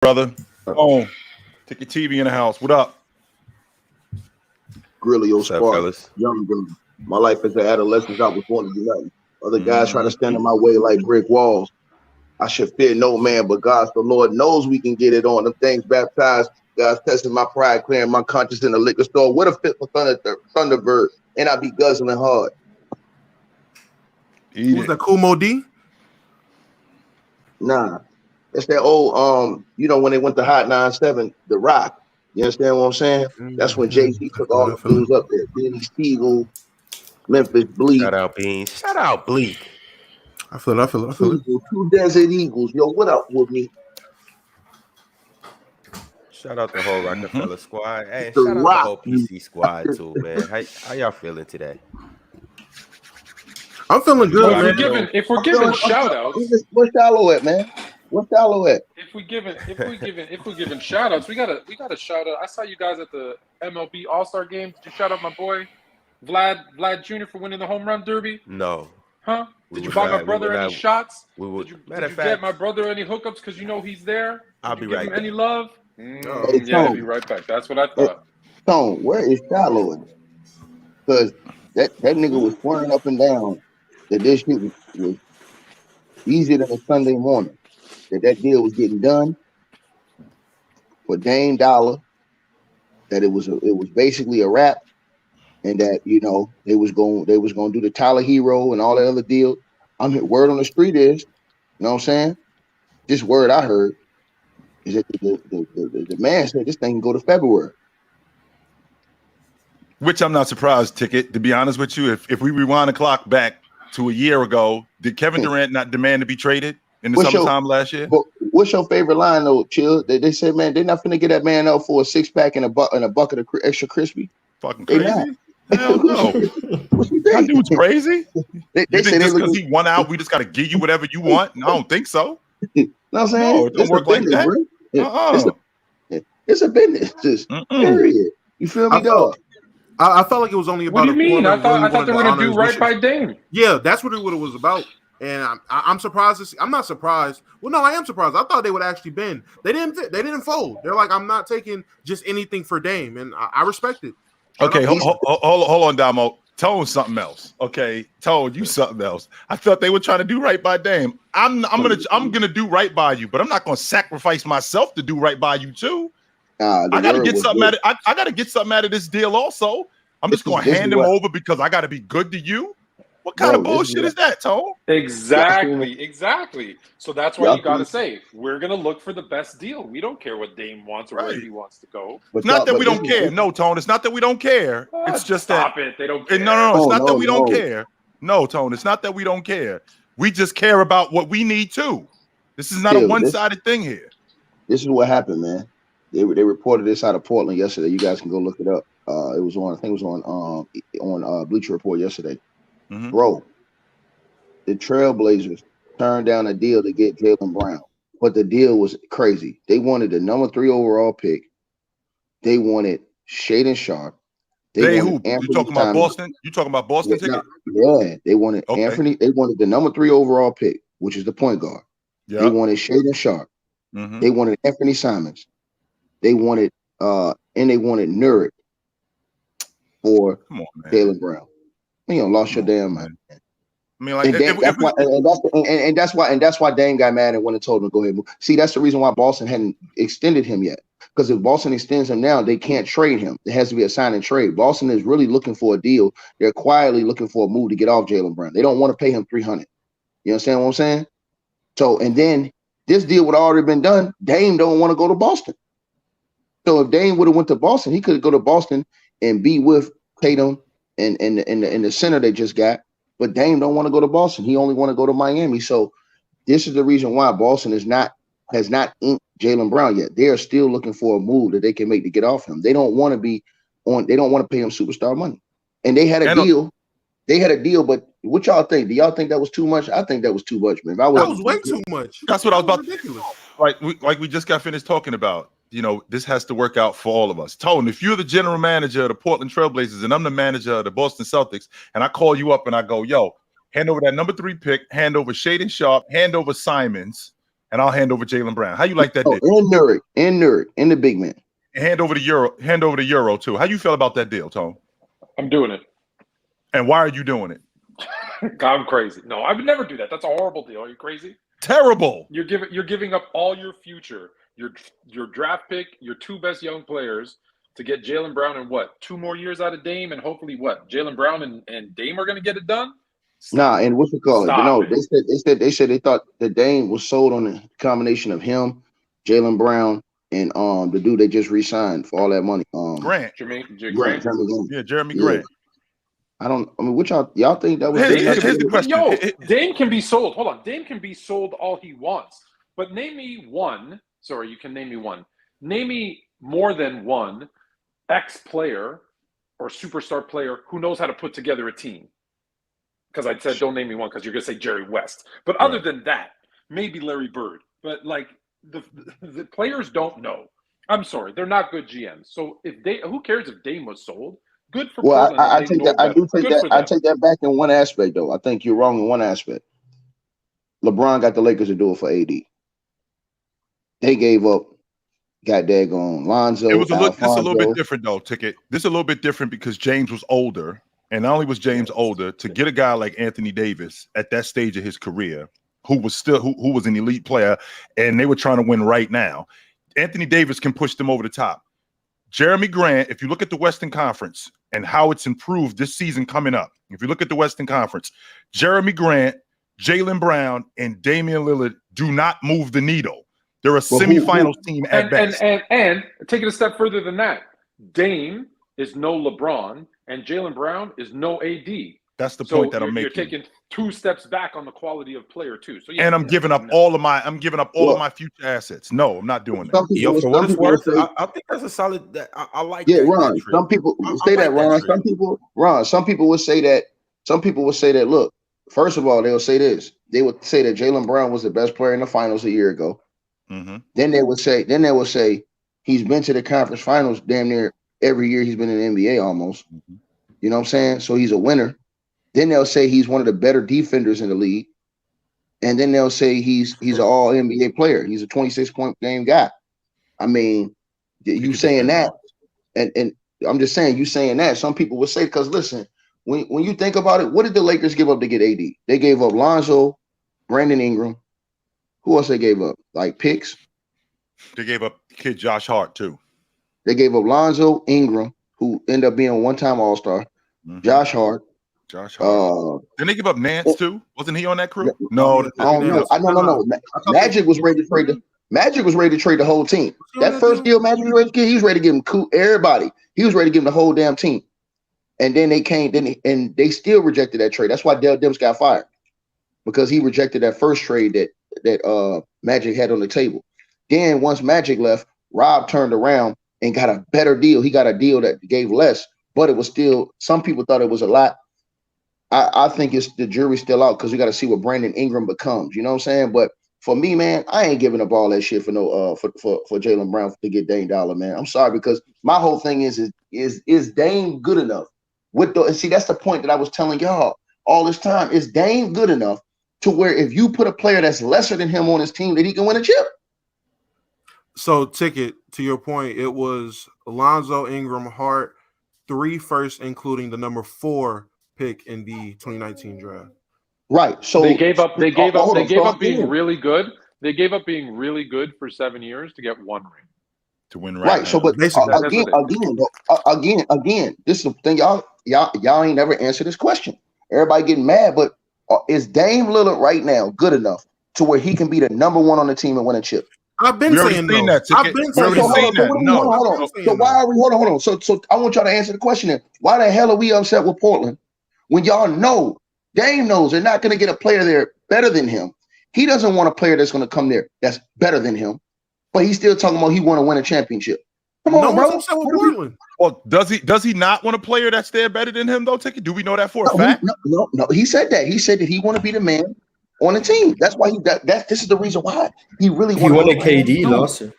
brother. Oh, take your TV in the house. What up? Grillio Spark, young brother. My life as an adolescent, I was born to do nothing. Other guys try to stand in my way like brick walls. I should fear no man but God. The Lord knows we can get it on. Them things baptized, guys testing my pride, clearing my conscience in the liquor store. What a fit for Thunderbird, and I be guzzling hard. Who's that? Kumo D? Nah, it's that old when they went to Hot 97, The Rock. You understand what I'm saying? That's when Jay-Z took all the dudes up there. Benny Siegel, Memphis Bleak. Shout out Beans. Shout out Bleak. I feel it. Two Desert Eagles. Yo, what up with me? Shout out the whole Rockefeller squad. Hey, The shout out Rock. the whole PC squad too, man. How y'all feeling today? I'm feeling good, Well, man. if we're giving shout outs, What's Shallow at, man? What's Shallow at? if we're giving shout outs, we gotta shout out. I saw you guys at the MLB All-Star game. Did you shout out my boy Vlad Jr. for winning the home run derby? No. Huh? Did you buy my brother any shots? Did you matter of get fact, my brother any hookups because you know he's there? I'll Did you be give right him back. any love? Hey, Yeah, I'll Tone. be right back. That's what I thought. Tone, where is Shallow at? Because that nigga was swearing up and down that this shit was easier than a Sunday morning. That deal was getting done for Dame Dollar. That it was basically a wrap, and that they was going to do the Tyler Hero and all that other deal. I'm here. Word on the street is, you know what I'm saying? This word I heard is that the man said this thing can go to February. Which I'm not surprised, Ticket. To be honest with you, if we rewind the clock back to a year ago, did Kevin Durant not demand to be traded in the summertime last year? What's your favorite line though, Chill? They said, man, they're not finna get that man out for a 6-pack and a bucket of extra crispy. Fucking crazy. Hell no. What you That think? dude's crazy. They You say think they just because look. he won out, we just got to give you whatever you want? No, I don't think so. You know what I'm saying? No, it don't It's a work like business, that. bro. It's a business. Just period. You feel me, dog? I felt like it was only about. What do you mean? I I thought they were gonna do right by Dame. Yeah, that's what it was about. And I'm surprised. I'm not surprised. Well, no, I am surprised. I thought they would actually bend. They didn't fold. They're like, I'm not taking just anything for Dame, and I respect it. Okay, hold on, Damo. Tone something else. Okay, Tone, you something else. I thought they were trying to do right by Dame. I'm gonna do right by you, but I'm not gonna sacrifice myself to do right by you too. I gotta get something out of I gotta get something out of this deal also. I'm just gonna hand him over because I gotta be good to you. What kind of bullshit is that, Tone? Exactly. So that's why you gotta say we're gonna look for the best deal. We don't care what Dame wants or where he wants to go. It's not that we don't care. No, Tone. It's not that we don't care. It's just Stop that it. They don't care. No. It's not that we don't care. No, Tone. It's not that we don't care. We just care about what we need too. This is not a one-sided thing here. This is what happened, man. They reported this out of Portland yesterday. You guys can go look it up. It was on. I think it was on Bleacher Report yesterday. Mm-hmm. Bro, the Trailblazers turned down a deal to get Jaylen Brown, but the deal was crazy. They wanted the number 3 overall pick. They wanted Shaedon Sharpe. They who? You talking about Boston? You talking about Boston ticket? Yeah, they wanted Anthony. They wanted the number 3 overall pick, which is the point guard. Yeah. They wanted Shaedon Sharpe. Mm-hmm. They wanted Anthony Simons. They wanted and they wanted Nurkic for Jaylen Brown. You lost your damn mind. I mean, like, that's why Dame got mad and went and told him to go ahead and move. See, that's the reason why Boston hadn't extended him yet. Because if Boston extends him now, they can't trade him. It has to be a sign and trade. Boston is really looking for a deal. They're quietly looking for a move to get off Jaylen Brown. They don't want to pay him $300. You understand what I'm saying? So, and then this deal would have already been done. Dame don't want to go to Boston. So if Dame would have went to Boston, he could go to Boston and be with Tatum and the center they just got, but Dame don't want to go to Boston. He only want to go to Miami. So this is the reason why Boston has not inked Jaylen Brown yet. They are still looking for a move that they can make to get off him. They don't want to be on. They don't want to pay him superstar money. And they had a deal. They had a deal, but what y'all think? Do y'all think that was too much? I think that was too much, man. That was way too much. That's what I was about. Ridiculous. Like we just got finished talking about. This has to work out for all of us. Tone, if you're the general manager of the Portland Trailblazers and I'm the manager of the Boston Celtics, and I call you up and I go, yo, hand over that number 3 pick, hand over Shaedon Sharpe, hand over Simons, and I'll hand over Jaylen Brown. How you like that deal? And the big man. And hand over the Euro too. How you feel about that deal, Tone? I'm doing it. And why are you doing it? I'm crazy. No, I would never do that. That's a horrible deal. Are you crazy? Terrible. You're giving up all your future, your draft pick, your two best young players to get Jaylen Brown in what? 2 more years out of Dame, and hopefully what? Jaylen Brown and Dame are going to get it done. Nah, and what's it called? Stop No, it. they said they thought the Dame was sold on the combination of him, Jaylen Brown, and the dude they just re-signed for all that money. Grant. Grant. Yeah, Jeremy Grant. I mean, what y'all think that was? Here's the question. Yo, Dame can be sold. Hold on. Dame can be sold all he wants. But name me one. Sorry, you can name me one. Name me more than one ex-player or superstar player who knows how to put together a team. Because I said don't name me one because you're going to say Jerry West. But other than that, maybe Larry Bird. But like the players don't know. I'm sorry. They're not good GMs. So who cares if Dame was sold? Good for Well, Portland. I take that. I do take that. I take that back in one aspect, though. I think you're wrong in one aspect. LeBron got the Lakers to do it for AD. They gave up. Got daggone Lonzo. It was this a little bit different though. This is a little bit different because James was older, and not only was James older, to get a guy like Anthony Davis at that stage of his career, who was an elite player, and they were trying to win right now. Anthony Davis can push them over the top. Jeremy Grant, if you look at the Western Conference and how it's improved this season coming up, if you look at the Western Conference, Jeremy Grant, Jaylen Brown, and Damian Lillard do not move the needle. They're a semifinals team at best. And take it a step further than that. Dame is no LeBron, and Jaylen Brown is no AD. That's the point that I'm making. You're taking 2 steps back on the quality of player too. So and I'm giving up all of my future assets. No, I'm not doing that. Yo, for what it's worth, I think that's a solid. I like. Yeah, that Ron. Some people say that, Ron. Some people would say that. Some people would say that. Look, first of all, they'll say this. They would say that Jaylen Brown was the best player in the finals a year ago. Mm-hmm. Then they would say he's been to the conference finals damn near every year he's been in the NBA almost. Mm-hmm. You know what I'm saying? So he's a winner. Then they'll say he's one of the better defenders in the league. And then they'll say he's an all NBA player. He's a 26-point game guy. I mean, you saying that, and I'm just saying you saying that. Some people would say, because listen, when you think about it, what did the Lakers give up to get AD? They gave up Lonzo, Brandon Ingram. Who else they gave up? Like picks? They gave up kid Josh Hart too. They gave up Lonzo, Ingram, who ended up being a one-time All-Star. Mm-hmm. Josh Hart. Didn't they give up Nance too? Wasn't he on that crew? No. I don't know. No. Magic was ready to trade the whole team. That first deal Magic was ready to get, he was ready to give him everybody. He was ready to give him the whole damn team. And then they came, and they still rejected that trade. That's why Dell Demps got fired. Because he rejected that first trade that Magic had on the table. Then once Magic left, Rob turned around and got a better deal. He got a deal that gave less, but it was still, some people thought it was a lot. I think it's the jury's still out because we got to see what Brandon Ingram becomes. You know what I'm saying? But for me, man, I ain't giving up all that shit for no for Jaylen Brown to get Dame Dollar, man. I'm sorry, because my whole thing is Dame good enough? And see, that's the point that I was telling y'all all this time. Is Dame good enough to where if you put a player that's lesser than him on his team, that he can win a chip? So, Ticket, to your point, it was Alonzo, Ingram, Hart, 3 firsts, including the number 4 pick in the 2019 draft. Right. So they gave up being really good. They gave up being really good for 7 years to get 1 ring. To win right. So, but again, this is the thing, y'all ain't never answered this question. Everybody getting mad, but is Dame Lillard right now good enough to where he can be the number 1 on the team and win a chip? I've been saying that. I've been saying that. So why are we? Hold on. So I want y'all to answer the question then. Why the hell are we upset with Portland when y'all know Dame knows they're not going to get a player there better than him? He doesn't want a player that's going to come there that's better than him, but he's still talking about he want to win a championship. Come on, bro. Upset with Portland. Well, does he not want a player that's there better than him though? Ticket. Do we know that for a fact? No. He said that. He said that he want to be the man on the team. That's why this is the reason why he really wanted KD last year.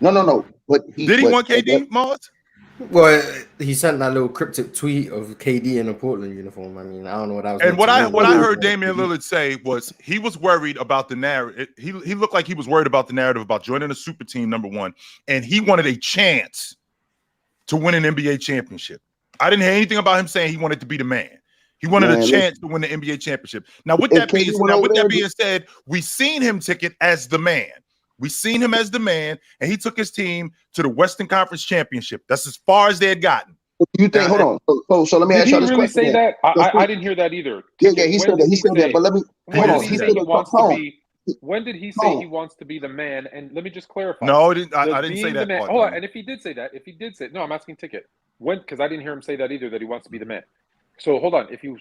No. But did he want KD, Myles? Well, he sent that little cryptic tweet of KD in a Portland uniform. I mean, I don't know what that was. And what I heard Damian Lillard say was he was worried about the narrative. He looked like he was worried about the narrative about joining a super team, number one, and he wanted a chance to win an NBA championship. I didn't hear anything about him saying he wanted to be the man. He wanted a chance to win the NBA championship. Now, with that being said, we seen him ticket as the man. We seen him as the man, and he took his team to the Western Conference Championship. That's as far as they had gotten. You think? Hold on. So let me ask you this question. Did he really say that? I didn't hear that either. Yeah, he said that. He said that. But let me hold on. He said he wants to be. When did he say he wants to be the man? And let me just clarify. No, I didn't say that. Hold on. And if he did say that, no, I'm asking Ticket. When? Because I didn't hear him say that either. That he wants to be the man. So hold on. If he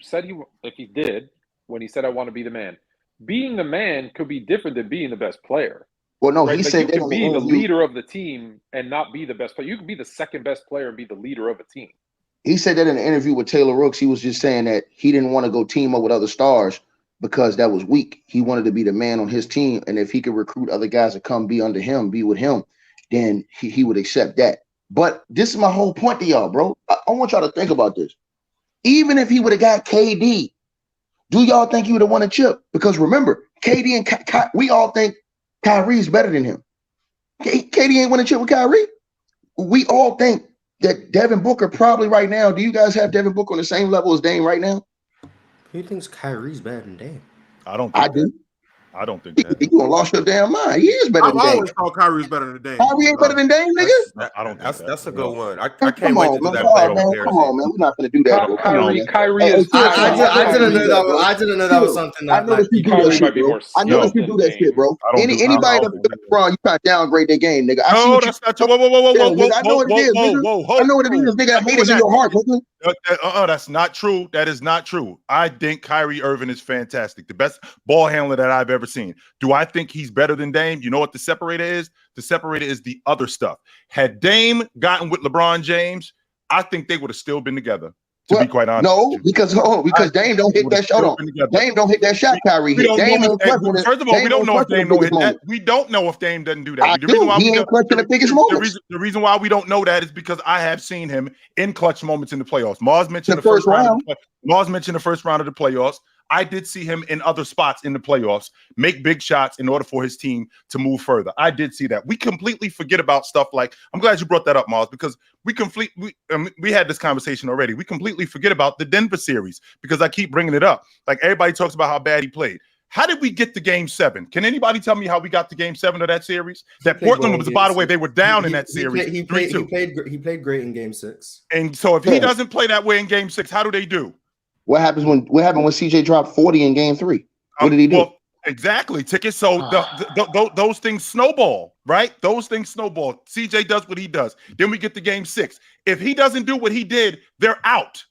did, when he said I want to be the man, being the man could be different than being the best player. Well, no, right? He said you can be the leader of the team and not be the best player. You can be the second best player and be the leader of a team. He said that in an interview with Taylor Rooks. He was just saying that he didn't want to go team up with other stars because that was weak. He wanted to be the man on his team, and if he could recruit other guys to come be under him, be with him, then he would accept that. But this is my whole point to y'all, bro. I want y'all to think about this. Even if he would have got KD, do y'all think he would have won a chip? Because remember, KD and we all think Kyrie's better than him. KD ain't won a chip with Kyrie. We all think that Devin Booker probably right now. Do you guys have Devin Booker on the same level as Dame right now? Who thinks Kyrie's better than Dame? I don't think I do. I don't think that. You gonna lost your damn mind. He is better than Dame. I always thought Kyrie was better than Dame. Kyrie ain't better than Dame, nigga. I don't think That's a good one. I Come can't wait to do on, that. man. Come on, man. We're not gonna do that. Bro. Kyrie is. I didn't know that. I didn't know that was something that. I noticed you do that shit, bro. I noticed you do that shit, bro. Anybody that beats LeBron, you try to downgrade their game, nigga. No, that's not true. Whoa. I know what it is, nigga. I know what it is, nigga. I hate it in your heart, nigga. That's not true. That is not true. I think Kyrie Irving is fantastic. The best ball handler that I've ever seen. Do I think he's better than Dame? You know what the separator is? The separator is the other stuff. Had Dame gotten with LeBron James, I think they would have still been together. To be quite honest. No, because Dame don't hit that shot. Dame don't hit that shot, Kyrie. First of all, we don't know if Dame don't hit that. We don't know if Dame doesn't do that. The reason why we don't know that is because I have seen him in clutch moments in the playoffs. Mars mentioned the first round. Mars mentioned the first round of the playoffs. I did see him in other spots in the playoffs make big shots in order for his team to move further. I did see that. We completely forget about stuff like, I'm glad you brought that up, Mars, because we had this conversation already. We completely forget about the Denver series because I keep bringing it up. Like everybody talks about how bad he played. How did we get to Game 7? Can anybody tell me how we got to Game 7 of that series? That Portland was, by the way, they were down in that series. He played great in Game 6. And so if he doesn't play that way in Game 6, how do they do? What happened when CJ dropped 40 in Game 3? What did he do? Well, exactly, Ticket. So those things snowball, right? Those things snowball. CJ does what he does. Then we get to Game 6. If he doesn't do what he did, they're out.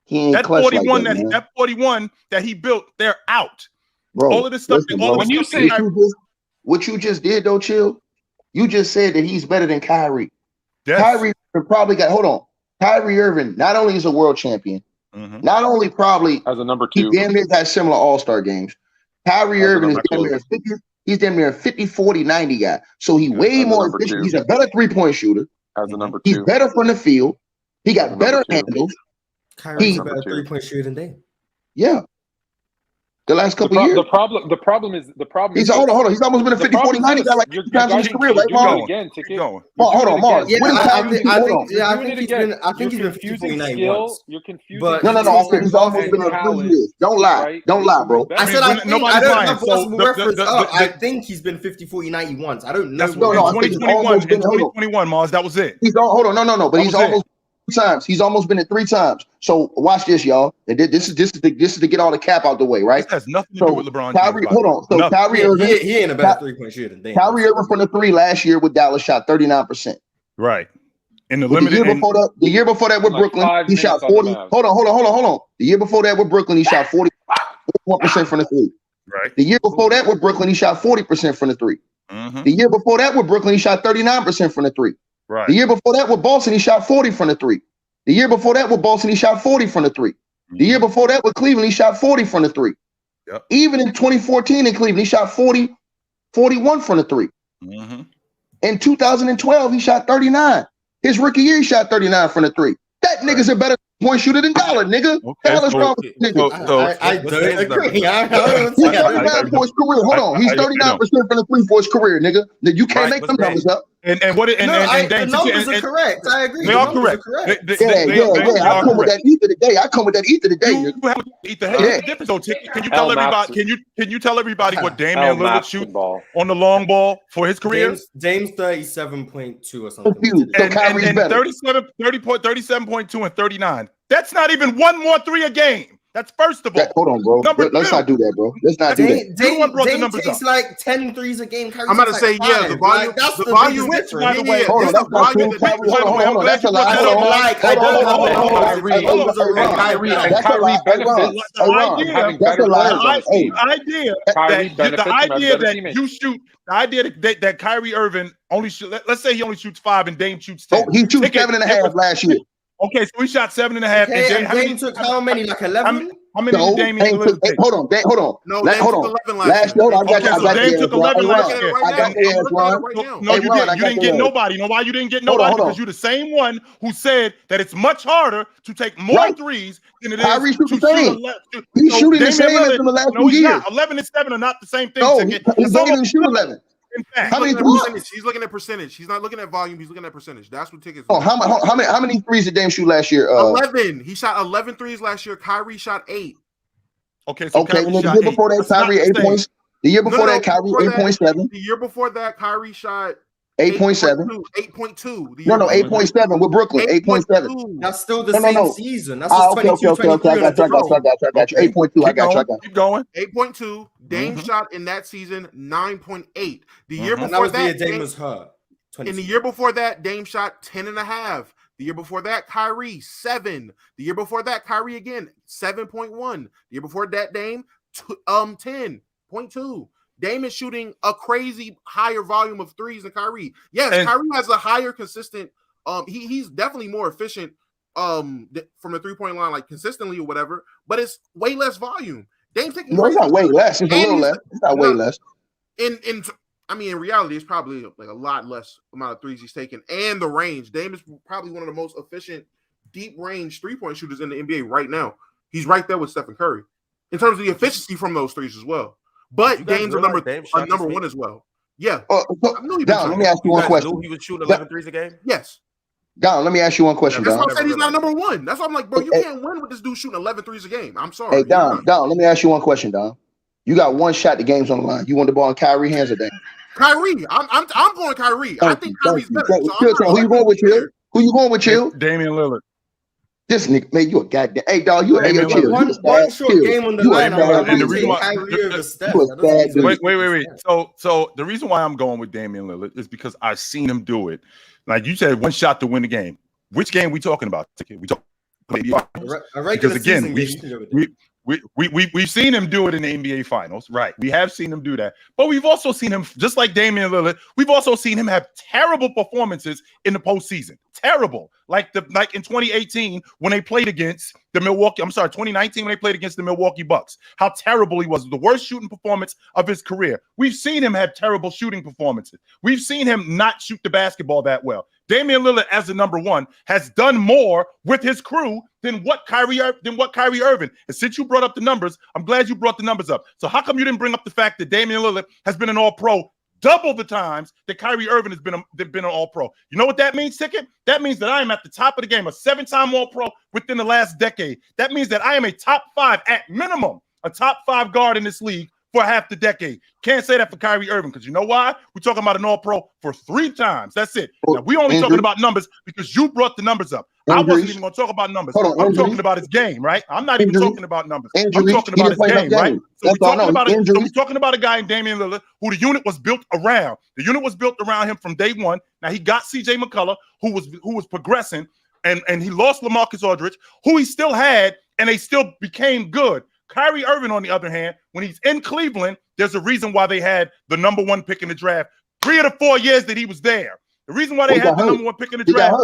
That 41 that 41 that he built, they're out. Bro, all of this stuff. When you say what you just did, though, Chill, you just said that he's better than Kyrie. Yes. Kyrie probably got. Hold on, Kyrie Irving not only is a world champion. Mm-hmm. Not only probably as a number 2, he damn near got similar All-Star games. Kyrie Irving is damn near 50. He's damn near a 50, 40, 90 guy. So he way more efficient. He's a better 3-point shooter. As a number 2, he's better from the field. He got better handles. Kyrie's a better 3-point shooter than Dame. Yeah. The last couple years. The problem is. He's hold on. He's almost been a 50, 40, 90 guy like 2 times in his career, right? Hold on, Mark. Yeah, I think he's been 50, 40, 90 once. You're confusing. But no. I said he's almost been in 3 years. Don't lie, bro. I said I think he's been 50, 40, 90 once. I don't know. That's 2021, Mars. That was it. He's hold on, no. But he's almost. Times he's almost been it 3 times. So watch this, y'all. And this is to get all the cap out the way, right? This has nothing to do with LeBron. Kyrie, hold on. So Kyrie Irving, he ain't a better 3-point shooter than Dame. Kyrie Irving from the 3 last year with Dallas shot 39%. Right. In the limited. The year before that with Brooklyn, he shot 40. Hold on. The year before that with Brooklyn, he shot 41% from the 3. Right. The year before that with Brooklyn, he shot 40% from the 3. Mm-hmm. The year before that with Brooklyn, he shot 39% from the 3. Right. The year before that with Boston, he shot 40 from the 3. The year before that with Boston, he shot 40 from the 3. The year before that with Cleveland, he shot 40 from the 3. Yep. Even in 2014 in Cleveland, he shot 41 from the 3. Mm-hmm. In 2012, he shot 39. His rookie year, he shot 39 from the three. That nigga's a better point shooter than Dollar, nigga. Okay, Hell is wrong with this nigga. I don't agree. He's 39 for his career. Hold on. He's 39% from the three for his career, nigga. You can't make them numbers up. And what and the numbers are correct. I agree. They are correct. Yeah. I come with that ether today. You have ether. Hey, the difference though, Ticket. Can you tell everybody? Can you tell everybody what Damian Lillard shoots on the long ball for his career? James 37.2 or something. So Kyrie's better. 37.2 and 39. That's not even one more three a game. That's first of all. Hold on, bro. Let's not do that, bro. Let's not do that. Dame takes like 10 threes a game. I'm about to say, yeah, the volume. That's the volume. By the way, hold on. That's a lie. Kyrie benefits. The idea that you shoot. The idea that Kyrie Irving only let's say he only shoots 5 and Dame shoots 10. He shoots 7.5 last year. Okay, so he shot 7.5. Okay, and Dame took how many? Like 11? How many did Damian Lillard take? Hold on. No, Dame took 11 last year. Dame took 11 last year. No, you didn't. You didn't get nobody. You know why you didn't get nobody? Because you're the same one who said that it's much harder to take more threes than it is to shoot. He's shooting the same as in the last 2 years. 11 and 7 are not the same thing. No, he don't even shoot 11. In fact, how many threes? He's looking at percentage. He's not looking at volume. He's looking at percentage. That's what Tickets. Oh, how many threes did Dame shoot last year? 11. He shot 11 threes last year. Kyrie shot 8. Okay, so the year before that, Kyrie 8 points. The year before that, Kyrie 8.7. The year before that, Kyrie shot 8.7. 8.2. No, 8.7 with Brooklyn. 8.7. That's still the same season. That's okay. I got you. 8.2. I got you. Keep going. 8.2. Dame shot in that season 9.8. The year before that was the year Dame was hurt. In the year before that, Dame shot 10.5. The year before that, Kyrie 7. The year before that, Kyrie again 7.1. The year before that, Dame 10.2. Dame is shooting a crazy higher volume of threes than Kyrie. Yes, Kyrie has a higher consistent. He's definitely more efficient from the 3-point line, like consistently or whatever. But it's way less volume. Dame taking. No, it's not way less. It's a little less. It's not way less. In reality, it's probably like a lot less amount of threes he's taking, and the range. Dame is probably one of the most efficient deep range 3-point shooters in the NBA right now. He's right there with Steph and Curry in terms of the efficiency from those threes as well. But Dame's a number one as well. Yeah. Don, let me ask you one question. He was shooting 11 threes a game? Yes. Don, let me ask you one question. That's why I said he's not number one. That's why I'm like, bro, you can't win with this dude shooting 11 threes a game. I'm sorry. Hey, Don, let me ask you one question, Don. You got one shot. The game's on the line. You want the ball in Kyrie hands or Dame? Kyrie. I'm going Kyrie. I think Kyrie's better. Who you going with, Chill? Who you going with, Chill? Damian Lillard. This nigga, man, you a goddamn. Hey, dog, you a chill. One short game on the line. And the reason why, wait. So the reason why I'm going with Damian Lillard is because I've seen him do it. Like you said, one shot to win the game. Which game we talking about? We talking because again, we've seen him do it in the NBA Finals, right? We have seen him do that, but we've also seen him, just like Damian Lillard, we've also seen him have terrible performances in the postseason. Terrible, like in 2018 when they played against the 2019 when they played against the Milwaukee Bucks. How terrible he was, the worst shooting performance of his career. We've seen him have terrible shooting performances. We've seen him not shoot the basketball that well. Damian Lillard, as the number one, has done more with his crew than what Kyrie Irving. And since you brought up the numbers, I'm glad you brought the numbers up. So how come you didn't bring up the fact that Damian Lillard has been an All-Pro double the times that Kyrie Irving has been an All-Pro? You know what that means, Ticket? That means that I am at the top of the game, a 7-time All-Pro within the last decade. That means that I am a top 5, at minimum, a top 5 guard in this league for half the decade. Can't say that for Kyrie Irving, because you know why? We're talking about an All-Pro for 3 times. That's it. Now, we only talking about numbers because you brought the numbers up. I wasn't even going to talk about numbers. I'm talking about his game, right? I'm not even talking about numbers. I'm talking about his game, right? So we're talking about a guy in Damian Lillard who the unit was built around. The unit was built around him from day one. Now, he got C.J. McCullough, who was progressing, and he lost LaMarcus Aldridge, who he still had, and they still became good. Kyrie Irving, on the other hand, when he's in Cleveland, there's a reason why they had the number 1 pick in the draft 3 of the 4 years that he was there. The reason why they had the number 1 pick in the draft,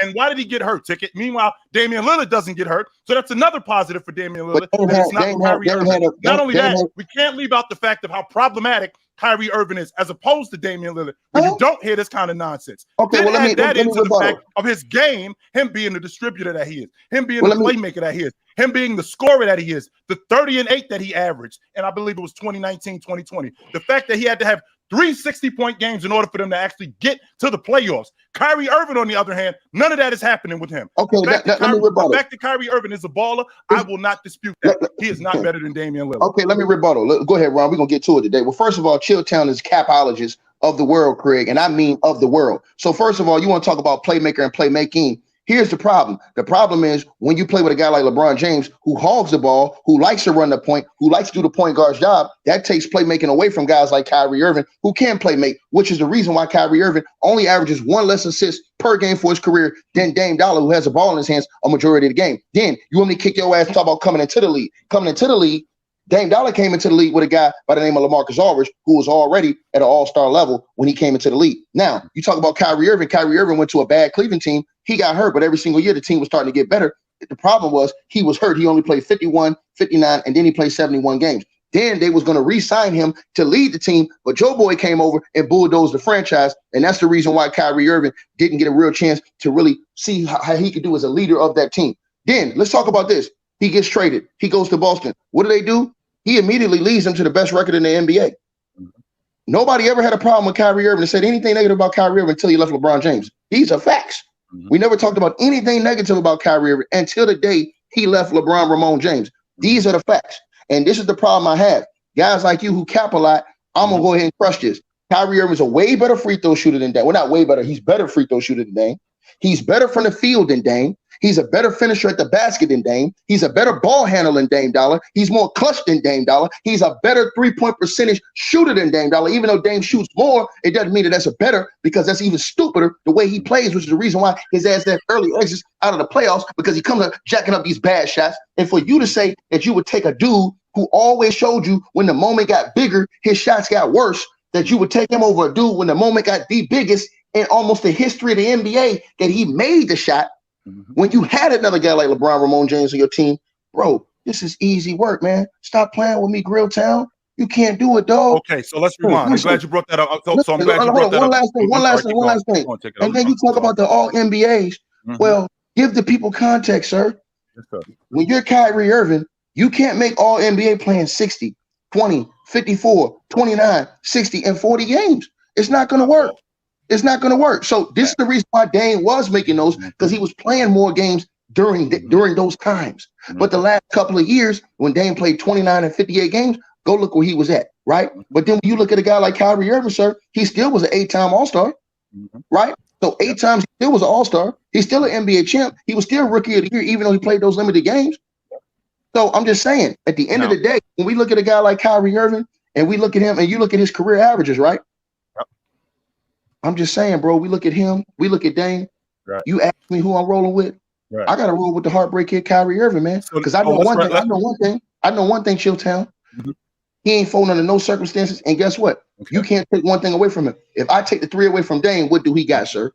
and why did he get hurt, Ticket? Meanwhile, Damian Lillard doesn't get hurt, so that's another positive for Damian Lillard. Not only that, we can't leave out the fact of how problematic Kyrie Irving is, as opposed to Damian Lillard, when you don't hear this kind of nonsense. Okay, Then well, add that into the rebuttal. fact of his game, him being the distributor that he is, him being the playmaker that he is, him being the scorer that he is, the 30-8 that he averaged, and I believe it was 2019, 2020. The fact that he had to have 3 60-point games in order for them to actually get to the playoffs. Kyrie Irving, on the other hand, none of that is happening with him. Okay, the fact that Kyrie Irving is a baller, I will not dispute that. He is not better than Damian Lillard. Okay, let me rebuttal. Go ahead, Ron. We're going to get to it today. Well, first of all, Chilltown is capologist of the world, Craig, and I mean of the world. So first of all, you want to talk about playmaker and playmaking. Here's the problem. The problem is when you play with a guy like LeBron James, who hogs the ball, who likes to run the point, who likes to do the point guard's job, that takes playmaking away from guys like Kyrie Irving, who can playmake, which is the reason why Kyrie Irving only averages 1 less assist per game for his career than Dame Dollar, who has the ball in his hands a majority of the game. Then you want me to kick your ass and talk about coming into the league. Coming into the league, Dame Dollar came into the league with a guy by the name of LaMarcus Aldridge, who was already at an all-star level when he came into the league. Now, you talk about Kyrie Irving. Kyrie Irving went to a bad Cleveland team. He got hurt, but every single year the team was starting to get better. The problem was he was hurt. He only played 51, 59, and then he played 71 games. Then they was going to re-sign him to lead the team, but Joe Boy came over and bulldozed the franchise, and that's the reason why Kyrie Irving didn't get a real chance to really see how he could do as a leader of that team. Then let's talk about this. He gets traded. He goes to Boston. What do? He immediately leads them to the best record in the NBA. Nobody ever had a problem with Kyrie Irving and said anything negative about Kyrie Irving until he left LeBron James. These are facts. We never talked about anything negative about Kyrie Irving until the day he left LeBron Ramon James. These are the facts. And this is the problem I have. Guys like you who cap a lot, I'm going to go ahead and crush this. Kyrie Irving's a way better free throw shooter than Dame. Well, not way better. He's better free throw shooter than Dame. He's better from the field than Dame. He's a better finisher at the basket than Dame. He's a better ball handler than Dame Dollar. He's more clutch than Dame Dollar. He's a better three-point percentage shooter than Dame Dollar. Even though Dame shoots more, it doesn't mean that that's a better, because that's even stupider the way he plays, which is the reason why his ass has early exits out of the playoffs, because he comes up jacking up these bad shots. And for you to say that you would take a dude who always showed you when the moment got bigger, his shots got worse, that you would take him over a dude when the moment got the biggest in almost the history of the NBA, that he made the shot. When you had another guy like LeBron Ramon James on your team, bro, this is easy work, man. Stop playing with me, Grilltown. You can't do it, dog. Okay, so let's rewind. I'm glad you brought that up. So I'm glad you brought that up. One last thing. And then you talk about the all NBAs. Well, give the people context, sir. When you're Kyrie Irving, you can't make all NBA playing 60, 20, 54, 29, 60, and 40 games. It's not going to work. It's not going to work. So this is the reason why Dame was making those, because he was playing more games during those times. But the last couple of years, when Dame played 29 and 58 games, go look where he was at, right? But then when you look at a guy like Kyrie Irving, sir, he still was an 8-time All-Star, right? So 8 times he still was an All-Star. He's still an NBA champ. He was still Rookie of the Year, even though he played those limited games. So I'm just saying, at the end of the day, when we look at a guy like Kyrie Irving, and we look at him, and you look at his career averages, right? I'm just saying, bro, we look at him, we look at Dame. Right. You ask me who I'm rolling with. Right. I got to roll with the heartbreak kid, Kyrie Irving, man. Because I know one thing. I know one thing, Chilltown. He ain't folding under no circumstances. And guess what? You can't take one thing away from him. If I take the 3 away from Dame, what do he got, sir?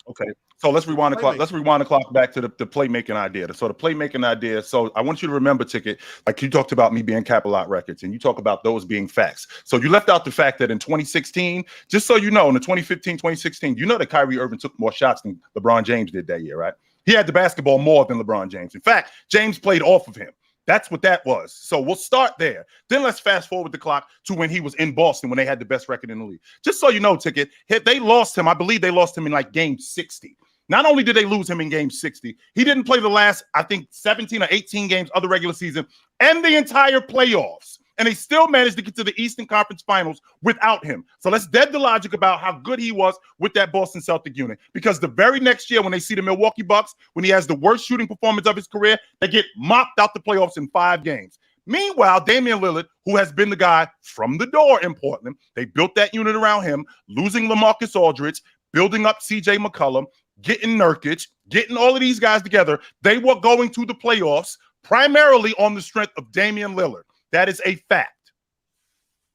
Okay. So let's rewind the clock. Let's rewind the clock back to the playmaking idea. So the playmaking idea. So I want you to remember, Ticket, like you talked about me being Cap-A-Lot Records, and you talk about those being facts. So you left out the fact that in 2016, just so you know, in the 2015, 2016, you know that Kyrie Irving took more shots than LeBron James did that year, right? He had the basketball more than LeBron James. In fact, James played off of him. That's what that was. So we'll start there. Then let's fast forward the clock to when he was in Boston, when they had the best record in the league. Just so you know, Ticket, they lost him. I believe they lost him in like game 60. Not only did they lose him in game 60, he didn't play the last, I think, 17 or 18 games of the regular season and the entire playoffs. And they still managed to get to the Eastern Conference Finals without him. So let's dead the logic about how good he was with that Boston Celtic unit. Because the very next year when they see the Milwaukee Bucks, when he has the worst shooting performance of his career, they get mopped out the playoffs in 5 games. Meanwhile, Damian Lillard, who has been the guy from the door in Portland, they built that unit around him, losing LaMarcus Aldridge, building up C.J. McCollum, getting Nurkic, getting all of these guys together. They were going to the playoffs primarily on the strength of Damian Lillard. That is a fact.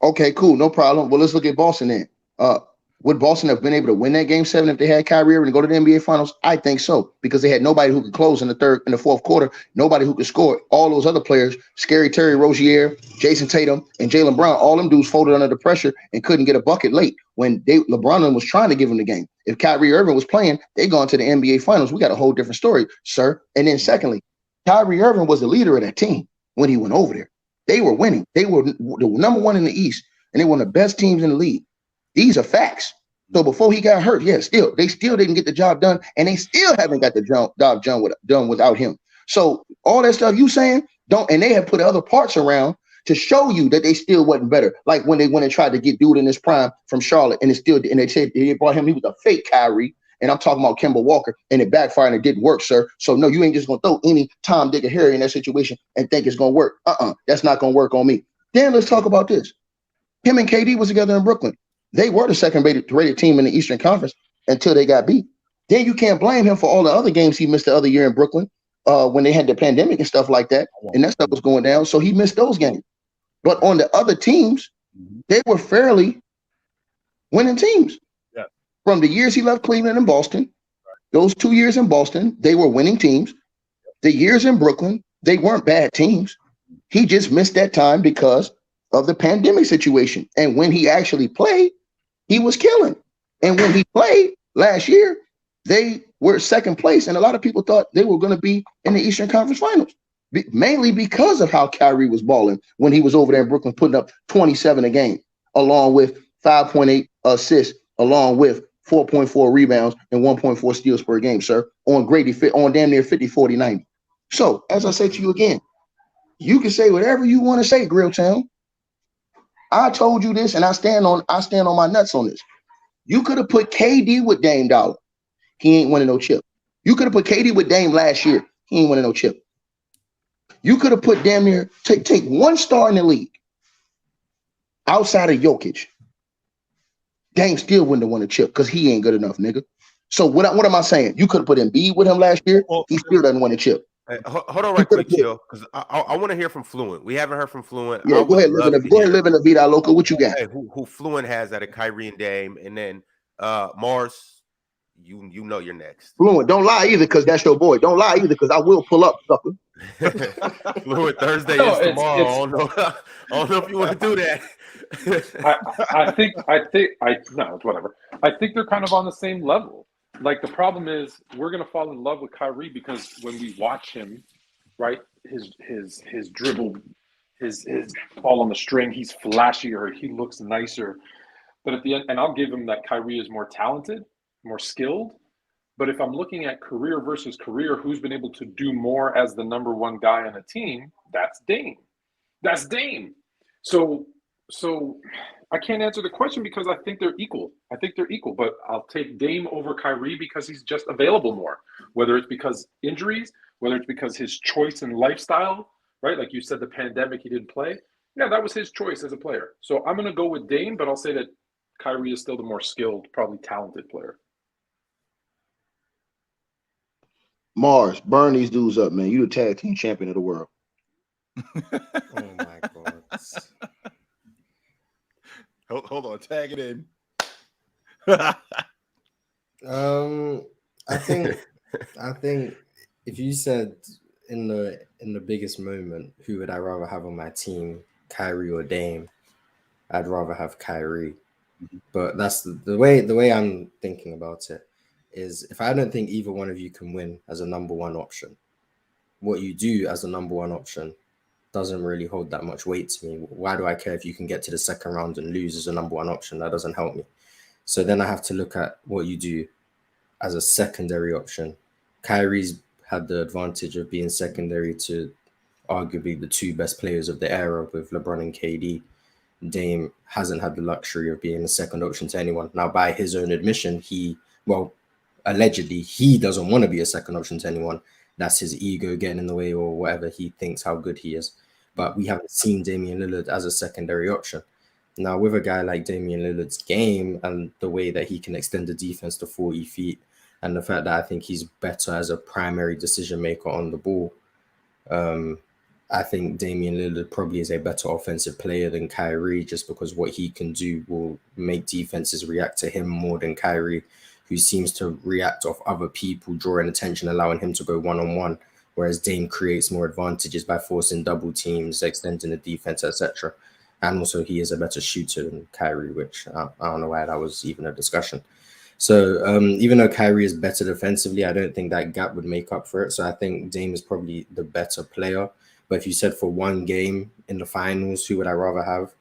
Okay, cool. No problem. Well, let's look at Boston then. Would Boston have been able to win that game 7 if they had Kyrie Irving to go to the NBA Finals? I think so, because they had nobody who could close in the fourth quarter, nobody who could score. All those other players, Scary Terry Rozier, Jason Tatum, and Jaylen Brown, all them dudes folded under the pressure and couldn't get a bucket late when LeBron was trying to give them the game. If Kyrie Irving was playing, they gone to the NBA Finals. We got a whole different story, sir. And then secondly, Kyrie Irving was the leader of that team when he went over there. They were winning. They were the number one in the East, and they were one of the best teams in the league. These are facts. So before he got hurt, they still didn't get the job done, and they still haven't got the job done without him. So all that stuff you saying and they have put other parts around to show you that they still wasn't better. Like when they went and tried to get dude in his prime from Charlotte, and they said they brought him. He was a fake Kyrie, and I'm talking about Kemba Walker, and it backfired and it didn't work, sir. So no, you ain't just gonna throw any Tom, Dick, or Harry in that situation and think it's gonna work. That's not gonna work on me. Then let's talk about this. Him and KD was together in Brooklyn. They were the second rated team in the Eastern Conference until they got beat. Then you can't blame him for all the other games he missed the other year in Brooklyn when they had the pandemic and stuff like that. And that stuff was going down. So he missed those games. But on the other teams, they were fairly winning teams. Yeah. From the years he left Cleveland and Boston, those 2 years in Boston, they were winning teams. The years in Brooklyn, they weren't bad teams. He just missed that time because of the pandemic situation. And when he actually played, he was killing. And when he played last year, they were second place. And a lot of people thought they were going to be in the Eastern Conference Finals, mainly because of how Kyrie was balling when he was over there in Brooklyn, putting up 27 a game, along with 5.8 assists, along with 4.4 rebounds and 1.4 steals per game, sir, on damn near 50, 40, 90. So, as I say to you again, you can say whatever you want to say, Grilltown. I told you this, and I stand on my nuts on this. You could have put KD with Dame Dollar. He ain't winning no chip. You could have put KD with Dame last year. He ain't winning no chip. You could have put damn near take one star in the league outside of Jokic. Dame still wouldn't have won a chip because he ain't good enough, nigga. So what am I saying? You could have put Embiid with him last year. He still doesn't win a chip. Hey, hold on right quick, Chill, because I want to hear from Fluent. We haven't heard from Fluent. Yeah, go ahead, live in the Vida Loca. What you got? Hey, who Fluent has out of Kyrie and Dame, and then Mars. You know you're next. Fluent, don't lie either, because that's your boy. Don't lie either, because I will pull up, sucker. Fluent Thursday is tomorrow. I don't know if you want to do that. No, whatever. I think they're kind of on the same level. Like the problem is we're gonna fall in love with Kyrie because when we watch him, right, his dribble, his ball on the string, he's flashier, he looks nicer. But at the end, and I'll give him that Kyrie is more talented, more skilled. But if I'm looking at career versus career, who's been able to do more as the number one guy on a team? That's Dame. That's Dame. So I can't answer the question because I think they're equal. But I'll take Dame over Kyrie because he's just available more. Whether it's because injuries, whether it's because his choice and lifestyle, right? Like you said, the pandemic, he didn't play. Yeah, that was his choice as a player. So I'm going to go with Dame, but I'll say that Kyrie is still the more skilled, probably talented player. Mars, burn these dudes up, man. You the tag team champion of the world. Oh my God. Hold on, tag it in. I think if you said in the biggest moment, who would I rather have on my team, Kyrie or Dame? I'd rather have Kyrie. But that's the way I'm thinking about it is if I don't think either one of you can win as a number one option, what you do as a number one option doesn't really hold that much weight to me. Why do I care if you can get to the second round and lose as a number one option? That doesn't help me. So then I have to look at what you do as a secondary option. Kyrie's had the advantage of being secondary to arguably the two best players of the era with LeBron and KD. Dame hasn't had the luxury of being a second option to anyone. Now, by his own admission, allegedly, he doesn't want to be a second option to anyone. That's his ego getting in the way or whatever he thinks how good he is. But we haven't seen Damian Lillard as a secondary option. Now, with a guy like Damian Lillard's game and the way that he can extend the defense to 40 feet and the fact that I think he's better as a primary decision maker on the ball, I think Damian Lillard probably is a better offensive player than Kyrie, just because what he can do will make defenses react to him more than Kyrie, who seems to react off other people drawing attention, allowing him to go one-on-one, whereas Dame creates more advantages by forcing double teams, extending the defense, etc. And also he is a better shooter than Kyrie, which I don't know why that was even a discussion. So even though Kyrie is better defensively, I don't think that gap would make up for it. So I think Dame is probably the better player. But if you said for one game in the finals, who would I rather have?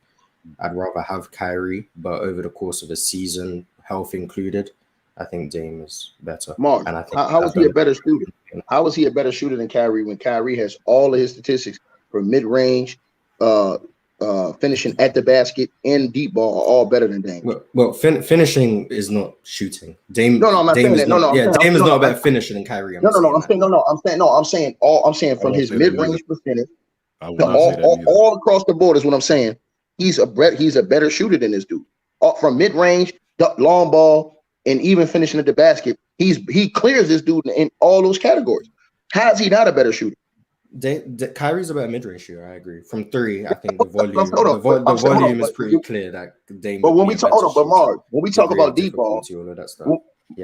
I'd rather have Kyrie. But over the course of a season, health included, I think Dame is better. Mark, and I think how is he a better shooter? How is he a better shooter than Kyrie when Kyrie has all of his statistics for mid-range, finishing at the basket, and deep ball are all better than Dame? Well, finishing is not shooting. Dame. No, I'm not saying that. Dame is not a better finisher than Kyrie. I'm saying from his mid-range percentage, all across the board is what I'm saying. He's a better shooter than this dude. From mid-range, long ball, and even finishing at the basket, he clears this dude in all those categories. How is he not a better shooter? Kyrie's a better mid-range shooter. I agree. From three, I think the volume is pretty clear that Dame. But when we talk, Mars, when we talk about deep ball,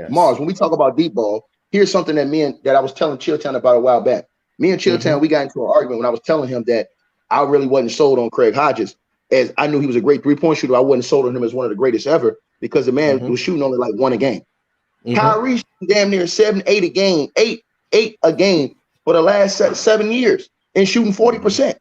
Mars, when we talk about deep ball, here's something that I was telling Chitchat about a while back. Me and Chitchat, we got into an argument when I was telling him that I really wasn't sold on Craig Hodges, as I knew he was a great three-point shooter. I wasn't sold on him as one of the greatest ever because the man was shooting only like one a game. Kyrie damn near 7, 8 a game, 8 a game for the last 7 years and shooting 40%.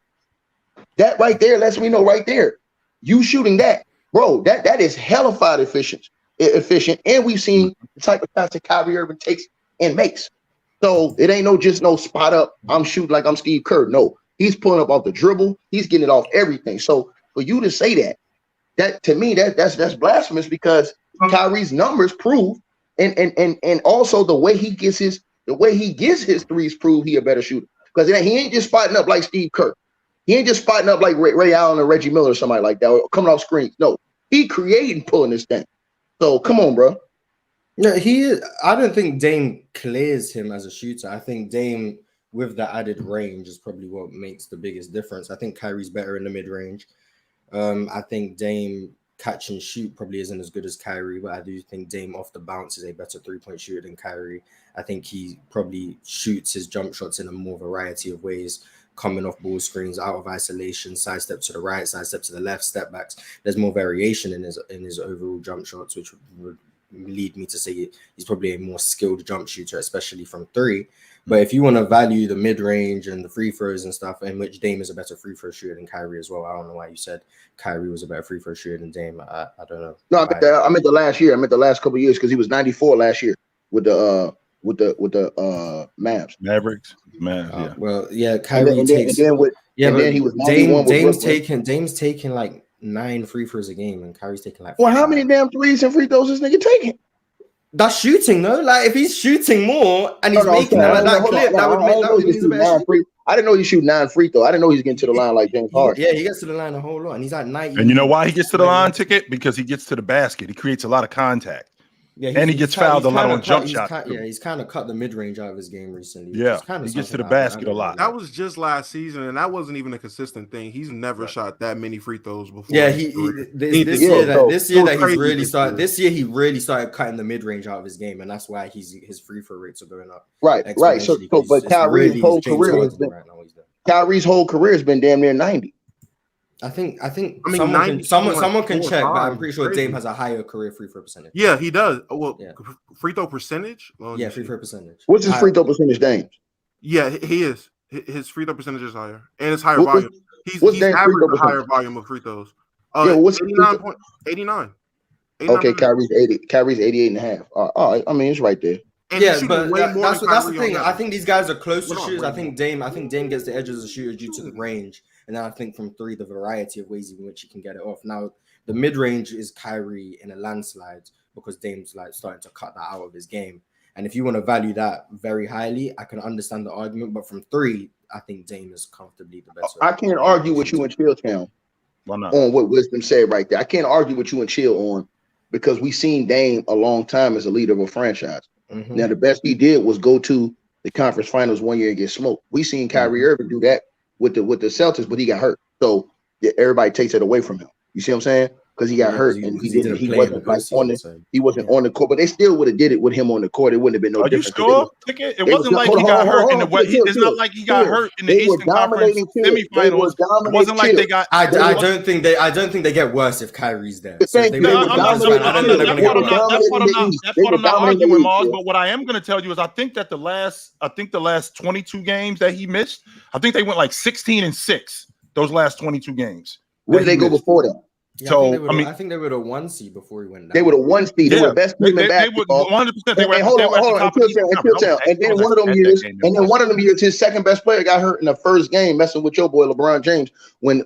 That right there lets me know right there, you shooting that, bro, that is hellified efficient. And we've seen the type of shots that Kyrie Irving takes and makes. So it ain't just no spot up, I'm shooting like I'm Steve Kerr. No, he's pulling up off the dribble. He's getting it off everything. So for you to say that to me, that's blasphemous because Kyrie's numbers prove and also the way he gets his threes prove he a better shooter. Because he ain't just spotting up like Steve Kerr. He ain't just spotting up like Ray Allen or Reggie Miller or somebody like that, or coming off screens. No, he creating, pulling this thing. So come on, bro. No, he is. I don't think Dame clears him as a shooter. I think Dame with the added range is probably what makes the biggest difference. I think Kyrie's better in the mid-range. I think Dame catch and shoot probably isn't as good as Kyrie, but I do think Dame off the bounce is a better three-point shooter than Kyrie. I think he probably shoots his jump shots in a more variety of ways, coming off ball screens, out of isolation, side step to the right, side step to the left, step backs. There's more variation in his overall jump shots, which would lead me to say he's probably a more skilled jump shooter, especially from three. But if you want to value the mid-range and the free throws and stuff, in which Dame is a better free throw shooter than Kyrie as well. I don't know why you said Kyrie was a better free throw shooter than Dame. I don't know. No, I meant the last year. I meant the last couple of years because he was 94 last year with the Mavs. Mavericks. Yeah. Well, yeah, Kyrie takes. He was Dame's taking like 9 free throws a game, and Kyrie's taking like. Well, how many damn threes and free throws this nigga taking? That's shooting, though. Like if he's shooting more and he's making that clip, that would make he's a better shooter. I didn't know he shoot 9 free throws. I didn't know he was getting to the line like James Harden. Yeah, he gets to the line a whole lot, and he's at 90. And you know why he gets to the line, Ticket? Because he gets to the basket. He creates a lot of contact. Yeah, and he gets fouled a lot on jump shots. He's kind of cut the mid-range out of his game recently. Yeah, he gets to the basket a lot. That was just last season, and that wasn't even a consistent thing. He's never shot that many free throws before. Yeah, this year he really started cutting the mid-range out of his game, and that's why his free throw rates are going up. Right. So but Kyrie's whole career has been damn near 90. I think someone can check, but I'm pretty sure Dame has a higher career free throw percentage. Yeah, he does. Well, free throw percentage? Yeah, free throw percentage. What's his free throw percentage, Dame? Yeah, he is. His free throw percentage is higher, and it's higher volume. He's averaged a higher volume of free throws. What's 89.89? Okay, Kyrie's 80. Kyrie's 88.5. All right, I mean it's right there. And but that's the thing. I think these guys are close to shooters. I think Dame gets the edge as a shooter due to the range. And then I think from three, the variety of ways in which he can get it off. Now, the mid-range is Kyrie in a landslide because Dame's like starting to cut that out of his game. And if you want to value that very highly, I can understand the argument. But from three, I think Dame is comfortably the best. I can't argue with you and Chill Town on what Wisdom said right there. I can't argue with you and Chill on because we've seen Dame a long time as a leader of a franchise. Mm-hmm. Now, the best he did was go to the conference finals one year and get smoked. We seen Kyrie Irving do that with the Celtics, but he got hurt. So everybody takes it away from him. You see what I'm saying? Because he got hurt and he wasn't like on the court, but they still would have did it with him on the court. It wouldn't have been no Are different. You sure? It wasn't like he got hurt in the West. It's not like he got hurt in the Eastern Conference semifinals. It wasn't like they got. I don't think they get worse if Kyrie's there. That's what I'm not arguing, Mars. But what I am going to tell you is I think the last 22 games that he missed, I think they went like 16-6. Those last 22 games. Where did they go before that? Yeah, so I think they were the 1 seed before he went down. They were the 1 seed. They were the best team in basketball. 100%. Hold on. And then one of them years, his second best player got hurt in the first game, messing with your boy LeBron James. When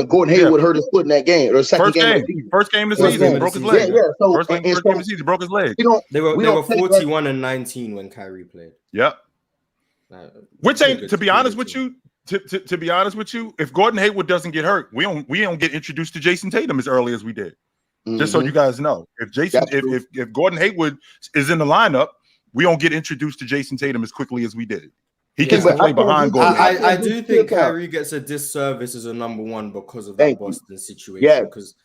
Gordon Hayward hurt his foot in that game, or second game. First game of the season, broke his leg. First game of the season, broke his leg. They were 41-19 when Kyrie played. Yep. Which ain't, to be honest with you. To be honest with you, if Gordon Hayward doesn't get hurt, we don't get introduced to Jason Tatum as early as we did. Just so you guys know, if Gordon Hayward is in the lineup, we don't get introduced to Jason Tatum as quickly as we did. He gets to play behind Gordon. I do think Kyrie gets a disservice as a number one because of that Boston situation. Yeah, because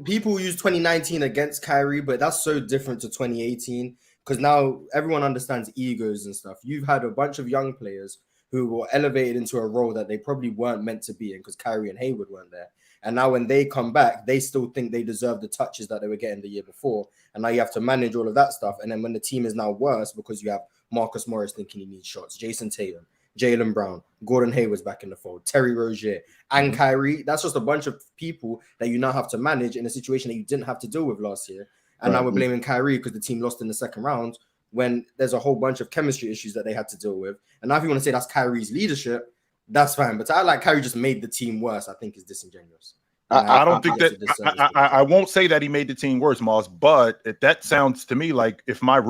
people use 2019 against Kyrie, but that's so different to 2018 because now everyone understands egos and stuff. You've had a bunch of young players who were elevated into a role that they probably weren't meant to be in because Kyrie and Hayward weren't there. And now when they come back, they still think they deserve the touches that they were getting the year before. And now you have to manage all of that stuff. And then when the team is now worse because you have Marcus Morris thinking he needs shots, Jason Tatum, Jaylen Brown, Gordon Hayward's back in the fold, Terry Rozier, and Kyrie, that's just a bunch of people that you now have to manage in a situation that you didn't have to deal with last year. And now we're blaming Kyrie because the team lost in the second round, when there's a whole bunch of chemistry issues that they had to deal with. And now if you want to say that's Kyrie's leadership, that's fine. But to act like Kyrie just made the team worse, I think is disingenuous. I don't think that I won't say that he made the team worse, Moss, but that sounds to me like if my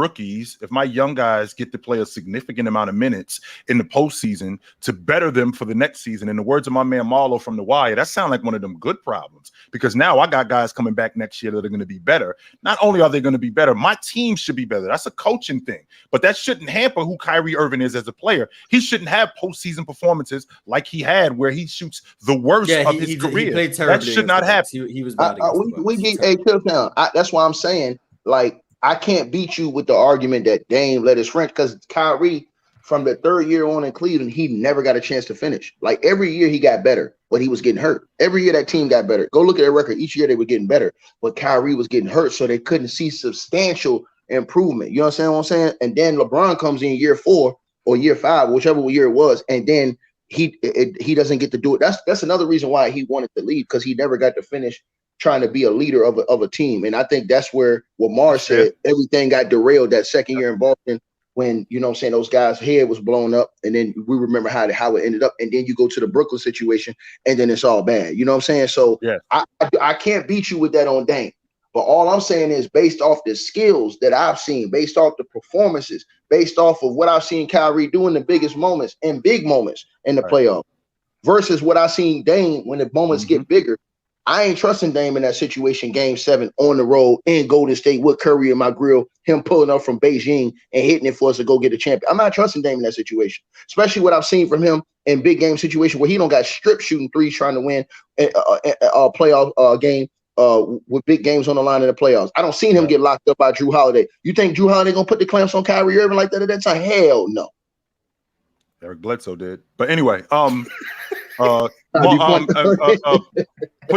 young guys get to play a significant amount of minutes in the postseason to better them for the next season, in the words of my man Marlo from The Wire, that sounds like one of them good problems because now I got guys coming back next year that are going to be better. Not only are they going to be better, my team should be better. That's a coaching thing, but that shouldn't hamper who Kyrie Irving is as a player. He shouldn't have postseason performances like he had where he shoots the worst of his career. He played terribly. Should not happen. He was bad. We beat Chitchat. That's why I'm saying, like, I can't beat you with the argument that Dame let his French because Kyrie, from the third year on in Cleveland, he never got a chance to finish. Like every year he got better, but he was getting hurt. Every year that team got better. Go look at their record. Each year they were getting better, but Kyrie was getting hurt, so they couldn't see substantial improvement. You understand what I'm saying? And then LeBron comes in year 4 or year 5, whichever year it was, and then he doesn't get to do it. That's another reason why he wanted to leave because he never got to finish trying to be a leader of a team. And I think that's where what Mars said, everything got derailed that second year in Boston when, you know what I'm saying, those guys' head was blown up. And then we remember how it ended up. And then you go to the Brooklyn situation and then it's all bad. You know what I'm saying? So I can't beat you with that on Dame. But all I'm saying is based off the skills that I've seen, based off the performances, based off of what I've seen Kyrie do in the biggest moments and big moments in the playoff versus what I've seen Dame when the moments get bigger. I ain't trusting Dame in that situation, game 7 on the road in Golden State with Curry in my grill, him pulling up from Beijing and hitting it for us to go get a champion. I'm not trusting Dame in that situation, especially what I've seen from him in big game situation where he don't got strip shooting threes trying to win a playoff game. With big games on the line in the playoffs. I don't seen him get locked up by Drew Holiday. You think Drew Holiday gonna put the clamps on Kyrie Irving like that at that time? Hell no. Eric Bledsoe did. But anyway, put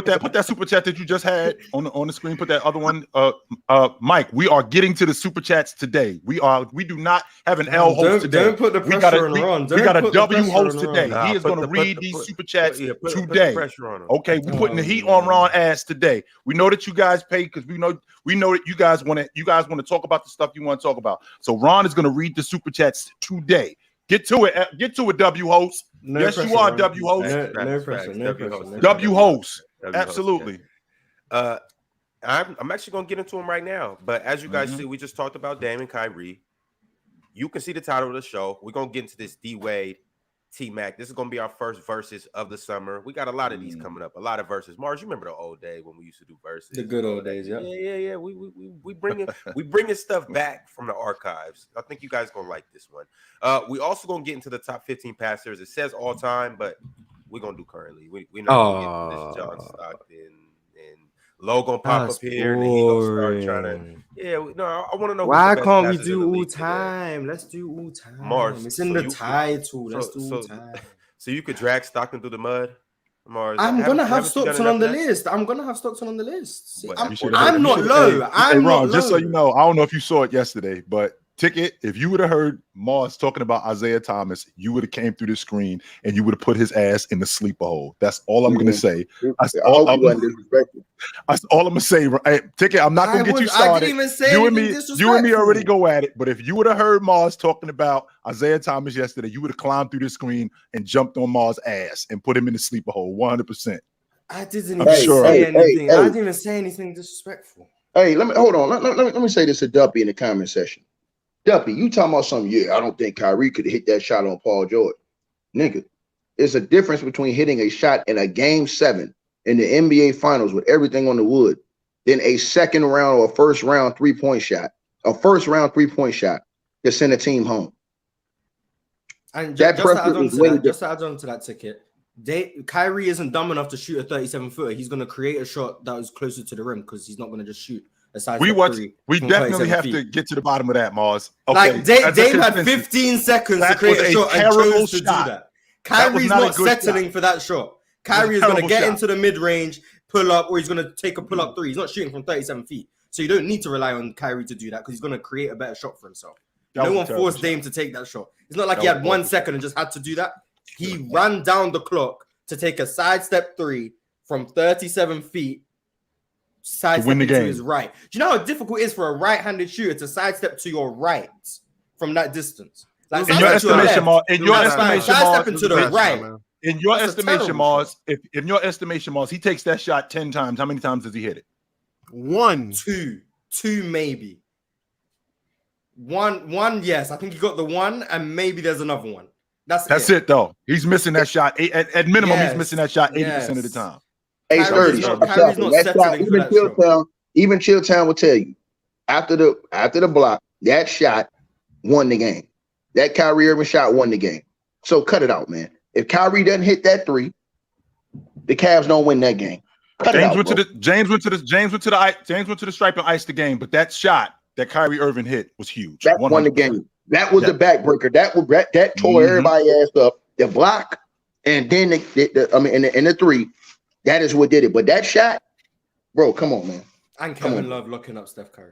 that super chat that you just had on the screen. Put that other one. Mike, we are getting to the super chats today. We do not have an L host today. Don't put the pressure on Ron. We got a W host today. He is going to read these super chats today. Okay, we're putting the heat on Ron ass today. We know that you guys pay because we know that you guys want to talk about the stuff you want to talk about. So Ron is going to read the super chats today. Get to it, W host. No yes, pressure, you are man. W host. No pressure. W host. Absolutely. I'm actually gonna get into them right now. But as you guys see, we just talked about Dame and Kyrie. You can see the title of the show. We're gonna get into this D Wade T-Mac. This is gonna be our first verses of the summer. We got a lot of these coming up. A lot of verses. Mars, you remember the old day when we used to do verses? The good old days, yeah. Yeah. We bringing stuff back from the archives. I think you guys gonna like this one. We also gonna get into the top 15 passers. It says all time, but we're gonna do currently. We're not gonna get into this John Stockton and Low gonna pop up here and he gonna start trying to. Yeah, no, I want to know. Why can't we do all time? Let's do all time. Mars, it's in the title. Let's do all time. So you could drag Stockton through the mud. Mars, I'm gonna have Stockton on the list. I'm See, I'm not low. I'm not low. Just so you know, I don't know if you saw it yesterday, but Ticket, if you would have heard Mars talking about Isaiah Thomas, you would have came through the screen and you would have put his ass in the sleeper hole. That's all I'm going to say. That's all I'm going to say. Hey, Ticket, I'm not going to get you started. I didn't even say you and me already go at it. But if you would have heard Mars talking about Isaiah Thomas yesterday, you would have climbed through the screen and jumped on Mars' ass and put him in the sleeper hole 100%. I didn't even say anything. I didn't even say anything disrespectful. Hey, hold on. Let me say this to Duppy in the comment section. Duppy, you talking about something? Yeah, I don't think Kyrie could hit that shot on Paul George. Nigga, it's a difference between hitting a shot in a game 7 in the NBA Finals with everything on the wood than a second round or first round 3-point shot. A first round 3-point shot to send a team home. And just to add on to that, Ticket, Kyrie isn't dumb enough to shoot a 37-footer. He's going to create a shot that is closer to the rim because he's not going to just shoot. We definitely have to get to the bottom of that, Mars. Okay. Like Dame had 15 seconds to create a shot and chose to do that. Kyrie's not settling for that shot. Kyrie is going to get into the mid-range, pull up, or he's going to take a pull-up 3. He's not shooting from 37 feet. So you don't need to rely on Kyrie to do that because he's going to create a better shot for himself. No one forced Dame to take that shot. It's not like he had 1 second and just had to do that. He ran down the clock to take a sidestep 3 from 37 feet. Sidestep to his right. Do you know how difficult it is for a right-handed shooter to sidestep to your right from that distance? Like in your estimation, Mars, sidestepping to the right. In your estimation, Mars, if in your estimation, Mars, he takes that shot 10 times. How many times does he hit it? 1, 2, maybe. One. Yes, I think he got the 1, and maybe there's another one. That's it though. He's missing that shot. At minimum, he's missing that shot 80% of the time. Kyrie's not settling for that shot. Even Chilltown will tell you after the block, that shot won the game. That Kyrie Irving shot won the game. So cut it out, man. If Kyrie doesn't hit that 3, the Cavs don't win that game. James went to the stripe and iced the game, but that shot that Kyrie Irving hit was huge. That won the game. That was the backbreaker. That tore everybody ass up. The block and then the 3. That is what did it. But that shot, bro, come on, man. And Kevin Love looking up Steph Curry.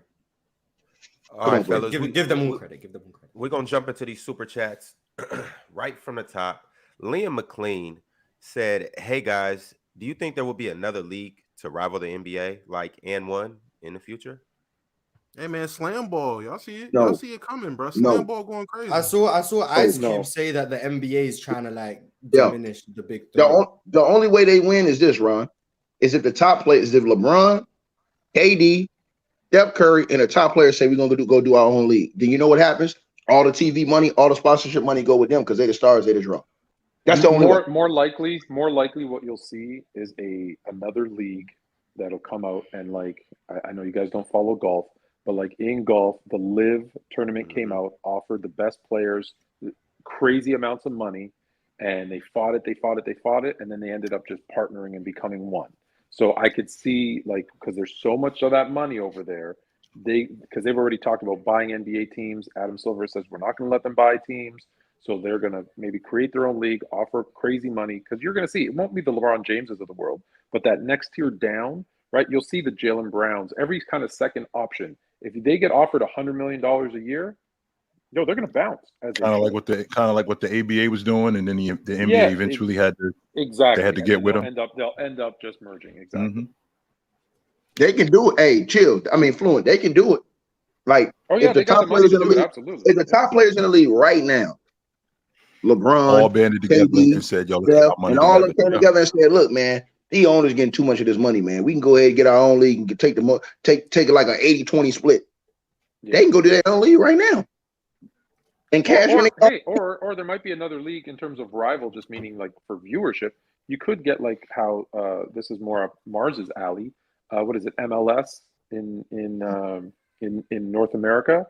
All right, fellas. Give them all credit. We're going to jump into these super chats right from the top. Liam McLean said, hey, guys, do you think there will be another league to rival the NBA like N1 in the future? Hey, man, slam ball. Y'all see it? Y'all see it coming, bro. Slam ball going crazy. I saw Ice Cube say that the NBA is trying to, diminish the big three. The only way they win is this, Ron, is if the top players, if LeBron, KD, Steph Curry, and the top players say we're going to go do our own league. Then you know what happens? All the TV money, all the sponsorship money go with them because they're the stars, they're the draw. That's the only way. More likely what you'll see is another league that'll come out and I know you guys don't follow golf, but in golf, the LIV tournament came out, offered the best players crazy amounts of money, and they fought it, and then they ended up just partnering and becoming one. So I could see, because there's so much of that money over there, because they've already talked about buying NBA teams. Adam Silver says we're not going to let them buy teams, so they're going to maybe create their own league, offer crazy money, because you're going to see it won't be the LeBron Jameses of the world, but that next tier down, right? You'll see the Jaylen Browns, every kind of second option. If they get offered $100 million a year, they're going to bounce. Kind of like what the ABA was doing, and then the NBA eventually had to They had to get with them. They'll end up just merging. Exactly. Mm-hmm. They can do it. Hey, chill. I mean, Fluent. They can do it. If the top players in the league, if the top players in the league right now, LeBron, all banded together KD, and said, "Yo, and all of them came together and said, look, man, the owners getting too much of this money, man. We can go ahead and get our own league and take it like an 80-20 split. Yeah. They can go do their own league right now. and cash in. Or there might be another league in terms of rival, just meaning like for viewership. You could get like how this is more up Mars's alley. What is it? MLS in North America.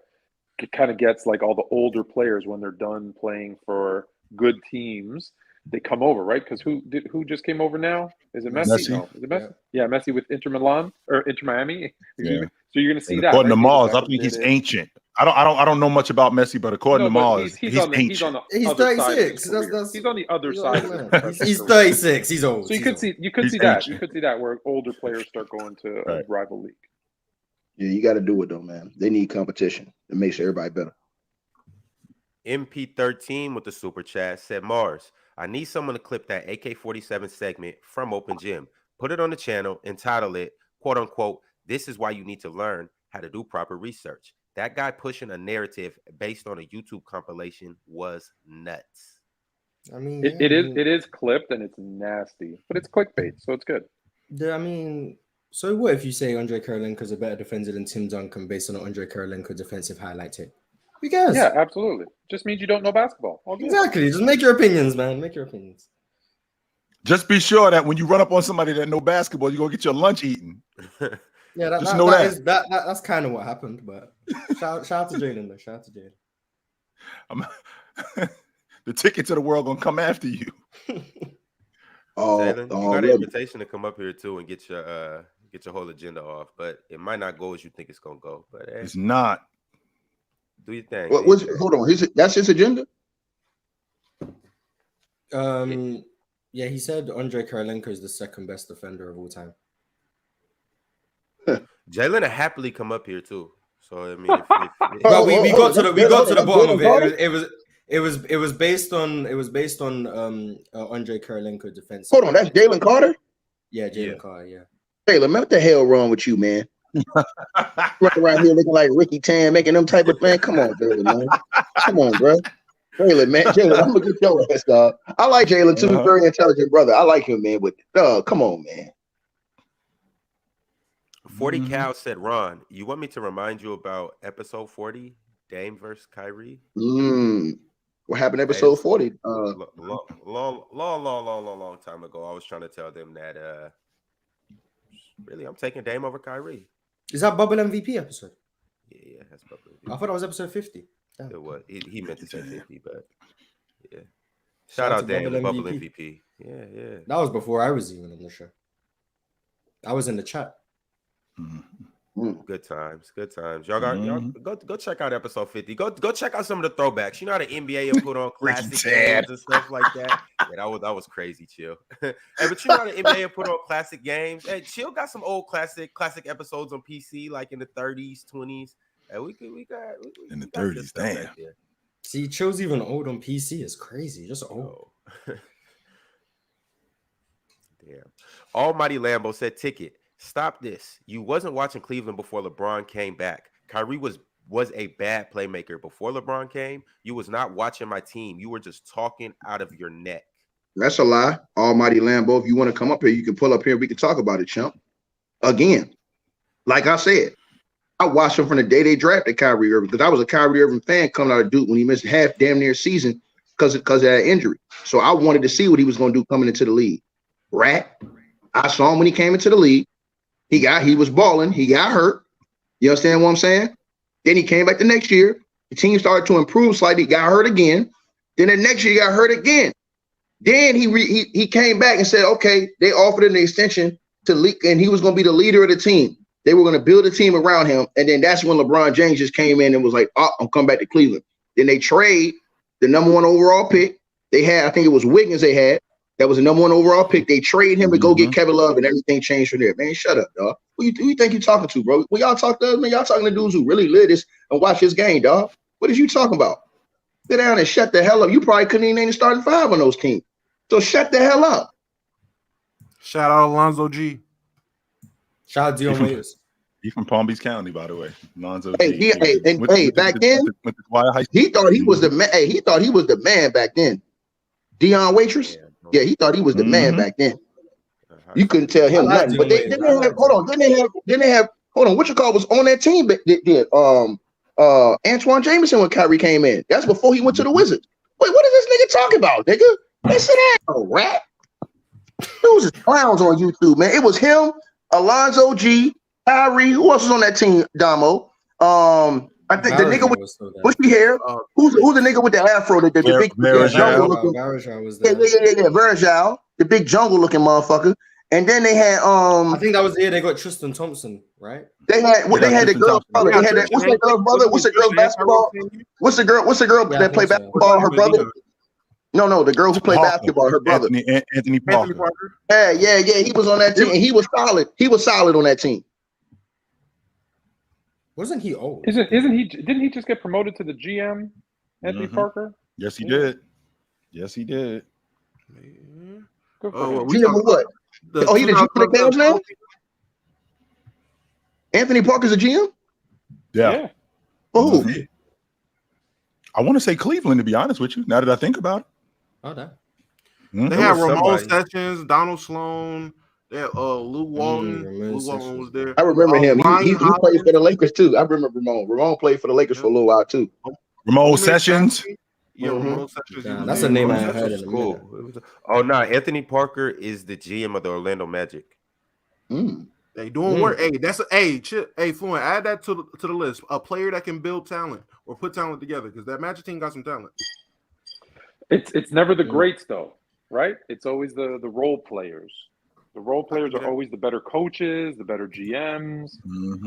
It kind of gets like all the older players when they're done playing for good teams. They come over, right? Because who just came over now? Is it Messi? No, is it Messi? Yeah, Messi with Inter Milan or Inter Miami. Yeah. So you're going to see and that. according right? to Myles, I think he's ancient. I don't know much about Messi, but according to Myles, he's ancient. He's 36. He's on the other side. He's 36. He's old. So you could see that. You could see that where older players start going to a rival league. Yeah, you got to do it though, man. They need competition. It makes everybody better. MP13 with the super chat said, Mars, I need someone to clip that AK-47 segment from Open Gym. Put it on the channel, entitle it, quote unquote, this is why you need to learn how to do proper research. That guy pushing a narrative based on a YouTube compilation was nuts. I mean, it is clipped and it's nasty, but it's clickbait, so it's good. I mean, so what if you say Andre Karolinko's a better defender than Tim Duncan based on an Andre Karolinko defensive highlight tape? Who cares? Yeah, absolutely. Just means you don't know basketball. Exactly. Just make your opinions, man. Make your opinions. Just be sure that when you run up on somebody that know basketball, you're gonna get your lunch eaten. Yeah, that's kind of what happened. But shout out to Jalen though. Shout out to Jalen. The ticket to the world gonna come after you. Jalen, you got an invitation to come up here too and get your whole agenda off, but it might not go as you think it's gonna go. But it's not. Do your thing. Hold on. That's his agenda? Yeah, he said Andre Karolinko is the second best defender of all time. Jalen will happily come up here too. So I mean, we got to the bottom of it. It was based on Andre Karolinko defense. Hold on, that's Jalen Carter? Yeah, Jalen Carter, yeah. Jalen, man, what the hell wrong with you, man? Running around here looking like Ricky Tan, making them type of man. Come on, Jalen, man. Come on, bro. Jalen, man. Jalen, I'm gonna get your ass, dog. I like Jalen too. Very intelligent brother. I like him, man. But come on, man. 40 Cal said, Ron, you want me to remind you about episode 40, Dame versus Kyrie? What happened episode 40? Long time ago. I was trying to tell them that really I'm taking Dame over Kyrie. Is that Bubble MVP episode? Yeah, that's Bubble MVP. I thought it was episode 50. Damn. It was. He meant to say 50, but yeah. Shout out Dame, Bubble MVP. Yeah. That was before I was even on the show. I was in the chat. Good times. Y'all go check out episode 50. Go check out some of the throwbacks. You know how the NBA will put on classic games and stuff like that. Yeah, that was crazy, Chill. Hey, but you know how the NBA will put on classic games. Hey, Chill got some old classic episodes on PC, like in the 30s, 20s. Hey, we got in the 30s. Damn. See, Chill's even old on PC. It's crazy. Just old. Damn. Almighty Lambo said, Ticket. Stop this. You wasn't watching Cleveland before LeBron came back. Kyrie was a bad playmaker before LeBron came. You was not watching my team. You were just talking out of your neck. That's a lie. Almighty Lambo, if you want to come up here, you can pull up here. We can talk about it, chump. Again, like I said, I watched him from the day they drafted Kyrie Irving because I was a Kyrie Irving fan coming out of Duke when he missed damn near season because of that injury. So I wanted to see what he was going to do coming into the league. I saw him when he came into the league. He was balling. He got hurt. You understand what I'm saying? Then he came back the next year. The team started to improve slightly. Got hurt again. Then the next year he got hurt again. Then he came back and said, okay, they offered him the extension to leak, and he was going to be the leader of the team. They were going to build a team around him. And then that's when LeBron James just came in and was like, oh, I'm coming back to Cleveland. Then they trade the number 1 overall pick. They had, I think it was Wiggins they had. That was the number 1 overall pick. They trade him to go get Kevin Love, and everything changed from there. Man, shut up, dog. Who you think you're talking to, bro? When y'all talk to us, man, y'all talking to dudes who really live this and watch this game, dog. What is you talking about? Sit down and shut the hell up. You probably couldn't even name the starting 5 on those teams. So shut the hell up. Shout out Alonzo G. Shout out Dion Waiters. He's from Palm Beach County, by the way. Alonzo G. Back then, he thought he was the man. Hey, he thought he was the man back then. Dion Waitress. Yeah, he thought he was the man back then. You couldn't tell him nothing. But they didn't have. Hold on. Didn't they have? Hold on. What you call was on that team? Antoine Jameson when Kyrie came in. That's before he went to the Wizards. Wait, what is this nigga talking about, nigga? They said that a rat. Those is clowns on YouTube, man. It was him, Alonzo G, Kyrie. Who else was on that team, Damo? I think the nigga with bushy hair. Who's the nigga with the afro? The big jungle looking. Varejao was there. Yeah. Varejao, the big jungle looking motherfucker. And then they had I think that was the year they got Tristan Thompson, right? They had the girl's brother. They had that. What's that girl's brother? What's the girl's basketball? What's the girl that played basketball? Her brother. No, the girl who played basketball, her brother. Anthony Parker. Yeah. He was on that team. And he was solid. He was solid on that team. Wasn't he old? Isn't he? Didn't he just get promoted to the GM, Anthony Parker? Yes, he did. Yes, he did. Good for him. GM of what? He the GM of the Cavs now? Anthony Parker's a GM? Yeah. Oh. I want to say Cleveland, to be honest with you, now that I think about it. Oh, that. They had Ramon Sessions, Donald Sloan. They had Lou Walton. Lou Walton was there. I remember him. He played for the Lakers too. I remember Ramon. Ramon played for the Lakers for a little while too. Ramon Sessions. Yeah, Ramon Sessions. That's a name I heard in a minute. Oh no, Anthony Parker is the GM of the Orlando Magic. They doing work. Hey, that's Fluent. Add that to the list. A player that can build talent or put talent together because that Magic team got some talent. It's never the greats though, right? It's always the role players. The role players are always the better coaches, the better GMs.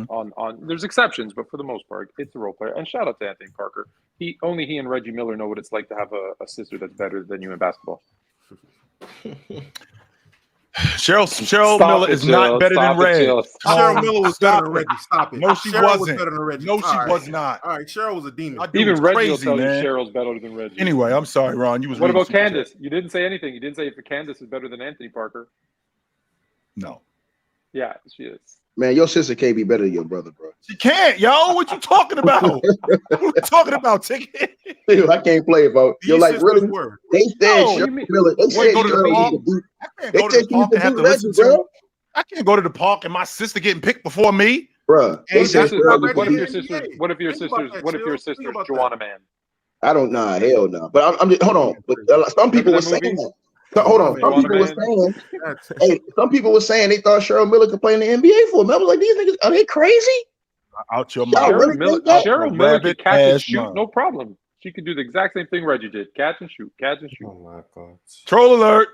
On there's exceptions, but for the most part, it's the role player. And shout out to Anthony Parker. He and Reggie Miller know what it's like to have a sister that's better than you in basketball. Cheryl Miller is not better than Reggie. Cheryl Miller was better than Reggie. Stop it. No, she Cheryl wasn't. was better than Reggie. No, she was not. All right, Cheryl was a demon. Even Reggie crazy, will tell man. you Cheryl's better than Reggie. Anyway, I'm sorry, Ron. What about Candace? You didn't say anything. You didn't say if Candace is better than Anthony Parker. No. Yeah, she is. Man, your sister can't be better than your brother, bro. She can't, yo. What you talking about? What you talking about, Ticket? I can't play about. You're like, really? They said Cheryl Miller. They said go to the park. I can't go to the park and my sister getting picked before me, bro. What if your sister's Joanna Man? I don't know. Hell no. But I'm just hold on. But some people were saying that. So, hold on. Some people were saying they thought Cheryl Miller could play in the NBA for them. I was like, these niggas, are they crazy? Out your mouth. Cheryl Miller could catch and shoot, no problem. She could do the exact same thing Reggie did. Catch and shoot. Oh my God. Troll alert.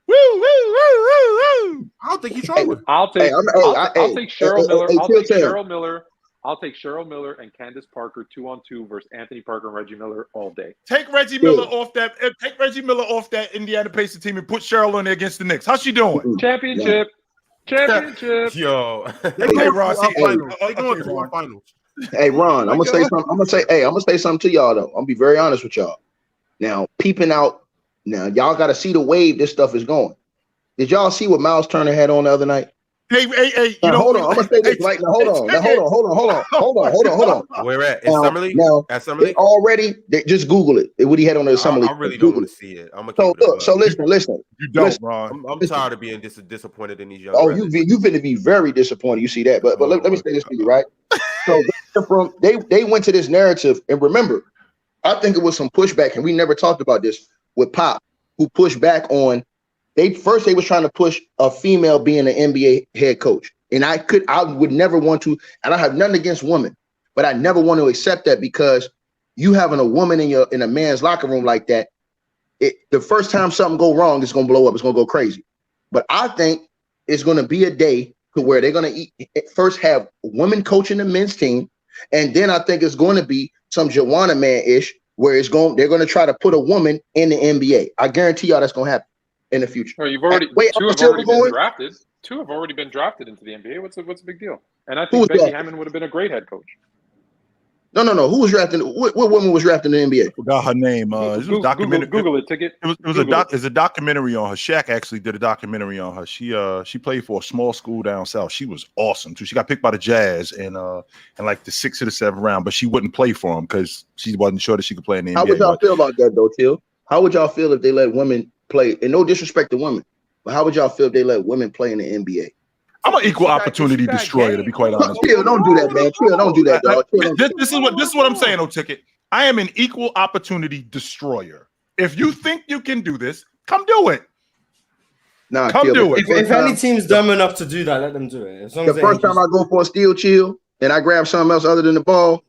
Woo, woo, woo, woo, woo. I don't think he's trolling. I'll take Cheryl Miller. I'll take Cheryl Miller and Candace Parker 2-on-2 versus Anthony Parker and Reggie Miller all day. Take Reggie Miller off that. Take Reggie Miller off that Indiana Pacers team and put Cheryl in there against the Knicks. How's she doing? Championship. Yo. Hey, Ron. They going to finals. Hey, Ron. I'm gonna say something. I'm gonna say something to y'all though. I'm gonna be very honest with y'all. Now, peeping out. Now, y'all got to see the wave this stuff is going. Did y'all see what Myles Turner had on the other night? Hey, hold on. I'm gonna say this right now. Hold on. Where at? In Summer League? Now, at Summer League? They just Google it. What he had on the Summer League. I really don't want to see it. I'm gonna so listen. You don't, Ron. I'm tired of being disappointed in these young. Oh, you've been to be very disappointed. You see that, but let me say this to you, right? So they went to this narrative, and remember, I think it was some pushback, and we never talked about this with Pop, who pushed back on. They was trying to push a female being an NBA head coach. And I would never want to, and I have nothing against women, but I never want to accept that because you having a woman in a man's locker room like that, the first time something go wrong, it's gonna blow up, it's gonna go crazy. But I think it's gonna be a day to where they're gonna first have women coaching the men's team, and then I think it's going to be some Joanna Man-ish where they're gonna try to put a woman in the NBA. I guarantee y'all that's gonna happen in the future. Well, two have already been drafted into the NBA. What's the big deal? And I think Becky Hammond would have been a great head coach. No. Who was drafted? What woman was drafted in the NBA? I forgot her name. Google it. Ticket. It was a documentary on her. Shaq actually did a documentary on her. She played for a small school down south. She was awesome too. She got picked by the Jazz in like the 6th or the 7th round, but she wouldn't play for them because she wasn't sure that she could play in the NBA. How would y'all feel about that though, Till? How would y'all feel if they let women play? And no disrespect to women, but how would y'all feel if they let women play in the NBA? I'm an equal She got opportunity destroyer, to game. be quite honest. Chill, don't do that, man. Chill, don't do that, dog. Chill, don't This is what I'm saying, though, Ticket. I am an equal opportunity destroyer. If you think you can do this, come do it. Nah, Come chill. do it. If any team's dumb enough to do that, let them do it. As long The as they first ain't time I go for a steal, chill, and I grab something else other than the ball.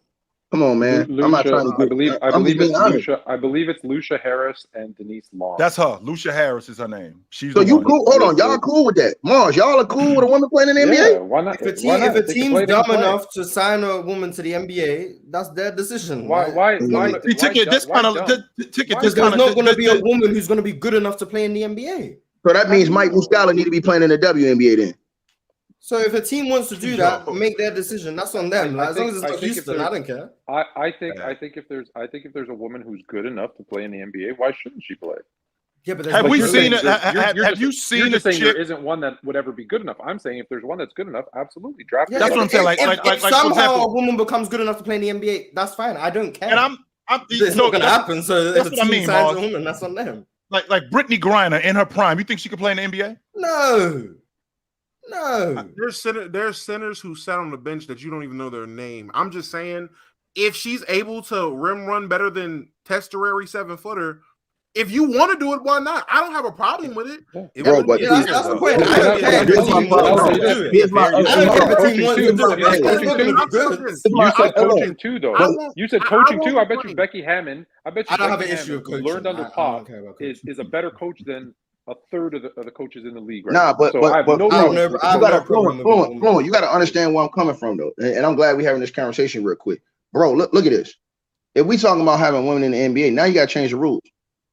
Come on, man. I'm not trying to I get. believe I'm just it's being honest. Lucia. I believe it's Lucia Harris and Denise Long. That's her. Lucia Harris is her name. She's So the you one. cool? Hold on, y'all cool with that? Mars, y'all are cool with a woman playing in the Yeah, NBA? why not? If Why not? a They can team's play, they can dumb play. enough to sign a woman to the NBA, that's their decision. Why? See, Ticket, this kind of Ticket. This There's kind not of going to be a woman who's going to be good enough to play in the NBA. So that means Mike Muscala need to be playing in the WNBA then. So if a team wants to do that, make their decision. That's on them. As long as it's not Houston, I don't care. I think if there's a woman who's good enough to play in the NBA, why shouldn't she play? Yeah, but have we seen it? You're Have you seen a saying chick? there isn't one that would ever be good enough. I'm saying if there's one that's good enough, absolutely draft. Yeah, That's what I'm saying. Like if for somehow example, a woman becomes good enough to play in the NBA, that's fine. I don't care. and I'm it's not going to happen. So that's if a what I team mean, signs Mars. a woman, that's on them. Like Brittany Griner in her prime. You think she could play in the NBA? No. There's centers who sat on the bench that you don't even know their name. I'm just saying, if she's able to rim run better than Testerary 7-footer, if you want to do it, why not? I don't have a problem with it. Bro, but that's the point. I don't care if Here's the my team wants problem. to do it. Here's my- I don't care if the team wants to do it. Coaching It's not going to be good. You said coaching too, though. You said coaching too. I bet you complain. Becky Hammond. I bet you I don't have Becky an issue Hammond, with coaching. who learned under I Pop, don't care about is coaching. a better coach than a third of the coaches in the league right Nah, now. but So I have no bro, problem. you gotta you gotta understand where I'm coming from though, and I'm glad we're having this conversation real quick, bro. Look at this. If we talking about having women in the NBA, now you gotta change the rules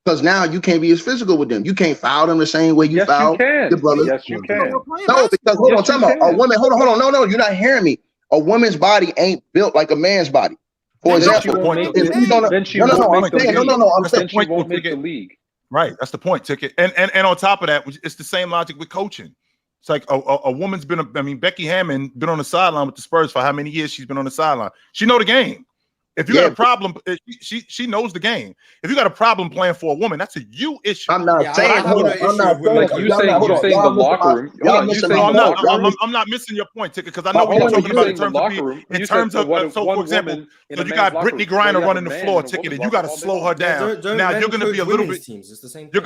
because now you can't be as physical with them. You can't foul them the same way you foul your brothers. Yes, you can. No, because hold on, Yes, talking you about a can. woman. Hold on. No, you're not hearing me. A woman's body ain't built like a man's body. For Then she example, won't make if she's on then she no, won't make the league. I'm Then saying she won't make the league. Right, that's the point, Ticket. And on top of that, it's the same logic with coaching. It's like a woman's been. Becky Hammond been on the sideline with the Spurs for how many years? She's been on the sideline. She know the game. If you got a problem, she knows the game. If you got a problem playing for a woman, that's a you issue. I'm not saying. I'm not Like you saying the locker room. I'm not missing your point, Ticket, because I know what you're talking about in terms of in terms of. So, for example, so you got Brittany Griner running the floor, Ticket, and you got to slow her down. Now you're going to be a little bit. You're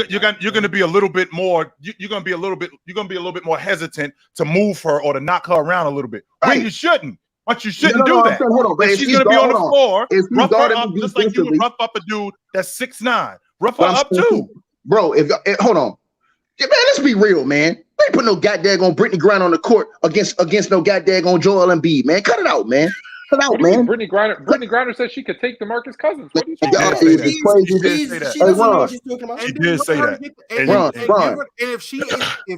going to be a little bit more. You're going to be a little bit more hesitant to move her or to knock her around a little bit when you shouldn't. But you shouldn't do that. Hold on, she's going to be on the floor, rough her up just like you would rough up a dude that's 6'9". Rough her up too. Bro, if hold on. Yeah, man, let's be real, man. They ain't put no goddamn on Brittany Griner on the court against no goddamn on Joel Embiid, man. Cut it out, man. Cut it out, man. Brittany Griner said she could take DeMarcus Cousins. What are you Y'all talking about? She doesn't know what she's talking about. She did say that. And if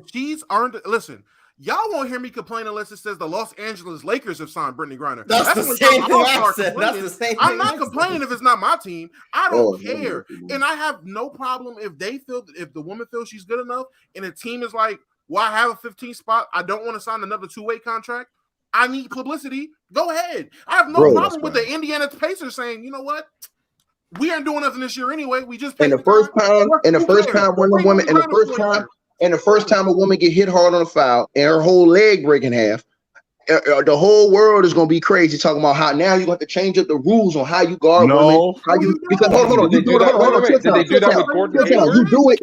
she's earned, listen. Y'all won't hear me complain unless it says the Los Angeles Lakers have signed Brittany Griner. That's the same thing I said. That's the same thing. I'm not complaining if it's not my team. I don't care. And I have no problem if the woman feels she's good enough and the team is like, well, I have a 15 spot. I don't want to sign another two-way contract. I need publicity. Go ahead. I have no problem with the Indiana Pacers saying, you know what? We aren't doing nothing this year anyway. We just and the first time a woman get hit hard on a foul and her whole leg break in half, the whole world is gonna be crazy talking about how now you got to change up the rules on how you guard women. How you because hold on, did they do that with Gordon Hayward? You do it.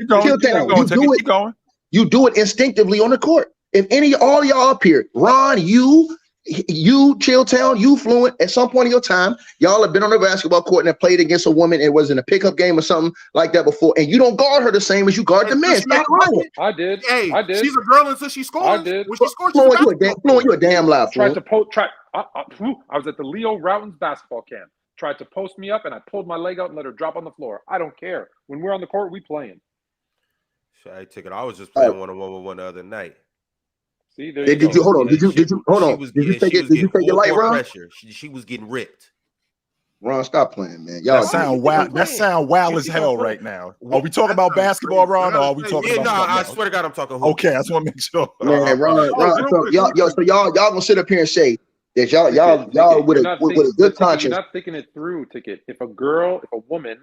You do it instinctively on the court. If all y'all up here, Ron, you Chilltown, you Fluent, at some point in your time, y'all have been on the basketball court and have played against a woman. It was in a pickup game or something like that before, and you don't guard her the same as you guard the men. Stop lying. I did. Hey, I did. She's a girl until she scores. I did. When she scores, Fluent, you a damn loud. Tried to post. I was at the Leo Routins basketball camp. Tried to post me up, and I pulled my leg out and let her drop on the floor. I don't care. When we're on the court, we playing. I took it. I was just playing one-on-one with one the other night. See, there did you hold on? Did you hold on? Did you take it? Did you take it light, Ron? Pressure. She was getting ripped. Ron, stop playing, man. Y'all sound wild. That sound wild as hell right now. Are we talking about basketball, Ron, or are we talking about? No, I swear to God, I'm talking. Okay, I just want to make sure. Man, Ron, so y'all gonna sit up here and say that y'all with a good conscience. You're not thinking it through, Ticket. If a woman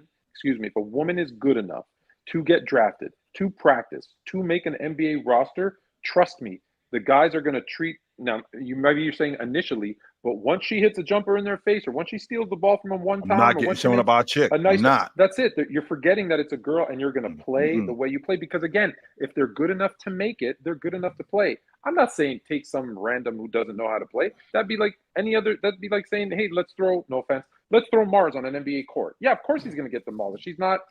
is good enough to get drafted, to practice, to make an NBA roster, trust me, the guys are going to treat now. You're saying initially, but once she hits a jumper in their face, or once she steals the ball from them one I'm time, not or getting once she shown makes about a chick. a nice, I'm not. that's it. You're forgetting that it's a girl, and you're going to play the way you play. Because again, if they're good enough to make it, they're good enough to play. I'm not saying take some random who doesn't know how to play. That'd be like any other. That'd be like saying, hey, let's throw. No offense. Let's throw Mars on an NBA court. Yeah, of course he's going to get demolished. He's not.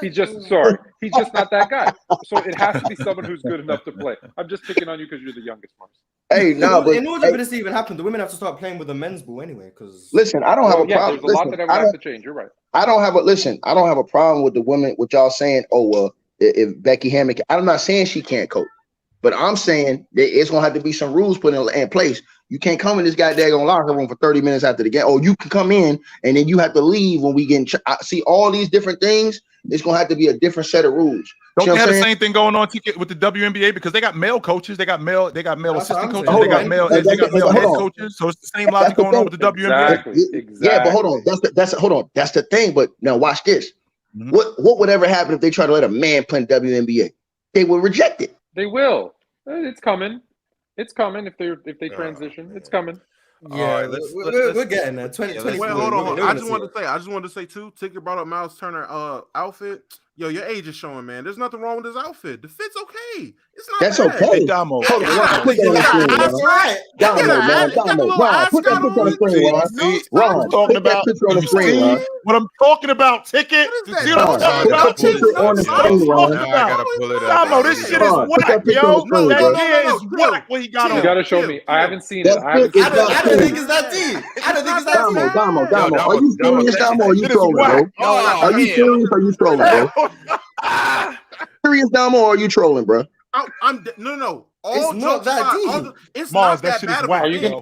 He's just not that guy. So it has to be someone who's good enough to play. I'm just picking on you because you're the youngest, Mars. Hey, no, but in order for this to even happen, the women have to start playing with the men's ball anyway. Because listen, I don't have a problem. There's a lot that would have to change. You're right. I don't have a problem with the women. With y'all saying, oh well, if Becky Hammond, I'm not saying she can't coach, but I'm saying that it's gonna have to be some rules put in place. You can't come in this goddamn locker room for 30 minutes after the game. Oh, you can come in and then you have to leave when we get see all these different things. It's gonna have to be a different set of rules. Don't they have the same thing going on with the WNBA because they got male coaches, they got male assistant coaches, they got male head coaches. So it's the same logic going on with the WNBA. Exactly. Yeah, but hold on. That's the thing. But now watch this. What would ever happen if they try to let a man play in WNBA? They will reject it. They will. It's coming. It's coming if they transition. It's coming. Yeah, we're getting there. 2020. Wait, hold on. I just wanted to say too. Ticket brought up Myles Turner outfit. Yo, your age is showing, man. There's nothing wrong with his outfit. The fit's okay. It's not. That's bad. okay. Hey, Damo. Hold on, put that on the screen, Ron. Put that picture on the screen, Ron. Talking about what I'm talking about, Ticket. See what I'm talking about? Put that picture on the screen, Ron. I gotta pull it up. Damo, this shit is whack, yo. That gear is whack. What he got on? You gotta show me. I haven't seen it. I don't think it's that deep. I don't think it's that deep. Damo. Are you serious, Damo? Or are you trolling, bro? Are you serious? Or are you trolling, bro? Serious, Damo? Or are you trolling, bro? No. It's not that deep. It's Mars, not that that shit is bad. whack. Are you gonna?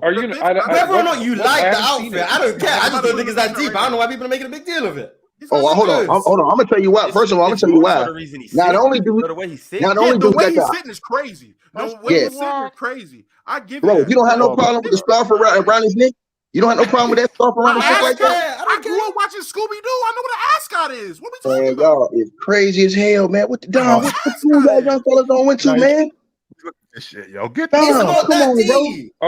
Whether or not you like the outfit, I don't care. I just don't think it's that deep. I don't know why people are making a big deal of it. Oh, hold on. I'm gonna tell you why. First of all, I'm gonna tell you why. Not only do the way he's sitting, the way he's sitting is crazy. The way he's sitting is crazy. I give you bro. that. You don't have no problem with the scarf around his neck. You don't have no problem with that scarf around his neck like that. I grew up watching Scooby Doo. I know what an ascot is. What we talking about? Y'all is crazy as hell, man. What the Dom? What school y'all young fellas don't went to, man? This shit, yo, get Dom, down. come on, bro.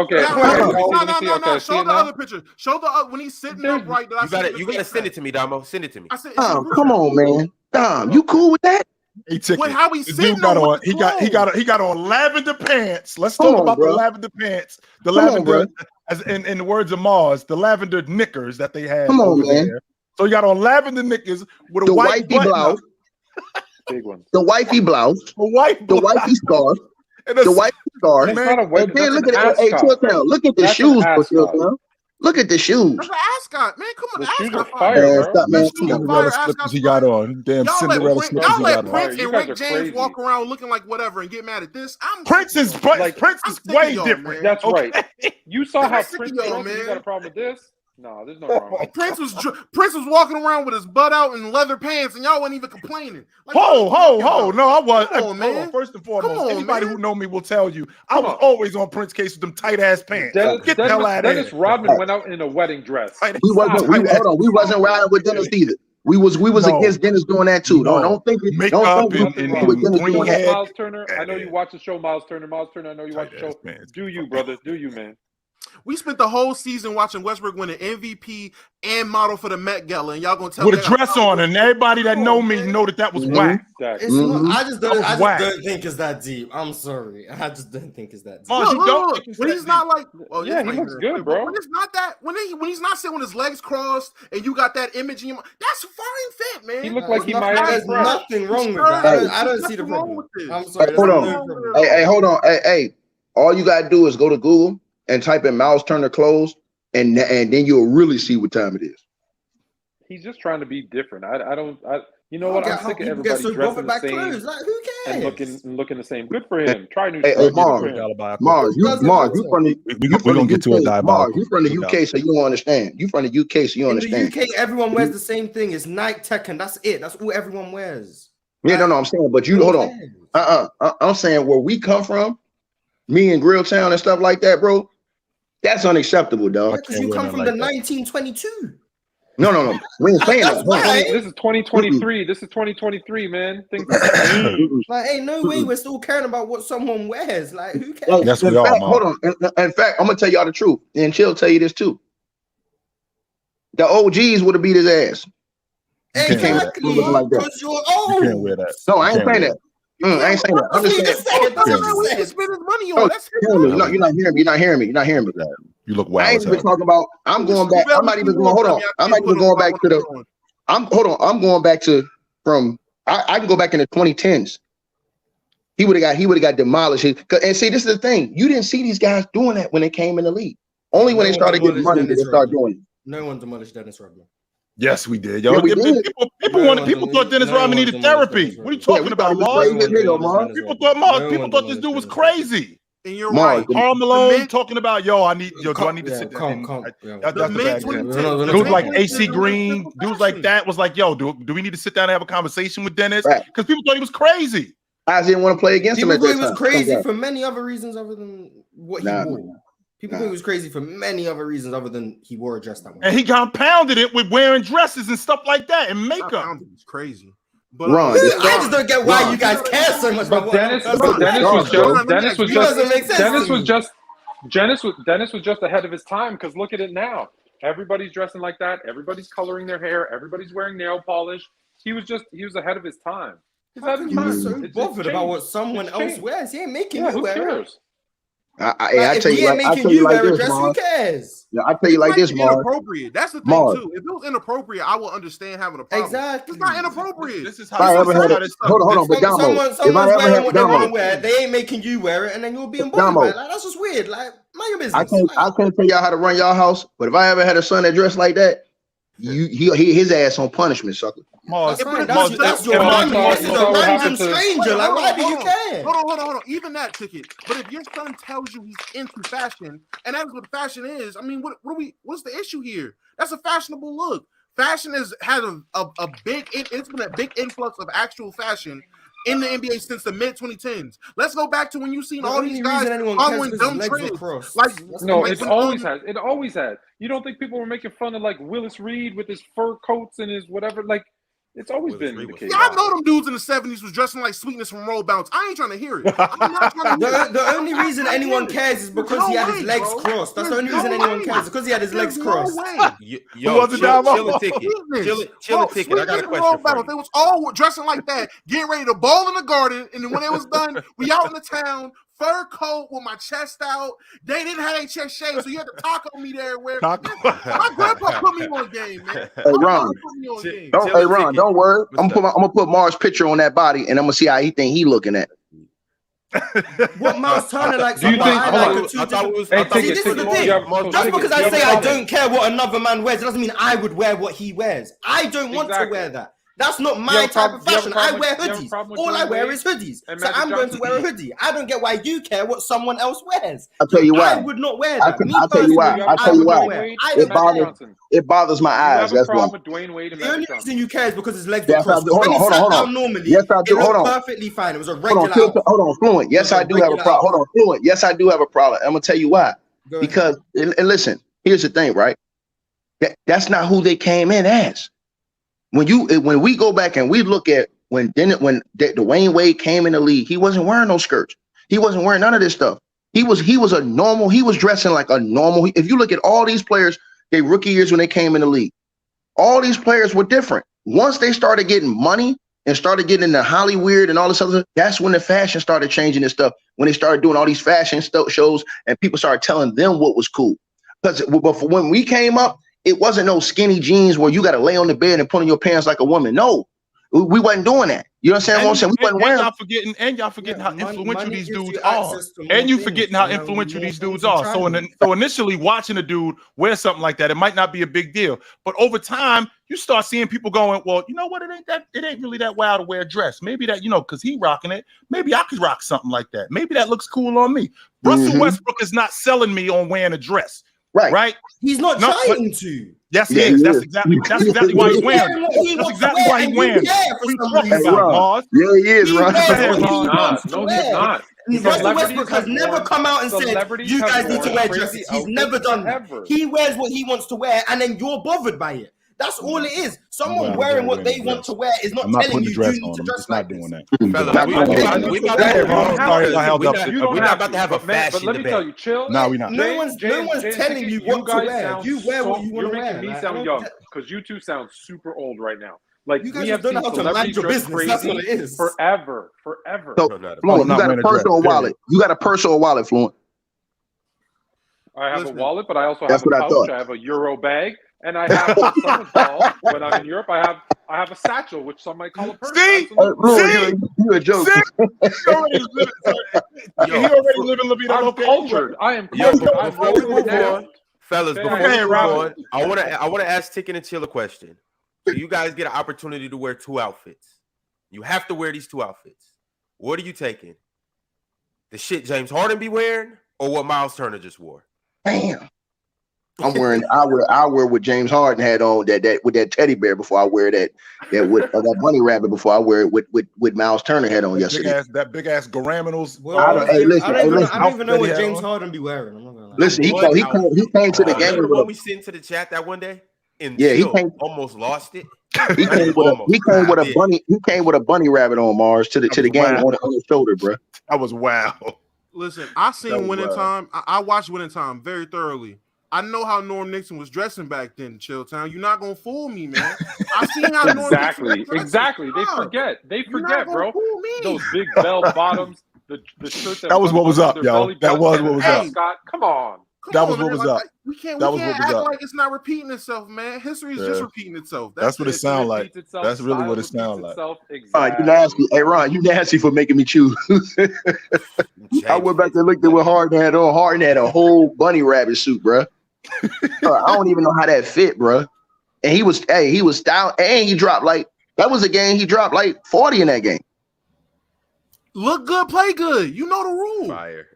Okay. No. Show the other picture. Show the when he's sitting upright. You gotta send it to me, Damo. Send it to me. Dom, come on, man. Dom, you cool with that? He took With it. how he's sitting Dude got on on. He got on lavender pants. Let's talk about the lavender pants. The lavender, as in the words of Mars, the lavender knickers that they had. Come on, man. There. So you got on lavender knickers with the a white blouse. Big one. The wifey blouse. The wifey scarf. The wifey scarf. It's not a white. And then look at it. Hey, Chitchat, look at the shoes, Chitchat. Look at the shoes. That's an ascot, man. Come on, The shoes ascot are fire, bro. Man, Cinderella slippers he got on. Damn Cinderella slippers he got on. Prince You and guys Rick are James crazy. walk around looking like whatever and get mad at this. Prince is way different. That's Okay. right. You saw how sick of Prince y'all, dressed. You man. got a problem with this? No, there's no problem. Prince was walking around with his butt out in leather pants, and y'all wasn't even complaining. Like, Ho! No, I was. Come on, man. First and foremost, Come on, anybody man. who know me will tell you I was always on Prince case with them tight ass pants. Get the hell out of here. Dennis Rodman went out in a wedding dress. We wasn't riding with Dennis either. We was against Dennis doing that too. Don't think we with Dennis doing that. Myles Turner, I know you watch the show. Myles Turner, I know you watch the show. Do you, brother? Do you, man? We spent the whole season watching Westbrook win an MVP and model for the Met Gala, and y'all gonna tell with me a dress on, and everybody that know me know that was whack. Exactly. It's not, I just don't think it's that deep. I'm sorry. I just don't think it's that deep. Look, when he's not like, well, yeah, he looks good, bro. When it's not that, when he's not sitting with his legs crossed, and you got that image in your mind, that's fine fit, man. He looked like he might There's have nothing wrong with that. I don't see the problem. I'm sorry. Hold on. Hey, hold on. Hey, all you gotta do is go to Google and type in Myles Turner clothes, and then you'll really see what time it is. He's just trying to be different. You know what? I'm sick of everybody dressing the same who cares? and looking the same. Good for him. Try new Hey, stuff. Mars, you from the we're gonna get to a diabolical. Mars, you from the UK, so you don't understand. You from the UK, so you understand. In the UK, everyone wears the same thing. It's Nike, Tech, and that's it. That's all everyone wears. Yeah, no, I'm saying, but you hold on. I'm saying where we come from, me and Grill Town and stuff like that, bro. That's unacceptable, dog. Because you come from the 1922. No. We ain't saying that. This is 2023. This is 2023, man. Things like, ain't no way we're still caring about what someone wears. Like, who cares? Yes, we are. Hold on. In fact, I'm gonna tell y'all the truth, and she'll tell you this too. The OGs would have beat his ass. Exactly. Because you're old. You can't wear that. No, I ain't saying that. I ain't saying that. I'm just saying. That's what spend his money on. That's No, you're not hearing me. You're not hearing me. You look wild. I ain't even talking about. I'm going back. I'm not even going. Hold on. I'm not even going back to the. I'm going back to from. I can go back in the 2010s. He would have got demolished. And see, this is the thing. You didn't see these guys doing that when they came in the league. Only when they started getting money did they start doing it. No one demolished Dennis Rodman. Yes, we did. Yo, Yeah, we did. People thought Dennis Rodman needed therapy. What are you talking about, Mars? People thought this dude was crazy. And you're right. Karl Malone talking about, do I need to sit down? That's the bad thing. Dudes like AC Green, dudes like that was like, yo, do we need to sit down and have a conversation with Dennis? Because people thought he was crazy. I didn't want to play against him. People thought he was crazy for many other reasons other than what he wore. People thought he was crazy for many other reasons other than he wore a dress that way. And he compounded it with wearing dresses and stuff like that and makeup. It's crazy. But Ron, I just don't get why you guys care so much about Dennis was just ahead of his time, because look at it now. Everybody's dressing like that. Everybody's coloring their hair. Everybody's wearing nail polish. He was ahead of his time. He's ahead of his time. So bothered about what someone else wears. He ain't making you wear it. I tell you like this, who cares? Yeah, I tell you like this, Mars. Inappropriate. That's the thing too. If it was inappropriate, I would understand having a problem. Exactly. It's not inappropriate. This is how hold on, but someone's wearing what they want to wear. They ain't making you wear it, and then you're being bothered. Like, that's just weird. Like, mind your business. I can't tell y'all how to run y'all house, but if I ever had a son that dressed like that, his ass on punishment, sucker. That's your money. This is a random stranger. Like, why do you care? Hold on. Even that ticket. But if your son tells you he's into fashion, and that's what fashion is, I mean, what's the issue here? That's a fashionable look. Fashion has had a big. It's been a big influx of actual fashion in the NBA since the mid 2010s. Let's go back to when you seen all these guys following dumb trends. It always has. You don't think people were making fun of like Willis Reed with his fur coats and his whatever? Like, it's always been the case. Yeah, I know them dudes in the 70s was dressing like Sweetness from Roll Bounce. I ain't trying to hear it. I'm not trying to hear it. The only reason anyone cares is because he had his legs crossed. That's the only reason anyone cares, because he had his legs crossed. Chill a ticket. I got a question for you. They was all dressing like that, getting ready to bowl in the garden, and then when it was done, we out in the town, fur coat with my chest out. They didn't have their chest shaved, so you had to talk on me there. My grandpa put me on game, man. Hey, Ron, don't worry. I'm gonna put Mars' picture on that body, and I'm gonna see how he think he looking at. What Myles Turner like? Do you think? This is the thing. Just because I say I don't care what another man wears, it doesn't mean I would wear what he wears. I don't want to wear that. That's not my type of fashion. I wear hoodies. All I wear is hoodies. So I'm going to wear a hoodie. I don't get why you care what someone else wears. I'll tell you why. I would not wear that. I'll tell you why. It bothers my eyes. That's why. The only reason you care is because his legs were crossed. Hold on. Normally, yes, I do. Hold on. Perfectly fine. It was a regular. Hold on, Fluent. Yes, I do have a problem. Hold on, Fluent. Yes, I do have a problem. I'm gonna tell you why. Because and listen, here's the thing, right? That's not who they came in as. When we go back and we look at when Dwyane Wade came in the league, he wasn't wearing no skirts. He wasn't wearing none of this stuff. He was a normal. He was dressing like a normal. If you look at all these players, their rookie years when they came in the league, all these players were different. Once they started getting money and started getting into Hollywood and all this other, that's when the fashion started changing and stuff. When they started doing all these fashion shows and people started telling them what was cool. Because when we came up, it wasn't no skinny jeans where you got to lay on the bed and put on your pants like a woman. No, we wasn't doing that. You know what I'm saying? We wasn't wearing. Y'all forgetting how influential these dudes are. And you forgetting how influential these dudes are. So initially watching a dude wear something like that, it might not be a big deal. But over time, you start seeing people going, well, you know what? It ain't really that wild to wear a dress. Maybe that, because he rocking it. Maybe I could rock something like that. Maybe that looks cool on me. Russell Westbrook is not selling me on wearing a dress. Right. He's not trying to. Yes, he is. That's exactly why he's wearing. That's exactly why he's wearing. Yeah, he is, Ron. No, he's not. Russell Westbrook has never come out and said, you guys need to wear dresses. He's never done that. He wears what he wants to wear, and then you're bothered by it. That's all it is. Someone Well, wearing yeah, what yeah, they yeah. want to wear is not I'm not telling putting the you dress you need on to him. dress It's not like doing this. that. Fellas, Not we doing about that. to You I helped we out. not about to have a But man, fashion let me debate. tell you, chill. Nah, we not. No one's telling you what to guys wear. sound You wear what so- you want You're to wear. making me Like, I sound don't young get- because you two sound super old right now. Like You guys we just have don't know seen how to mind celebrities your dress business. That's what crazy it is. forever. So, No, not a- Fluent, I'm you not got a wearing a purse dress, or a wallet? period. You got a purse or a wallet, Fluent? I have Listen. a wallet, but I also That's have a what I pouch. thought. I have a Euro bag, and I have what some would call when I'm in Europe. I have a satchel, which some might call a purse. See? Absolutely. Fluent, you a joke. See? He already living La Vida I'm Loca. cultured. I am Yo, cultured. I'm before we move renowned. on, fellas, Okay, before I we am move Robin. on, I want to ask Ticket and Chill a question. So you guys get an opportunity to wear two outfits. You have to wear these two outfits. What are you taking? The shit James Harden be wearing, or what Myles Turner just wore? Damn. I wear what James Harden had on that with that teddy bear before I wear that with that bunny rabbit before I wear it with Myles Turner had on yesterday. That big ass Garaminals. Well, I don't even know what outfit he James had Harden be wearing. I'm not gonna lie. Listen, he What came to the outfit? game Remember the with one a, we sent to the chat that one day? And Yeah, he Chill came- almost lost it. he came with a did. bunny. He came with a bunny rabbit on Mars to the That was game wild. on his shoulder, bro. That was wow. Listen, I That seen was Winning wild. Time. I watched Winning Time very thoroughly. I know how Norm Nixon was dressing back then, Chilltown. You're not gonna fool me, man. I seen how Norm Exactly. Nixon was Exactly. They dressing. forget. They You're not forget, gonna bro. fool me. Those big bell bottoms, the shirt That was what was up, their yo. belly That button was and what a was up. ascot. Come on. Come That on, was what man. was up. We can't That was act what was up. like it's not repeating itself, man. History is just Yeah. repeating itself. That's what it History sound like. Repeats itself, That's really what it style sound repeats like. itself. You Exactly. nasty. Hey Ron, you nasty for making me choose. I went back and looked at what Harden had on. Harden had a whole bunny rabbit suit, bro. I don't even know how that fit, bro. And he was styled, and he dropped that was a game he dropped 40 in that game. Look good, play good. You know the rule. Fire.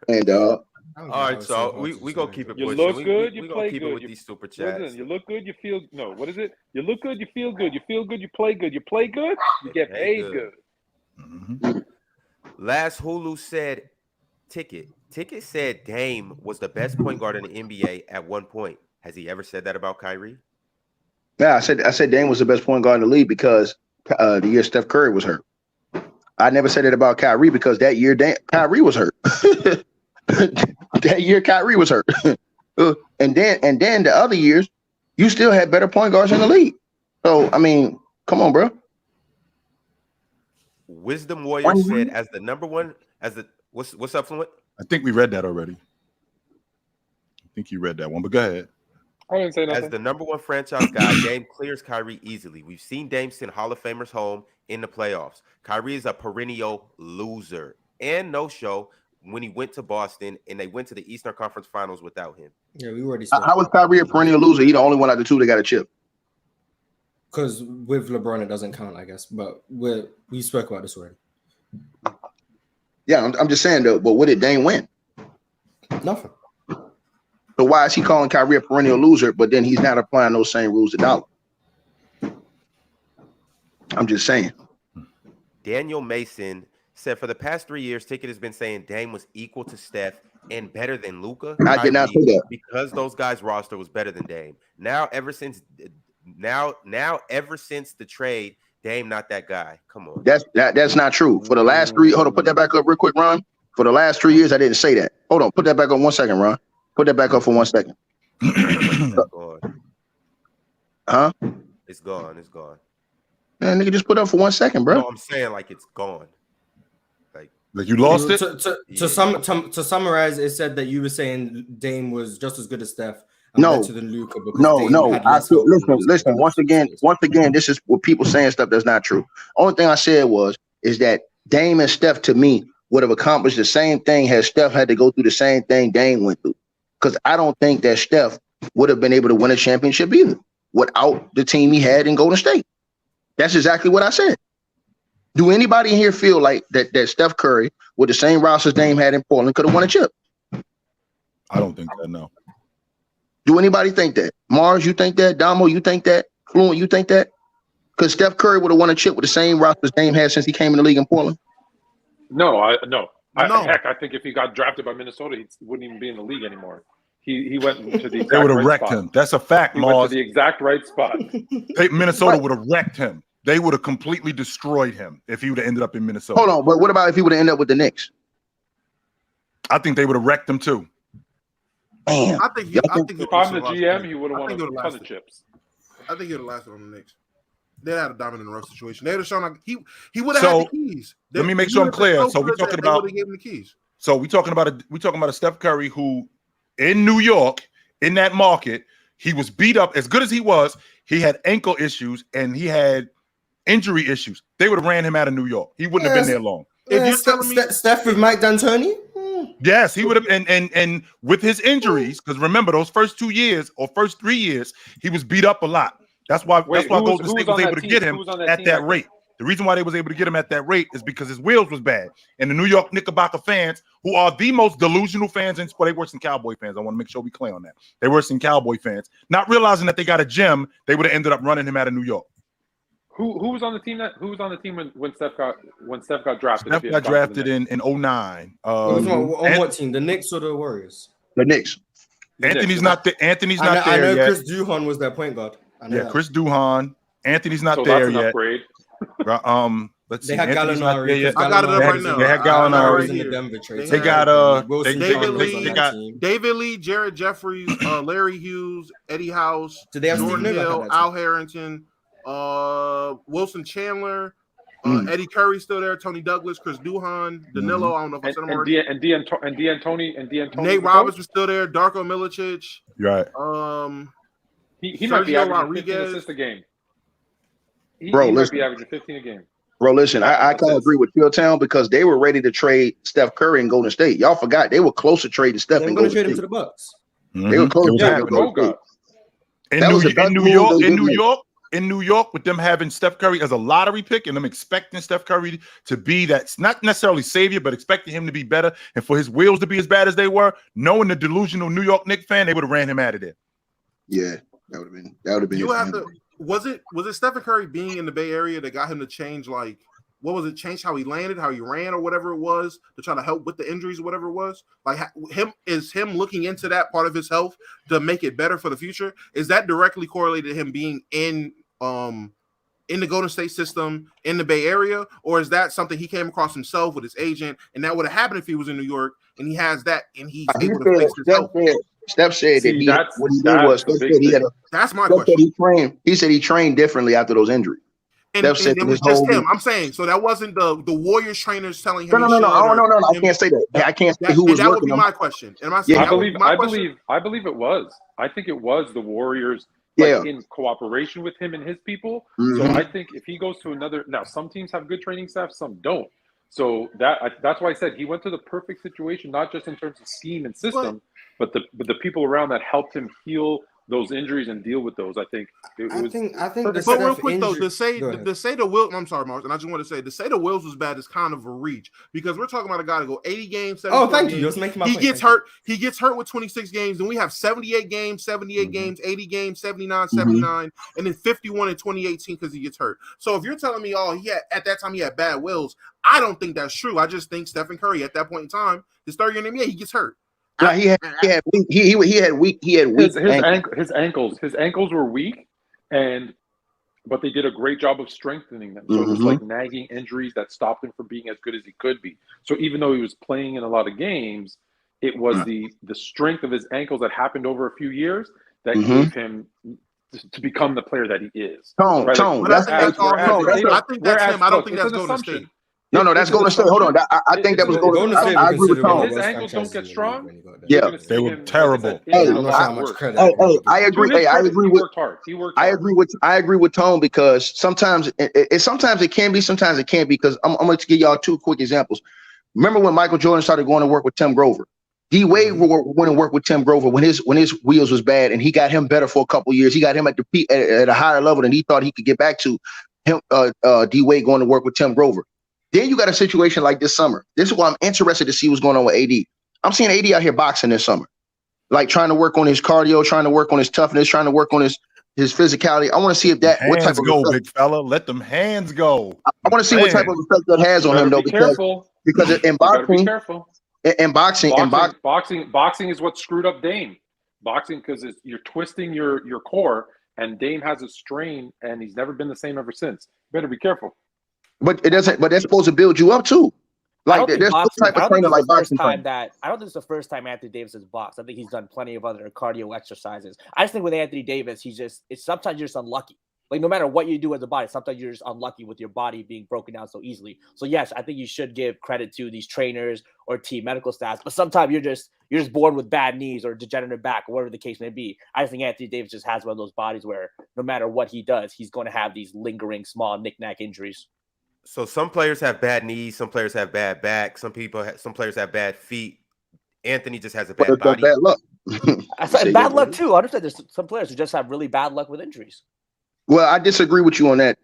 And All right, so we gonna keep it You pushing. look We good, gonna you play keep good. it with You- these super chats. Listen, you look good, you feel no. What is it? You look good, you feel good. You feel good, you play good. You play good, you get Pay paid good. good. Mhm. Last Hulu said Ticket said Dame was the best point guard in the NBA at one point. Has he ever said that about Kyrie? yeah, I said Dame was the best point guard in the league because the year Steph Curry was hurt. I never said it about Kyrie because that year Kyrie was hurt. That year Kyrie was hurt. and then the other years, you still had better point guards in the league. So I mean, come on, bro. Wisdom Warrior said as the number one, what's up, Fluent? I think we read that already. I think you read that one, but go ahead. I didn't say As nothing. the number one franchise guy, Dame clears Kyrie easily. We've seen Dame send Hall of Famers home in the playoffs. Kyrie is a perennial loser and no-show when he went to Boston and they went to the Eastern Conference Finals without him. Yeah, we already. How was Kyrie a perennial loser? He the only one out of the two that got a chip. Because with LeBron, it doesn't count, I guess. But we spoke about this already. Yeah, I'm just saying though. But what did Dame win? Nothing. So why is he calling Kyrie a perennial loser? But then he's not applying those same rules to Dollar. I'm just saying. Daniel Mason said for the past 3 years, Ticket has been saying Dame was equal to Steph and better than Luka. I did not say that. Because those guys' roster was better than Dame. Now, ever since the trade, Dame not that guy. Come on. That's not true. For the last 3, hold on, put that back up real quick, Ron. For the last 3 years, I didn't say that. Hold on, put that back up 1 second, Ron. Put that back up for 1 second. It's gone. Huh? It's gone. It's gone. Man, nigga, just put up for 1 second, bro. No, I'm saying like it's gone. Like you lost it. To summarize, it said that you were saying Dame was just as good as Steph. No. Better than Luka because No. Dame had I less feel, help and listen. Once again, this is what people saying stuff that's not true. Only thing I said is that Dame and Steph to me would have accomplished the same thing had Steph had to go through the same thing Dame went through. Because I don't think that Steph would have been able to win a championship either without the team he had in Golden State. That's exactly what I said. Do anybody in here feel like that Steph Curry with the same roster Dame had in Portland could have won a chip? I don't think that. No. Do anybody think that? Mars, you think that? Damo, you think that? Fluent, you think that? Because Steph Curry would have won a chip with the same roster Dame had since he came in the league in Portland? No. No. Heck, I think if he got drafted by Minnesota, he wouldn't even be in the league anymore. he went to the exact They would have right wrecked spot. him. That's a fact, He went Mars. to the exact right spot. Minnesota would have wrecked him. They would have completely destroyed him if he would have ended up in Minnesota. Hold on, but what about if he would have ended up with the Knicks? I think they would have wrecked him too. Damn. I think If I'm the GM, he would have won a ton of chips. I think he would have lasted on the Knicks. They had a diamond in the rough situation. They would have shown like he would have had the keys. Let me make sure I'm clear. So we're talking about gave him the keys. So we're talking about a Steph Curry who in New York, in that market, he was beat up. As good as he was, he had ankle issues and he had injury issues. They would have ran him out of New York. He wouldn't have been there long. If you're telling me Steph with Mike D'Antoni? Yes, he would have, and with his injuries, because remember those first 2 years or first 3 years, he was beat up a lot. That's why Golden State was able to get him at that rate. The reason why they was able to get him at that rate is because his wheels was bad. And the New York Knickerbocker fans, who are the most delusional fans in sport, they worse than Cowboy fans. I want to make sure we clear on that. They worse than Cowboy fans. Not realizing that they got a gem, they would have ended up running him out of New York. Who was on the team when Steph got drafted? Steph got drafted in 09. On what team? The Knicks or the Warriors? The Knicks. Anthony's not there. Anthony's not there I know yet. Chris Duhon was their point guard. Chris Duhon. Anthony's not there yet. Let's see. They had Gallinari. I got it up right now. They had Gallinari in the Denver trade. They got David Lee, Jared Jeffries, Larry Hughes, Eddie House, Did they have Jordan Hill, Al Harrington, Wilson Chandler, Eddie Curry still there, Tony Douglas, Chris Duhon, Danilo. I don't know if I said him already. And D'Antoni. Nate Roberts was still there. Darko Milicic. Right. He might be averaging 15 assists a game. He might be averaging 15 a game. Bro, listen, I kind of agree with Philtown because they were ready to trade Steph Curry in Golden State. Y'all forgot they were close to trading Steph in Golden State. They were going to trade him to the Bucks. They were close to trading Golden State. In New York, with them having Steph Curry as a lottery pick and them expecting Steph Curry to be that's not necessarily savior, but expecting him to be better and for his wheels to be as bad as they were, knowing the delusional New York Knicks fan, they would have ran him out of there. Yeah, that would have been. You have to. Was it Stephen Curry being in the Bay Area that got him to change, like, what was it? Change how he landed, how he ran, or whatever it was to try to help with the injuries or whatever it was? Like, him looking into that part of his health to make it better for the future? Is that directly correlated to him being in the Golden State system in the Bay Area, or is that something he came across himself with his agent, and that would have happened if he was in New York and he has that and he's able to fix his health? Steph said that's my question. He said he trained differently after those injuries. And it was just him. I'm saying, so that wasn't the Warriors trainers telling him. No. I can't say that. I can't say who was that working. That would be my question. Am I saying? I believe it was. I think it was the Warriors. In cooperation with him and his people. So I think if he goes to another, now some teams have good training staff, some don't. So that's why I said he went to the perfect situation, not just in terms of scheme and system, but the people around that helped him heal those injuries and deal with those. I think I think but real quick though, to say the Wills, I'm sorry, Mars, and I just want to say to say the Wills was bad is kind of a reach because we're talking about a guy to go 80 games, 70 thank games. you. Just making my point. He gets hurt with 26 games, and we have 78 games, 78 games, 80 games, 79, 79, and then 51 in 2018 because he gets hurt. So if you're telling me, at that time he had bad Wills, I don't think that's true. I just think Stephen Curry at that point in time, his third year in the NBA, he gets hurt. No, he had weak his ankles were weak, but they did a great job of strengthening them. So it was like nagging injuries that stopped him from being as good as he could be. So even though he was playing in a lot of games, it was the strength of his ankles that happened over a few years that gave him to become the player that he is. Tone. I think that's him. I don't think that's Golden State. No, that's Golden State. Hold on. I think that was Golden State. I agree with Tone. His ankles don't get strong. Yeah, they were terrible. I agree. I agree with Tone because sometimes it can be, sometimes it can't be. Because I'm going to give y'all two quick examples. Remember when Michael Jordan started going to work with Tim Grover? D Wade went and worked with Tim Grover when his wheels was bad, and he got him better for a couple of years. He got him at the peak at a higher level than he thought he could get back to. Him, D Wade going to work with Tim Grover. Then you got a situation like this summer. This is why I'm interested to see what's going on with AD. I'm seeing AD out here boxing this summer, like trying to work on his cardio, trying to work on his toughness, trying to work on his physicality. I want to see if that what type of go, big fella. Let them hands go. I want to see what type of effect that has on him, though, because in boxing, boxing is what screwed up Dame. boxing because you're twisting your core, and Dame has a strain, and he's never been the same ever since. You better be careful. But it doesn't. But that's supposed to build you up too. Like there's no type of trainer like boxing. I don't think it's the first time Anthony Davis has boxed. I think he's done plenty of other cardio exercises. I just think with Anthony Davis, sometimes you're just unlucky. Like no matter what you do as a body, sometimes you're just unlucky with your body being broken down so easily. So yes, I think you should give credit to these trainers or team medical staff. But sometimes you're just born with bad knees or degenerative back or whatever the case may be. I think Anthony Davis just has one of those bodies where no matter what he does, he's going to have these lingering small knick-knack injuries. So some players have bad knees, some players have bad back, some players have bad feet. Anthony just has a bad body. Bad luck. I said bad luck too. I understand there's some players who just have really bad luck with injuries. Well, I disagree with you on that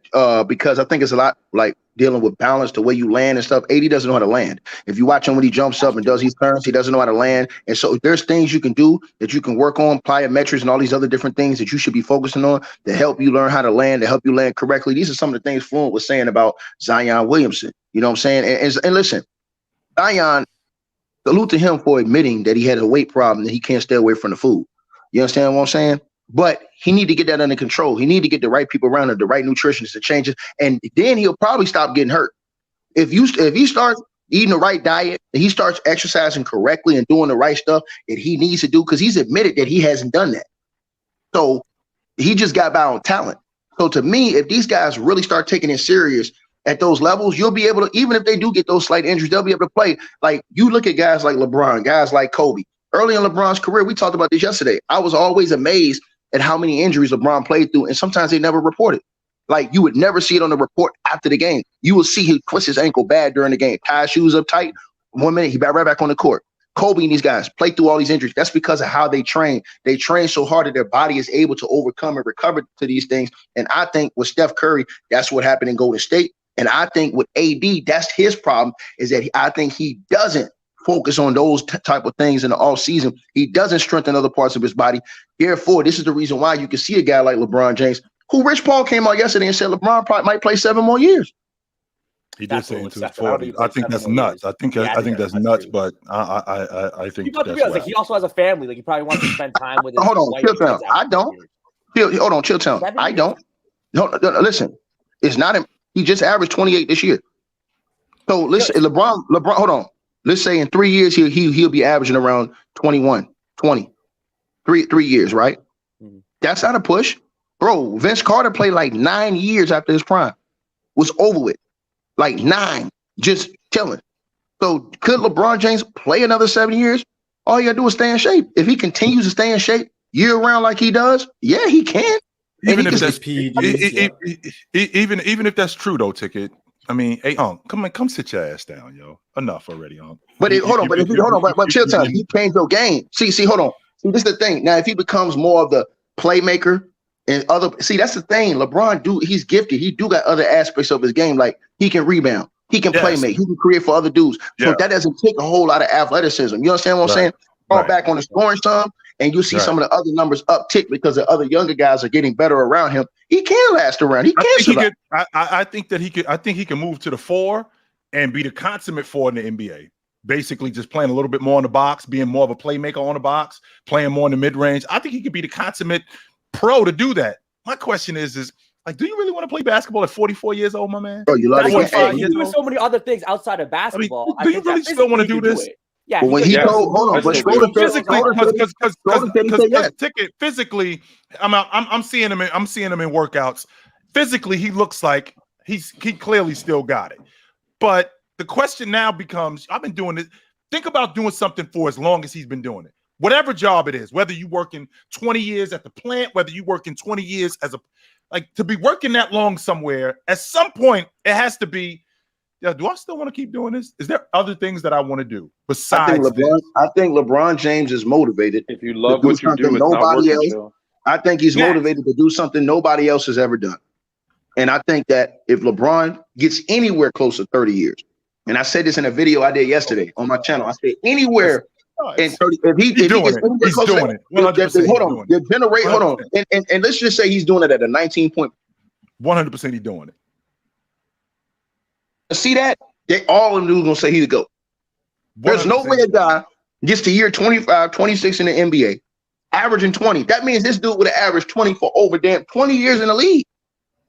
because I think it's a lot like dealing with balance, the way you land and stuff. AD doesn't know how to land. If you watch him when he jumps up and does these turns, he doesn't know how to land. And so there's things you can do that you can work on, plyometrics and all these other different things that you should be focusing on to help you learn how to land, to help you land correctly. These are some of the things Fluent was saying about Zion Williamson. You know what I'm saying? And listen, Zion, salute to him for admitting that he had a weight problem and he can't stay away from the food. You understand what I'm saying? But he need to get that under control. He need to get the right people around him, the right nutritionists to change it, and then he'll probably stop getting hurt. If he starts eating the right diet, and he starts exercising correctly and doing the right stuff that he needs to do, because he's admitted that he hasn't done that. So he just got by on talent. So to me, if these guys really start taking it serious at those levels, you'll be able to, even if they do get those slight injuries, they'll be able to play. Like you look at guys like LeBron, guys like Kobe. Early in LeBron's career, we talked about this yesterday. I was always amazed at how many injuries LeBron played through, and sometimes they never reported. Like you would never see it on the report after the game. You will see he twists his ankle bad during the game, tie his shoes up tight. 1 minute, he right back on the court. Kobe and these guys play through all these injuries. That's because of how they train. They train so hard that their body is able to overcome and recover to these things. And I think with Steph Curry, that's what happened in Golden State. And I think with AD, that's his problem, is that I think he doesn't focus on those type of things in the off season. He doesn't strengthen other parts of his body. Therefore, this is the reason why you can see a guy like LeBron James, who Rich Paul came out yesterday and said LeBron probably might play 7 more years. He did say into his 40s. I think that's nuts. I think that's nuts, but I think that's like he also has a family. Like he probably wants to spend time with his Hold on, chill town. I don't. Hold on, chill town. I don't. No, listen, it's not him. He just averaged 28 this year. So listen, LeBron, hold on. Let's say in 3 years he'll be averaging around 21, 20. 3 years, right? Mm-hmm. That's not a push. Bro, Vince Carter played like 9 years after his prime. Was over with. Like 9. Just chilling. So could LeBron James play another 7 years? All you gotta do is stay in shape. If he continues to stay in shape year round like he does, yeah, he can. Even if that's even if that's true though, Ticket. I mean, hey, come sit your ass down, yo. Enough already, But chill time. He changed your game. See, hold on. See, this is the thing. Now, if he becomes more of the playmaker and that's the thing. LeBron he's gifted. He got other aspects of his game. Like he can rebound, he can play make, he can create for other dudes. So that doesn't take a whole lot of athleticism. You understand what I'm saying? Fall back on the scoring some, and you see some of the other numbers uptick because the other younger guys are getting better around him. He can last around. He can. I think that he could. I think he can move to the 4 and be the consummate 4 in the NBA. Basically, just playing a little bit more in the box, being more of a playmaker on the box, playing more in the mid range. I think he could be the consummate pro to do that. My question is like, do you really want to play basketball at 44 years old, my man? Oh, you like it? He's doing so many other things outside of basketball. I mean, do you really still want to do this? Yeah, but when he told, hold on, but physically, I'm seeing him in workouts. Physically, he looks like he clearly still got it. But the question now becomes, I've been doing this. Think about doing something for as long as he's been doing it. Whatever job it is, whether you working 20 years at the plant, whether you working 20 years to be working that long somewhere, at some point it has to be, do I still want to keep doing this? Is there other things that I want to do besides I think LeBron James is motivated. If you love what you do, it's nobody else. I think he's motivated to do something nobody else has ever done. And I think that if LeBron gets anywhere close to 30 years, and I said this in a video I did yesterday on my channel, I said anywhere in 30, if he gets anywhere close to it, hold on, and let's just say he's doing it at a 19 point. 100% he's doing it. See that? They all of them gonna say he's a GOAT. There's no way a guy gets to year 25, 26 in the NBA, averaging 20. That means this dude would have averaged 20 for over 20 years in the league.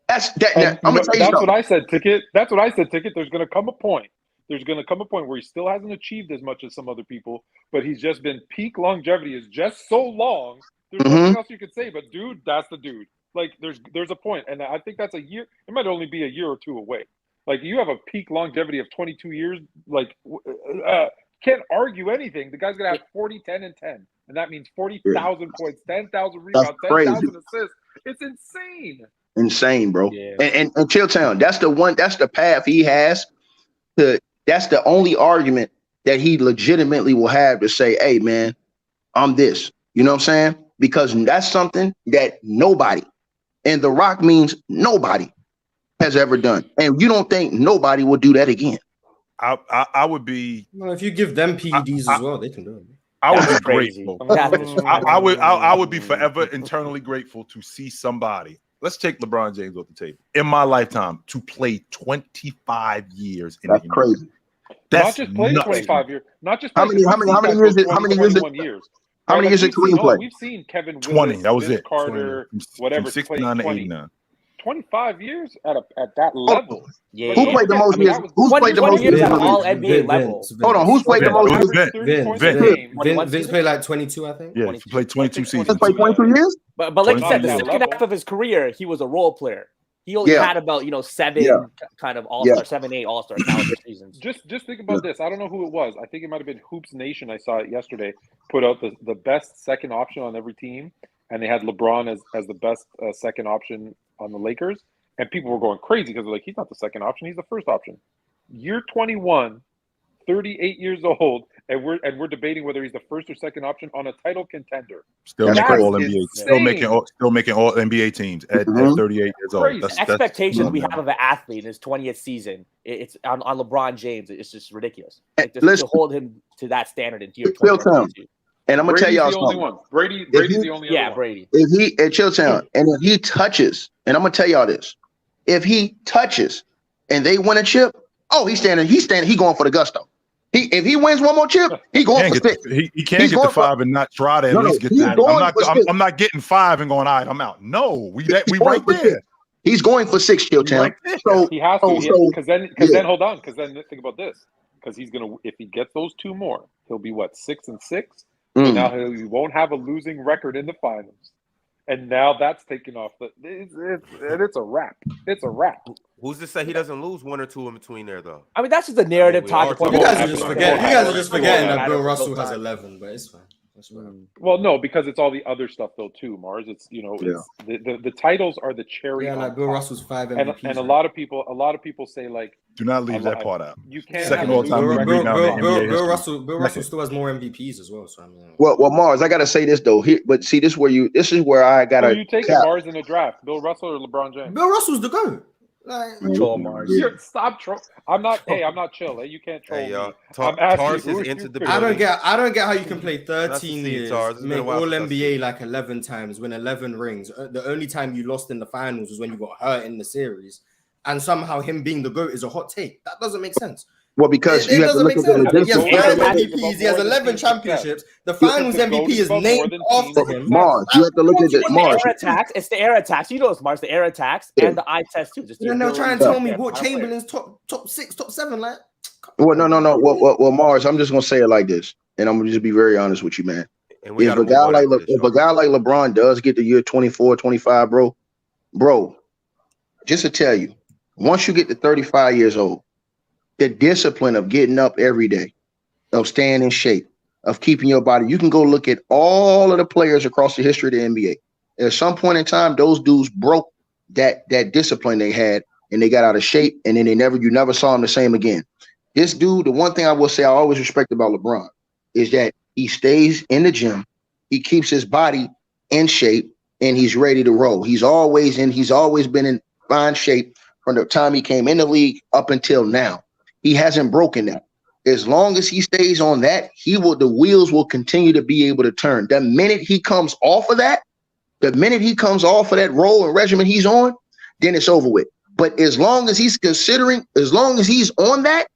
That's that. And I'm gonna tell you that's something. what I said, Ticket. That's what I said, Ticket. There's going to come a point. There's going to come a point where he still hasn't achieved as much as some other people, but he's just been peak longevity is just so long. There's nothing else you could say, but dude, that's the dude. Like there's a point, and I think that's a year. It might only be a year or two away. Like you have a peak longevity of 22 years. Like can't argue anything. The guy's gonna have 40, 10, and 10, and that means 40,000 points, 10,000 rebounds, 10,000 assists. It's insane. Insane, bro. Yeah. And Chilltown, that's the path he has to. That's the only argument that he legitimately will have to say, hey, man, I'm this. You know what I'm saying? Because that's something that nobody, and The Rock means nobody, has ever done. And you don't think nobody will do that again. I would be. Well, if you give them PEDs as well, they can do it. I would That's be crazy. grateful. I would be forever internally grateful to see somebody. Let's take LeBron James off the table. In my lifetime, to play 25 years in That's the crazy. That's not just play nuts. 25 years. Not just How many years did 21 years. How many years did Kareem play? We've seen Kevin 20. Willis, That was Vince it. Carter, 20. whatever. From 69 to 20. 89. 25 years at that level. Yeah. Who played the most years? Who's played the 20 most years years? at all NBA level. Hold on, who's played the most years? Vince played like 22, I think. Yeah, he played 22 seasons. Vince played 22 years? But like you said, the 22 second half of his career, he was a role player. He only had about 7 kind of all-star, 7, 8 all-star caliber seasons. Just think about this. I don't know who it was. I think it might have been Hoops Nation. I saw it yesterday. Put out the best second option on every team, and they had LeBron as the best second option on the Lakers. And people were going crazy because they're like, he's not the second option, he's the first option. Year 21, 38 years old, and we're debating whether he's the first or second option on a title contender. Still making all NBA. insane. Still making all NBA teams at 38 years old. Crazy. That's Expectations we have of an athlete in his 20th season, it's on LeBron James. It's just ridiculous. Like, to hold him to that standard in year 20. And I'm gonna tell y'all something. One. Brady's the only other one. Brady. If he at Chilltown, and if he touches, and I'm gonna tell y'all this, if he touches and they win a chip, he's standing, he going for the gusto. If he wins one more chip, he going for 6. He can't get the 5 and not try to at least get that. I'm not getting 5 and going, all right, I'm out. No, we right there. He's going for 6, Chilltown. So he has to, because then hold on, because then think about this, because he's gonna, if he gets those 2 more, he'll be what, 6 and 6. So now he won't have a losing record in the finals. And now that's taken off. It's a wrap. It's a wrap. Who's to say he doesn't lose 1 or 2 in between there, though? I mean, that's just a narrative talking point. You guys are just forgetting that Bill Russell has 11, but it's fine. Well, no, because it's all the other stuff though too, Mars. It's it's the titles are the cherry. Yeah, like Bill Russell's 5 MVPs. And a lot of people say like, do not leave that part out. You can't. Second all time. Bill Russell still has more MVPs as well. So I mean, well, Mars, I gotta say this though. But see, this is where I gotta. Who you taking Mars in the draft? Bill Russell or LeBron James? Bill Russell's the GOAT. Troll Mars. Stop troll. I'm not chill. You can't troll me. Tars is into the I don't get how you can play 13 years, make all NBA like 11 times, win 11 rings. The only time you lost in the finals was when you got hurt in the series, and somehow him being the GOAT is a hot take. That doesn't make sense. Well, because you have to look at the logistics. He has 5 MVPs. He has 11 championships. The finals MVP is named after him. Mars, you have to look at the Mars. It's the air attacks. You know it's Mars. The air attacks and the eye test too. You're now trying to tell me what Chamberlain's top 6, top 7, like. Well, no. Well, Mars, I'm just gonna say it like this, and I'm gonna just be very honest with you, man. If a guy like LeBron does get to year 24, 25, bro, just to tell you, once you get to 35 years old, the discipline of getting up every day, of staying in shape, of keeping your body. You can go look at all of the players across the history of the NBA. At some point in time, those dudes broke that discipline they had, and they got out of shape, and then you never saw them the same again. This dude, the one thing I will say I always respect about LeBron is that he stays in the gym, he keeps his body in shape, and he's ready to roll. He's always been in fine shape from the time he came in the league up until now. He hasn't broken that. As long as he stays on that, the wheels will continue to be able to turn. The minute he comes off of that role and regimen he's on, then it's over with. But as long as he's on that,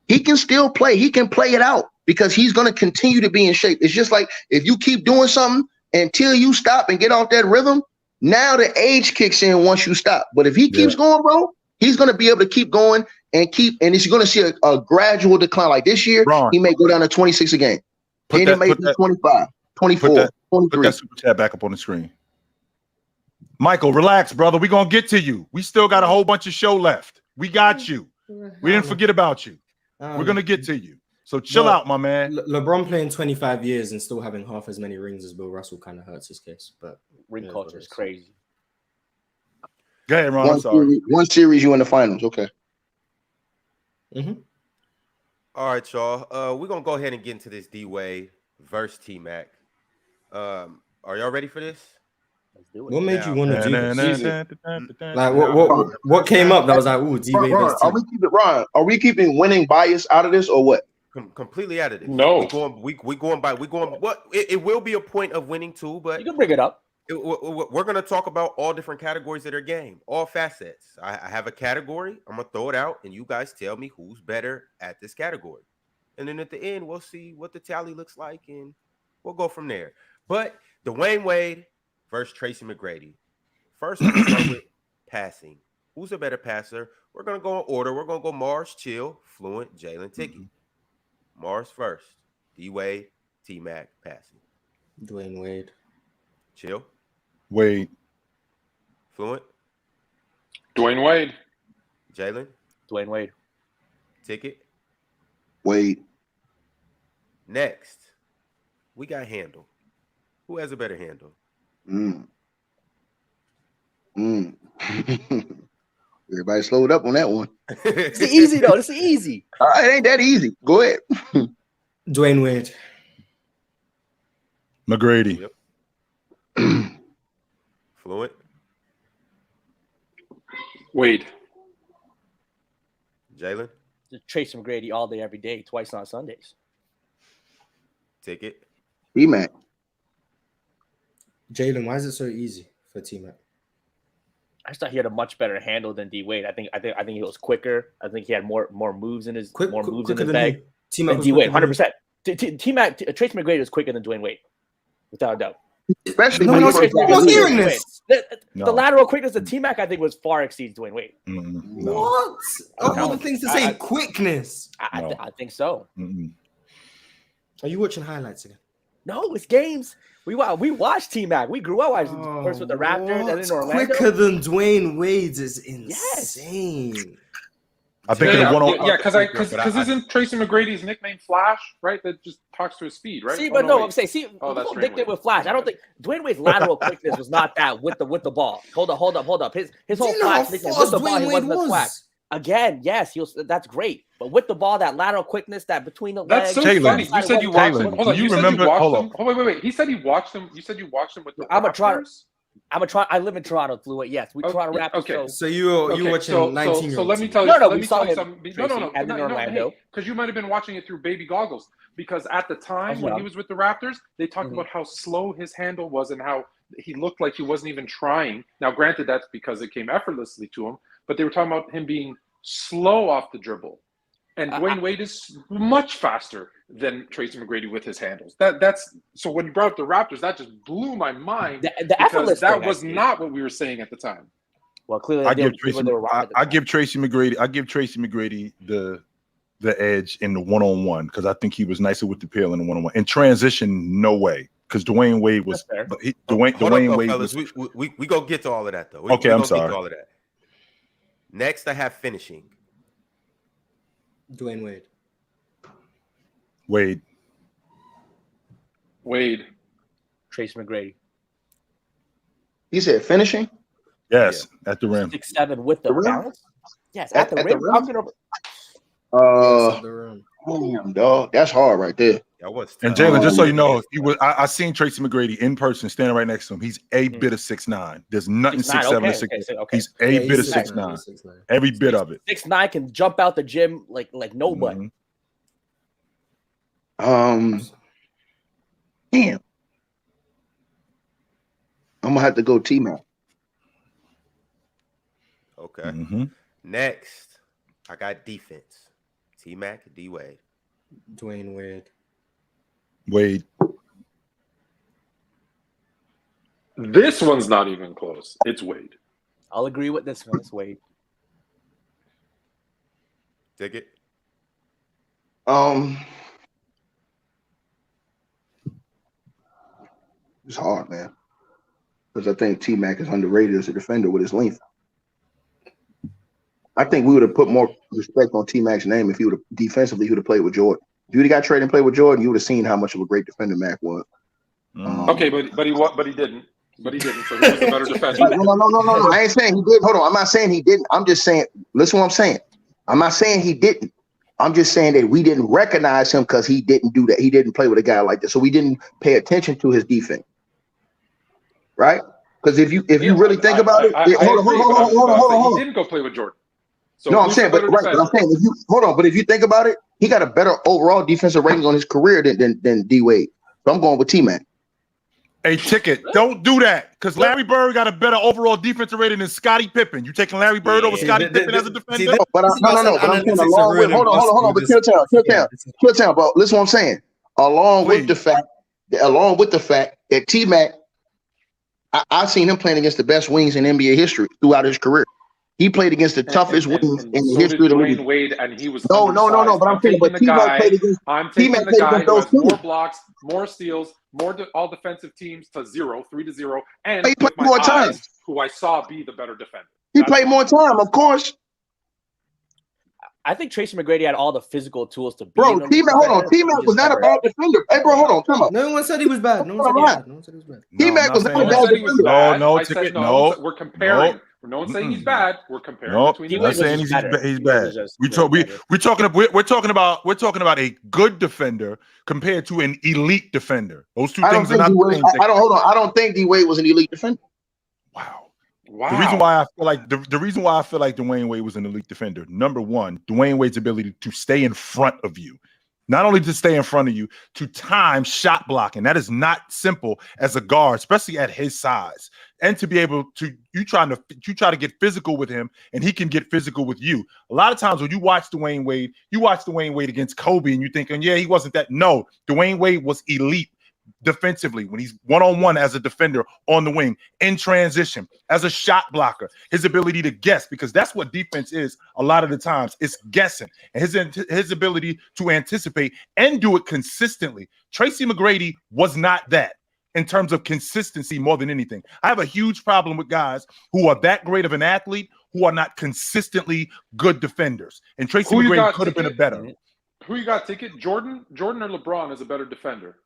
he can still play. He can play it out because he's going to continue to be in shape. It's just like if you keep doing something until you stop and get off that rhythm. Now the age kicks in once you stop. But if he keeps going, bro, he's going to be able to keep going and he's going to see a gradual decline. Like this year, he may go down to 26 a game. Then it may be 25, 24, 23. Put that super chat back up on the screen. Michael, relax, brother. We're going to get to you. We still got a whole bunch of show left. We got you. We didn't forget about you. We're going to get to you. So chill out, my man. LeBron playing 25 years and still having half as many rings as Bill Russell kind of hurts his case. But ring culture is crazy. Go ahead, Ron. One series, you in the finals. Okay. All right, y'all. We're going to go ahead and get into this D-Wade versus T-Mac. Are y'all ready for this? Let's do it. What made you want to do this? Like, Now, what came up that was like, ooh, D-Wade versus Ron, are we keeping winning bias out of this or what? completely out of this. No. We going what it will be a point of winning too, but You can bring it up. we're going to talk about all different categories of their game, all facets. I have a category. I'm going to throw it out, and you guys tell me who's better at this category. And then at the end, we'll see what the tally looks like, and we'll go from there. But Dwyane Wade versus Tracy McGrady. First, let's start with passing. Who's a better passer? We're going to go in order. We're going to go Mars, Chill, Fluent, Jalen, Ticky. Mars first. D-Wade, T-Mac, passing. Dwyane Wade. Chill. Wade. Fluent. Dwyane Wade. Jalen. Dwyane Wade. Ticket. Wade. Next, we got handle. Who has a better handle? Everybody slowed up on that one. It's easy though. It's easy. All right, it ain't that easy. Go ahead. Dwyane Wade. McGrady. Yep. Fluent. Wade. Jalen. Tracy McGrady all day, every day, twice on Sundays. Ticket. T-Mac. Jalen, why is it so easy for T-Mac? I just thought he had a much better handle than D Wade. I think he was quicker. I think he had more moves in his moves in his bag. T-Mac D Wade, 100%. T-Mac, Tracy McGrady was quicker than Dwyane Wade, without a doubt. Especially No, when no, he first I was hearing this. The lateral quickness of T-Mac, I think, was far exceeds Dwyane Wade. No. What? Of all the things to say, quickness. I think so. Are you watching highlights again? No, it's games. We watched T-Mac. We grew up watching first with the Raptors and then Orlando. Quicker than Dwyane Wade's is insane. I think in the one-on-one. Yeah, because isn't Tracy McGrady's nickname Flash, right? That just talks to his speed, right? See, but I'm saying, that's people Dwyane nickname Wade. with Flash. I don't think Dwyane Wade's lateral quickness was not that with the ball. Hold up. His whole Flash nickname with the ball, he wasn't the Flash. Again, yes, that's great. But with the ball, that lateral quickness, that between the legs. That's so Jalen, funny. You said you watched him. Hold on. You said you watched him. Oh, wait. He said he watched him. You said you watched him with the Raptors? I live in Toronto, Fluent. Yes, we Toronto Raptors. Okay. So you watching 19 So let me tell you. No, let we me saw tell you him, something. Tracy, and in Orlando. Because you might have been watching it through baby goggles. Because at the time when he was with the Raptors, they talked about how slow his handle was and how he looked like he wasn't even trying. Now, granted, that's because it came effortlessly to him. But they were talking about him being slow off the dribble. And Dwyane Wade is much faster than Tracy McGrady with his handles. That's so when you brought up the Raptors, that just blew my mind. The effortless that thing, was not what we were saying at the time. Well, clearly, I give Tracy McGrady the edge in the one-on-one because I think he was nicer with the peel in the one-on-one. In transition, no way. Because Dwyane Wade was Dwyane Wade fellas. was. We go get to all of that though. Okay, I'm sorry. Get to all of that. Next, I have finishing. Dwyane Wade. Wade. Tracy McGrady. You said finishing? Yes, at the rim. 6'7" with the rim? balance. Yes, at the rim. Damn, dog. That's hard right there. That was And Jalen, just so you know, I seen Tracy McGrady in person, standing right next to him. He's a bit of 6'9". There's nothing 6'7" to 6'8". Okay. He's a bit of 6'9". Every bit of it. 6'9" can jump out the gym like nobody. Damn. I'm gonna have to go T-Mac. Okay. Next, I got defense. T-Mac, D-Wade. Dwyane Wade. Wade. This one's not even close. It's Wade. I'll agree with this one. It's Wade. Take it. It's hard, man, because I think T-Mac is underrated as a defender with his length. I think we would have put more respect on T-Mac's name if he would have defensively he would have played with Jordan. If you would have got traded and played with Jordan, you would have seen how much of a great defender Mac was. Okay, but he didn't. But he didn't. So he was a better defender. No. I ain't saying he did. Hold on. I'm not saying he didn't. I'm just saying. Listen, what I'm saying. I'm not saying he didn't. I'm just saying that we didn't recognize him because he didn't do that. He didn't play with a guy like that, so we didn't pay attention to his defense, right? Because if you really think about it, hold on. He didn't go play with Jordan. So no, I'm saying, but if you think about it, he got a better overall defensive rating on his career than D Wade. So I'm going with T-Mac. Hey, Ticket, don't do that because Larry Bird got a better overall defensive rating than Scottie Pippen. You taking Larry Bird over Scottie Pippen as a defender? No, but I'm saying along with hold on, but chill town, bro. Listen, what I'm saying. Along with the fact that T-Mac, I've seen him playing against the best wings in NBA history throughout his career. He played against the toughest wings in the history of the league. Wade, and he was no. But I'm saying, but T-Mac played against. I'm taking the guy who has more blocks, more steals, all defensive teams to 3-0, and he played more time. Who I saw be the better defender. He played more time, of course. I think Tracy McGrady had all the physical tools to beat bro. him. T-Mac, hold on. T-Mac was not a bad defender. Hey, bro, hold on. Come on. No one said he was bad. No one said he was bad. T-Mac was not a bad defender. No, Ticket, no. We're comparing. No one's saying he's bad. We're comparing between. We're saying he's bad. We're talking about a good defender compared to an elite defender. Those two things are not the same thing. I don't think D Wade was an elite defender. Wow. The reason why I feel like Dwyane Wade was an elite defender. Number one, Dwyane Wade's ability to stay in front of you. Not only to stay in front of you, to time shot blocking. That is not simple as a guard, especially at his size. And to be able to, you try to get physical with him, and he can get physical with you. A lot of times when you watch Dwyane Wade against Kobe, and you're thinking, yeah, he wasn't that. No, Dwyane Wade was elite defensively when he's one-on-one as a defender on the wing, in transition, as a shot blocker, his ability to guess, because that's what defense is a lot of the times. It's guessing, and his ability to anticipate and do it consistently. Tracy McGrady was not that in terms of consistency more than anything. I have a huge problem with guys who are that great of an athlete who are not consistently good defenders. And Tracy McGrady could have been a better. Who you got, Ticket? Jordan or LeBron is a better defender?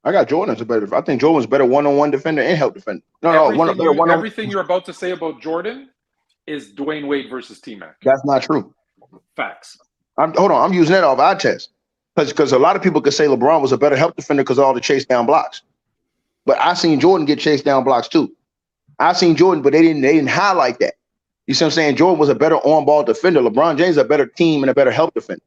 I got Jordan as a better. I think Jordan was better one-on-one defender and help defender. Everything you're about to say about Jordan is Dwyane Wade versus T-Mac. That's not true. Facts. I'm using that off eye test because a lot of people could say LeBron was a better help defender because of all the chase down blocks. But I seen Jordan get chased down blocks too. I seen Jordan, but they didn't highlight that. You see what I'm saying? Jordan was a better on-ball defender. LeBron James is a better team and a better help defender.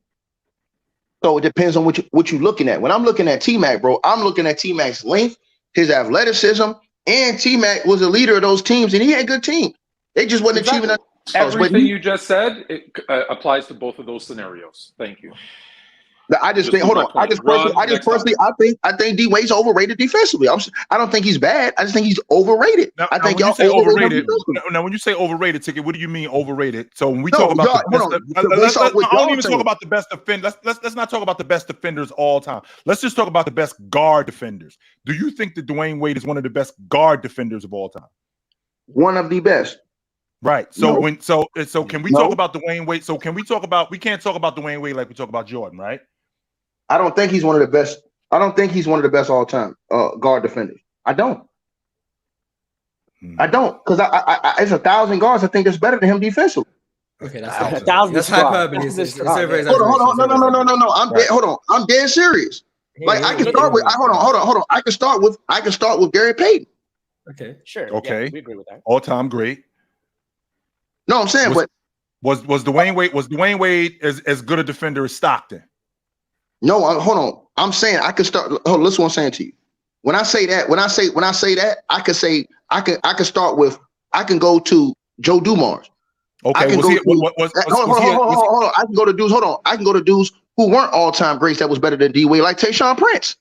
So it depends on what you're looking at. When I'm looking at T-Mac, bro, I'm looking at T-Mac's length, his athleticism, and T-Mac was a leader of those teams, and he had good teams. They just wasn't achieving that. Everything you just said applies to both of those scenarios. Thank you. I think D Wade's overrated defensively. I don't think he's bad. I just think he's overrated. I think y'all say overrated. Now, when you say overrated, Ticket, what do you mean overrated? So when we talk about let's not talk about the best defenders all time. Let's just talk about the best guard defenders. Do you think that Dwyane Wade is one of the best guard defenders of all time? One of the best. Right. So can we talk about Dwyane Wade? So we can't talk about Dwyane Wade like we talk about Jordan, right? I don't think he's one of the best. I don't think he's one of the best all-time guard defenders. I don't. Because it's 1,000 guards. I think that's better than him defensively. Okay, that's hyperbole. No. I'm dead serious. I can start with. Hold on. I can start with Gary Payton. Okay, sure. Okay, yeah, we agree with that. All-time great. No, I'm saying, was Dwyane Wade as good a defender as Stockton? No, hold on. I'm saying I could start. Hold on, listen what I'm saying to you. When I say that, I can start with. I can go to Joe Dumars. Okay. I can go to dudes. Hold on. I can go to dudes who weren't all-time greats that was better than D Wade, like Tayshaun Prince.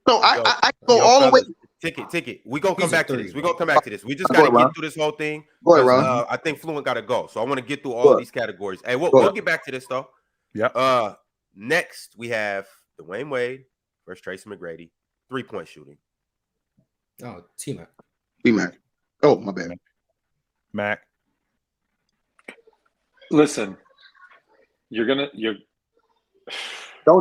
So I go all the way. Ticket. We gonna come He's a back to three, this. We bro. gonna come back to this. We just Go ahead, gotta get Ron. through this whole thing. Go ahead, 'cause, Ron. I think Fluent gotta go. So I want to get through all Go of ahead. these categories. Hey, Go we'll ahead. get back to this though. Yeah. Next we have Dwyane Wade versus Tracy McGrady. 3-point shooting. Oh, T-Mac. B-Mac. Oh, my bad. Mac. Listen, you're Don't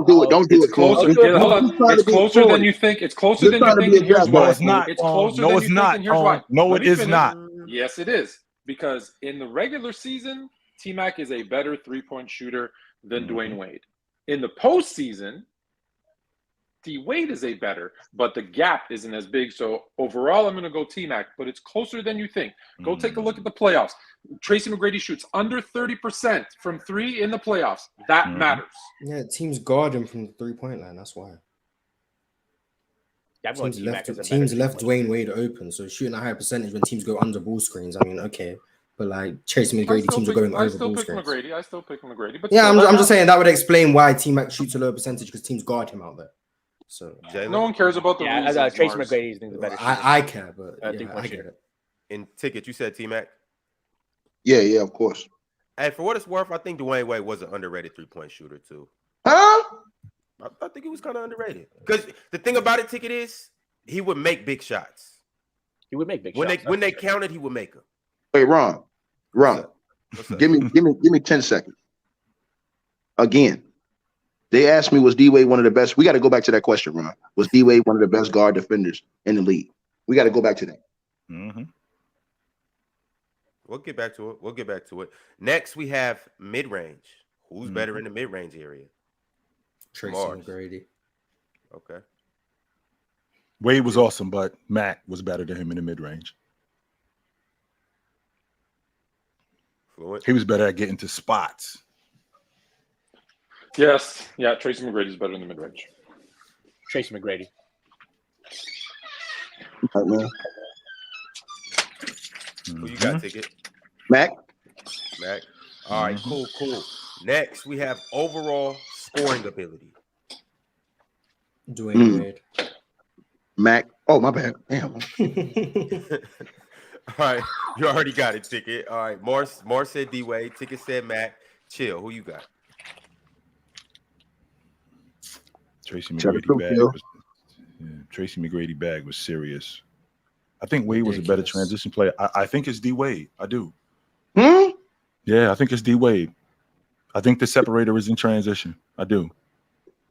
do it. Don't do it's it. Cool. closer. You're Hold on. trying It's to be closer cool. than you think. It's closer You're than you trying to think. be And here's a why. No, it's not. It's closer No, than it's you not. think, and here's why. No, Let it me is finish. not. Yes, it is. Because in the regular season, T-Mac is a better 3-point shooter than Dwyane Wade. In the postseason, D-Wade is a better, but the gap isn't as big. So overall, I'm going to go T-Mac, but it's closer than you think. Go take a look at the playoffs. Tracy McGrady shoots under 30% from 3 in the playoffs. That matters. Yeah, teams guard him from the 3-point line. That's why. Yeah, I'm going Teams T-Mac as a better teams left 3-point Dwyane Wade open, so shooting a higher percentage when teams go under ball screens. I mean, okay, but like Tracy McGrady, teams are going over ball screens. I still pick McGrady. But Yeah, still, I'm just saying that would explain why T-Mac shoots a lower percentage because teams guard him out there. So no one cares about the reasons. Tracy Mars. McGrady is the better. I care, but I yeah, think I get it. In Ticket, you said T-Mac. Yeah, of course. Hey, for what it's worth, I think Dwyane Wade was an underrated 3-point shooter too. Huh? I think he was kind of underrated. Because the thing about it, Ticket, is he would make big shots. He would make big When shots. they counted, he would make them. Wait, Ron. What's up? Give me 10 seconds. Again, they asked me, was D-Wade one of the best? We got to go back to that question, Ron. Was D-Wade one of the best guard defenders in the league? We got to go back to that. Mm-hmm. We'll get back to it. Next, we have mid-range. Who's better in the mid-range area? Tracy Mars. McGrady. Okay. Wade was awesome, but Mac was better than him in the mid-range. Fluent. He was better at getting to spots. Yes. Yeah, Tracy McGrady is better in the mid-range. Tracy McGrady. Right, man. Who you got, Ticket? Mac? Mac. All right, cool. Next, we have overall scoring ability. Dwyane Wade. Mac. Oh, my bad. Damn. All right, you already got it, Ticket. All right, Mars said D-Wade. Ticket said Mac. Chill. Who you got? Tracy McGrady bag was serious. I think Wade was a better transition player. I think it's D-Wade. I do. Yeah, I think it's D-Wade. I think the separator is in transition. I do.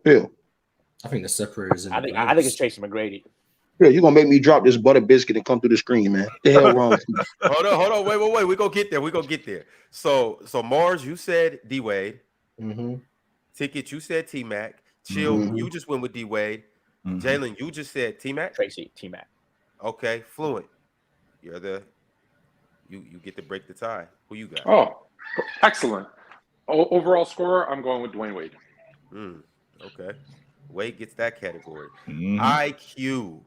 Phil. I think the separator is in I think it's Tracy McGrady. Phil, you're going to make me drop this butter biscuit and come through the screen, man. What the hell wrong with you? Hold on. Wait. We're going to get there. So Mars, you said D-Wade. Mm-hmm. Ticket, you said T-Mac. Chill, you just went with D-Wade. Jalen, you just said T-Mac. Tracy, T-Mac. Okay, Fluent. You get to break the tie. Who you got? Oh, excellent. Overall scorer, I'm going with Dwyane Wade. Okay. Wade gets that category. IQ.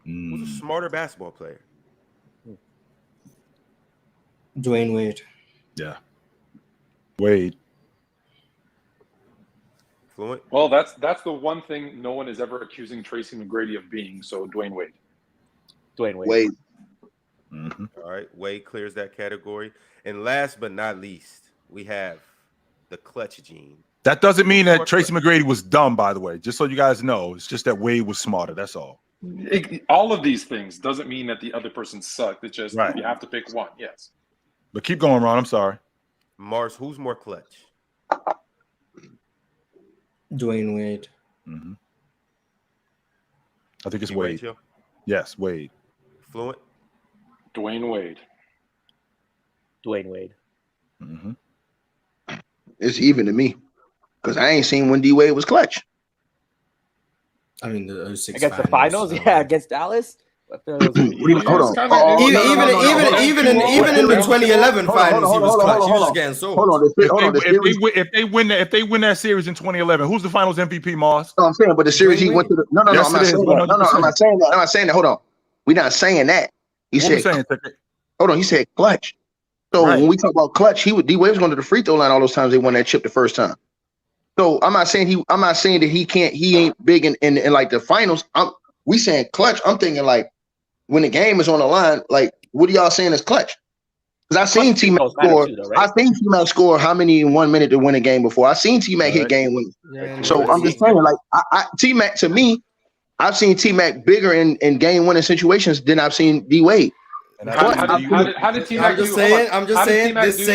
Who's a smarter basketball player? Dwyane Wade. Yeah. Wade. Fluent? Well, that's the one thing no one is ever accusing Tracy McGrady of being. So Dwyane Wade. Dwyane Wade. Wade. All right. Wade clears that category. And last but not least, we have the clutch gene. That doesn't mean that Tracy McGrady was dumb, by the way. Just so you guys know, it's just that Wade was smarter. That's all. All of these things doesn't mean that the other person sucked. It's just you have to pick one. Yes. But keep going, Ron. I'm sorry. Mars, who's more clutch? Dwyane Wade. I think it's D-Wade, Wade. Chill? Yes, Wade. Fluent? Dwyane Wade. Dwyane Wade. It's even to me because I ain't seen when D-Wade was clutch. I mean, the 06 Against the finals, against Dallas. Hold on. Even in the 2011 finals, he was clutch. He was getting sold. Hold on. If they win that series in 2011, who's the Finals MVP, Mars? No, I'm saying, but the series he went to the I'm not saying that. Hold on. We're not saying that. He said, hold on. He said clutch. So when we talk about clutch, D-Wade was going to the free throw line all those times they won that chip the first time. So I'm not saying that he ain't big in like the finals. we saying clutch. I'm thinking like when the game is on the line, like what are y'all saying is clutch? Because I seen T-Mac score. I seen T-Mac score how many in 1 minute to win a game before. I seen T-Mac hit game winners. Yeah, So I'm just saying, like T-Mac to me, I've seen T-Mac bigger in game winning situations than I've seen D-Wade. How did T-Mac do? I'm just saying this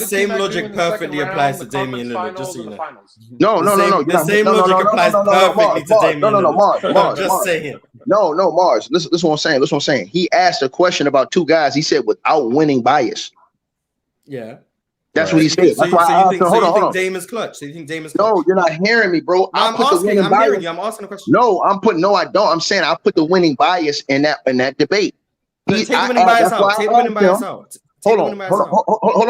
same logic perfectly applies to Damian Lillard. Just so you know. No. The same logic applies perfectly to Damian Lillard. Mars. Just saying. No, Mars. Listen what I'm saying. Listen what I'm saying. He asked a question about two guys. He said without winning bias. Yeah. That's what he said. So you think Dame is clutch? So you think Dame is clutch? No, you're not hearing me, bro. I'm hearing you. I'm asking a question. No, I don't. I'm saying I put the winning bias in that debate. Take the winning bias out. Take the winning bias out. Hold on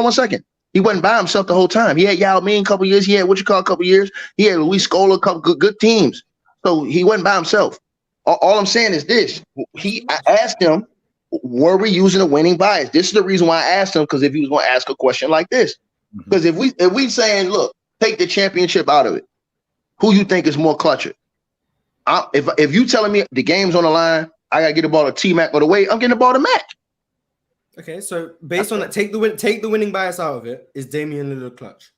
1 second. He wasn't by himself the whole time. He had Yao Ming a couple years. He had a couple years. He had Luis Scola, a couple good teams. So he wasn't by himself. All I'm saying is this. I asked him, were we using a winning bias? This is the reason why I asked him, because if he was going to ask a question like this. Because if we saying, look, take the championship out of it, who you think is more clutcher? If you telling me the game's on the line, I gotta get the ball to T-Mac or the Wade, I'm getting the ball to Mac. Okay, so based on that, take the winning bias out of it. Is Damian Lillard clutch?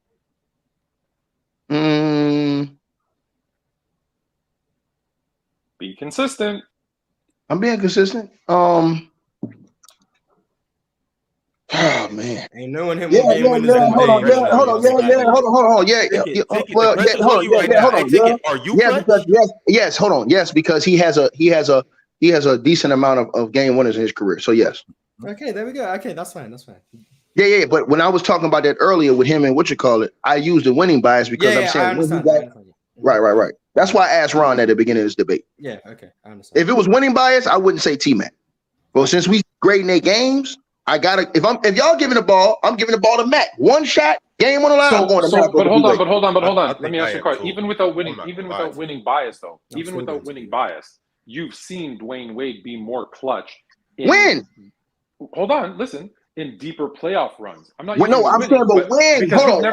Be consistent. I'm being consistent. Oh man, ain't no one hit more game winners than hold on. Are you clutch? Yes, hold on. Yes, because he has a decent amount of game winners in his career. So yes. Okay, there we go. Okay, that's fine. Yeah. But when I was talking about that earlier with him and I used the winning bias because I'm saying I understand. Right. That's why I asked Ron at the beginning of this debate. Yeah, okay, I understand. If it was winning bias, I wouldn't say T-Mac. Well, since we grading their games, I gotta. If y'all giving the ball, I'm giving the ball to Mac. One shot, game on the line. I'm going to Mac. But hold on. Let me ask you a question. Even without winning bias, you've seen Dwyane Wade be more clutch. When? Hold on, listen. In deeper playoff runs, I'm not. I'm saying, but when? Hold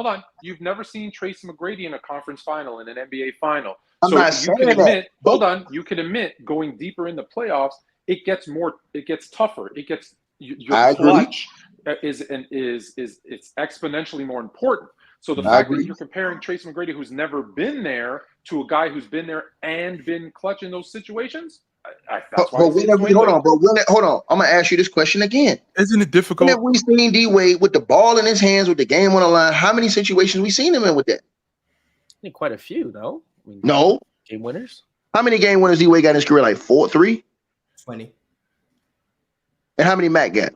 on. You've never seen Tracy McGrady in a conference final, in an NBA final. I'm not saying that. Hold on. You can admit going deeper in the playoffs, it gets tougher. It gets your clutch is it's exponentially more important. So the fact that you're comparing Tracy McGrady, who's never been there, to a guy who's been there and been clutch in those situations. Hold on. I'm gonna ask you this question again. Isn't it difficult? Have we seen D-Wade with the ball in his hands with the game on the line? How many situations we seen him in with that? I think quite a few, no? No. Game winners? How many game winners D-Wade got in his career? Like 4, 3? 20. And how many Mac got?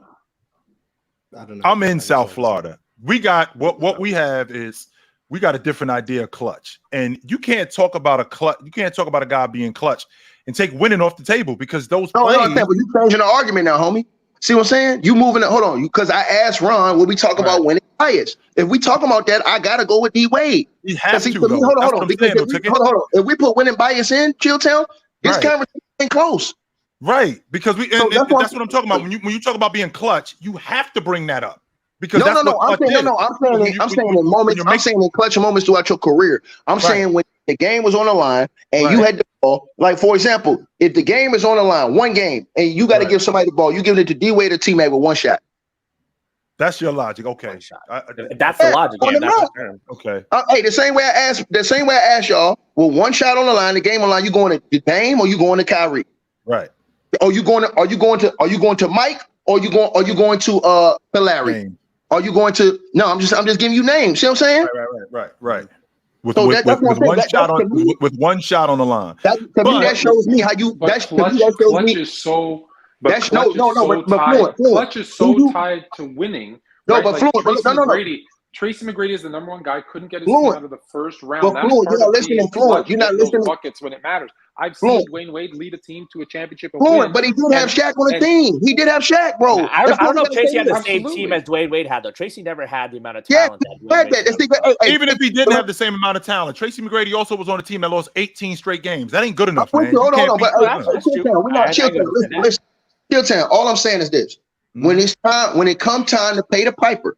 I don't know. I'm in South Florida. We got what we have is we got a different idea of clutch. And you can't talk about a guy being clutch and take winning off the table, because those plays. But you changing the argument now, homie. See what I'm saying? You moving it. Hold on, because I asked Ron, will we talk about winning bias? If we talk about that, I gotta go with D-Wade. You have to. Hold on. If we put winning bias in Chilltown, this conversation ain't close. Right, because that's what I'm talking about. When you talk about being clutch, you have to bring that up. Because I'm saying in moments. I'm saying in clutch moments throughout your career. I'm saying when the game was on the line and you had the ball. Like, for example, if the game is on the line, one game, and you got to give somebody the ball, you give it to D-Wade or T-Mac with one shot. That's your logic. Okay. That's the logic. Okay. Hey, the same way I asked y'all, with one shot on the line, the game on the line, you going to Dame or you going to Kyrie? Right. Are you going to Mike or you going to Larry? Are you going to? No, I'm just giving you names. See what I'm saying? Right. With one shot on the line. That shows me how you. Clutch is so. But clutch is so tied to winning. No, right? But Tracy McGrady is the number one guy. Couldn't get his team out of the first round. But you're not listening. You're not listening. Buckets when it matters. I've seen Dwyane Wade lead a team to a championship. But he did have Shaq on the team. He did have Shaq, bro. I don't know if Tracy had the same team as Dwyane Wade had, though. Tracy never had the amount of talent even if he didn't have the same amount of talent, Tracy McGrady also was on a team that lost 18 straight games. That ain't good enough, man. Hold on. We're not Chilltown. Chilltown. All I'm saying is this: when it comes time to pay the piper,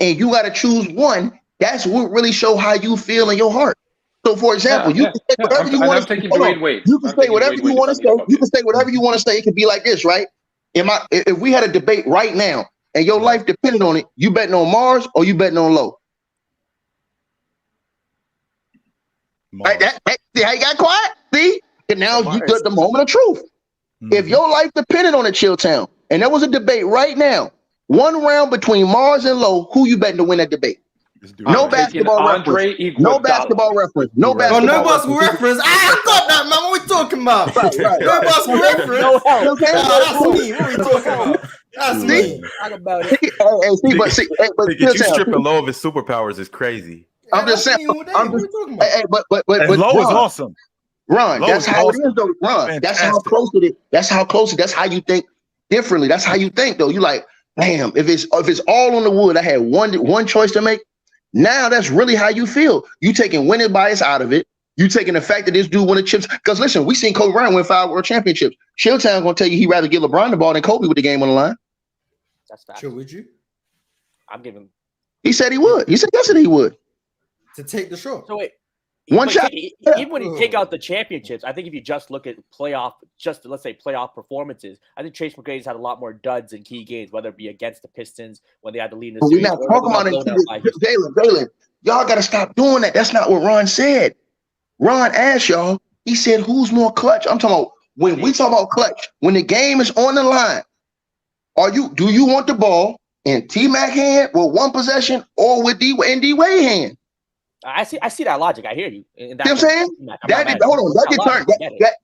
and you got to choose one, that's what really show how you feel in your heart. So, for example, you can say whatever you want to say. I'm taking Dwayne Wade. You can say whatever you want to say. You can say whatever you want to say. It could be like this, right? If we had a debate right now and your life depended on it, you betting on Mars or you betting on Low? Right, see how you got quiet? See? And now you got the moment of truth. If your life depended on a Chill Town and there was a debate right now, one round between Mars and Low, who you betting to win that debate? No basketball reference. No basketball reference. No basketball reference. I got that, man. What are we talking about? Right. No basketball reference. No help. That's me. What are we talking about? That's me. Talk about it. But you stripping Low of his superpowers is crazy. I'm just saying. But Low is awesome. Ron, that's how it is, though. Ron, that's how close it is. That's how close it is. That's how you think differently. That's how you think, though. You like, damn, if it's all on the wood, I had one choice to make. Now that's really how you feel. You taking winning bias out of it. You taking the fact that this dude won the chips. Because listen, we seen Kobe Bryant win 5 world championships. Chilltown gonna tell you he'd rather give LeBron the ball than Kobe with the game on the line. That's fact. Sure, would you? I'm giving. He said he would. He said yesterday he would. To take the shot. So wait. One shot. Even when you take out the championships, I think if you just look at let's say playoff performances, I think Tracy McGrady's had a lot more duds in key games, whether it be against the Pistons when they had the lead in the series. We're not talking about it. Jalen, y'all got to stop doing that. That's not what Ron said. Ron asked y'all. He said, "Who's more clutch?" I'm talking about when we talk about clutch. When the game is on the line, do you want the ball in T-Mac hand with one possession or with D Wade hand? I see that logic. I hear you. You know what I'm saying?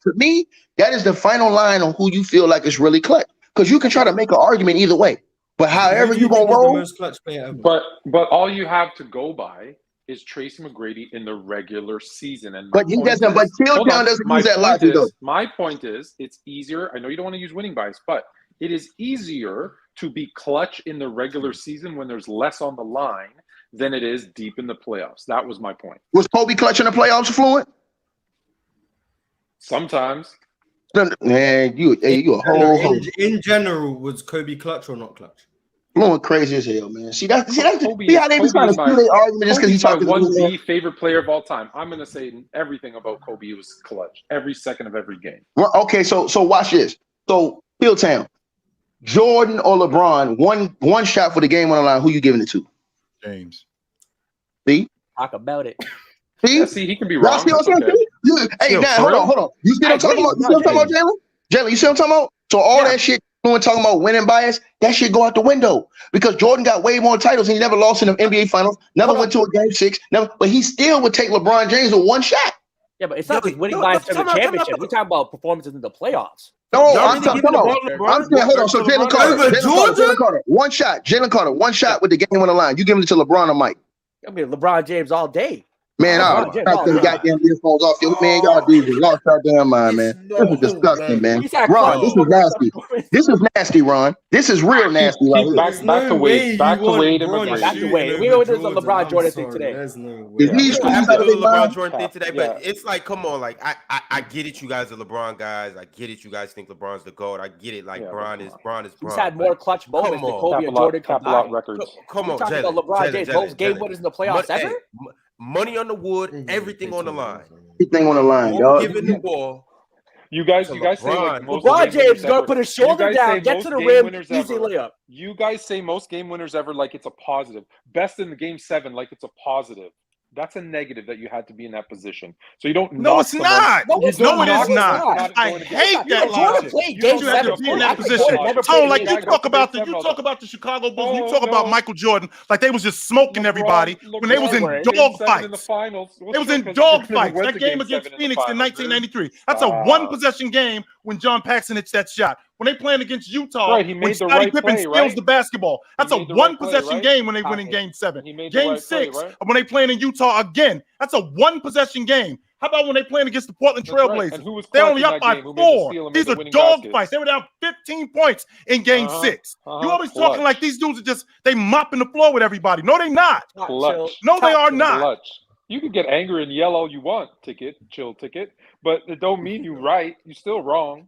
To me, that is the final line on who you feel like is really clutch. Because you can try to make an argument either way. But however you gonna roll. Most clutch player ever? But all you have to go by is Tracy McGrady in the regular season. But he doesn't. But Chilltown doesn't use that logic though. My point is, it's easier. I know you don't want to use winning bias, but it is easier to be clutch in the regular season when there's less on the line than it is deep in the playoffs. That was my point. Was Kobe clutch in the playoffs fluent? Sometimes. Man, you a whole in general, was Kobe clutch or not clutch? Fluent crazy as hell, man. See how they be trying to steal their argument just because he's talking one of the favorite player of all time. I'm gonna say everything about Kobe was clutch every second of every game. Well, okay, so watch this. So Chilltown, Jordan or LeBron, one shot for the game on the line. Who you giving it to? James. See? Talk about it. See? Yeah, see, he can be wrong. Hey, now hold on. You see what I'm talking about? You see what I'm talking about, Jalen? Jalen, you see what I'm talking about? So all that shit when talking about winning bias, that shit go out the window. Because Jordan got way more titles and he never lost in the NBA finals, never went to a game 6, but he still would take LeBron James with one shot. Yeah, but it's not like winning bias for the championship. We're talking about performances in the playoffs. No, I'm saying, hold on. So Jalen Carter, one shot. Jalen Carter, one shot with the game on the line. You give it to LeBron or Mike? I mean, LeBron James all day. Man, I'll take the goddamn earphones off your man. Y'all dudes lost our damn mind, man. This is disgusting, man. Ron, this is nasty. This is nasty, Ron. This is real nasty. Back to Wade. Back to Wade. Back to Wade. We know this is a LeBron Jordan thing today. LeBron Jordan thing today, but it's like, come on, like I get it. You guys are LeBron guys. I get it. You guys think LeBron's the GOAT. I get it. Like Bron is Bron. He's had more clutch moments than Kobe and Jordan combined. Come on, talking about LeBron James, most game winners in the playoffs ever. Money on the wood, everything on the line. Everything on the line, y'all. Giving the ball. You guys say like LeBron James gonna put his shoulder down, get to the rim, easy layup. You guys say most game winners ever like it's a positive. Best in the game 7 like it's a positive. That's a negative that you had to be in that position. So you don't. No, it's not. No, it is not. I hate that logic. You have to be in that position. Oh, like you talk about the Chicago Bulls. You talk about Michael Jordan like they was just smoking everybody when they was in dog fights. They was in dog fights. That game against Phoenix in 1993. That's a one possession game when John Paxson hits that shot. When they playing against Utah, when Scottie Pippen steals the basketball, that's a one-possession game when they win in Game 7. Game 6, when they playing in Utah again, that's a one-possession game. How about when they playing against the Portland Trailblazers? They're only up by 4. These are dog fights. They were down 15 points in Game 6. You always talking like these dudes are just they mopping the floor with everybody. No, they not. No, they are not. You can get angry and yell all you want, chill ticket, but it don't mean you right. You're still wrong.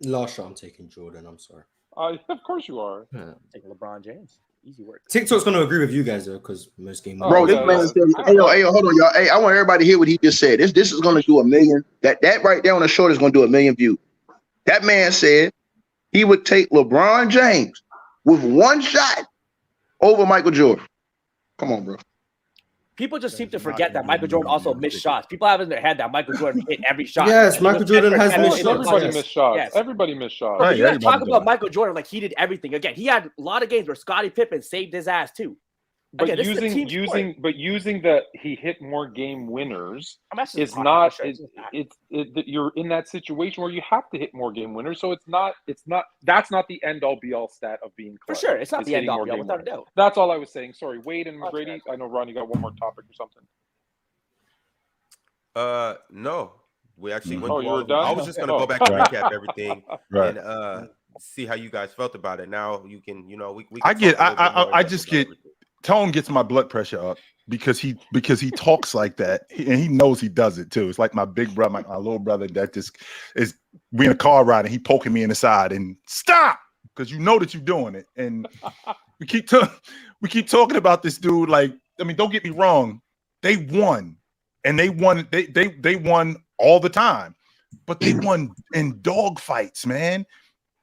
Last shot, I'm taking Jordan. I'm sorry. Of course you are. Take LeBron James. Easy work. TikTok's gonna agree with you guys though, because most game. Bro, this yeah, man yeah. said, hey, yo, hold on, y'all. Hey, I want everybody to hear what he just said. This is gonna do 1 million. That right there on the short is gonna do 1 million views. That man said he would take LeBron James with one shot over Michael Jordan. Come on, bro. People just seem to forget that Michael Jordan also missed shots. People have in their head that Michael Jordan hit every shot. Yes, Michael Jordan has Of missed course, shots. everybody Yes. missed shots. Yes. Everybody missed shots. But you guys everybody talk about does. Michael Jordan like he did everything. Again, he had a lot of games where Scottie Pippen saved his ass too. Again, But this is a team sport. using that he hit more game winners I'm actually is talking not for sure. you're in that situation where you have to hit more game winners. So that's not the end all be all stat of being For clutch. sure. It's not It's the end hitting all more be all, game without a winners. doubt. That's all I was saying. Sorry, Wade and Oh, McGrady. sure. I know Ron, you got one more topic or something. No. We actually went Oh, through you all were of them. I done? was just gonna Oh. go back and recap everything Right. and see how you guys felt about it. Now you can, we can I get. talk a little bit more I in depth just about get. everything. Tone gets my blood pressure up because he talks like that, and he knows he does it too. It's like my big brother, my little brother that just is. We in a car ride and he poking me in the side and stop because you know that you're doing it. And we keep talking about this dude. Like, I mean, don't get me wrong, they won, and they won. They won all the time, but they won in dog fights, man.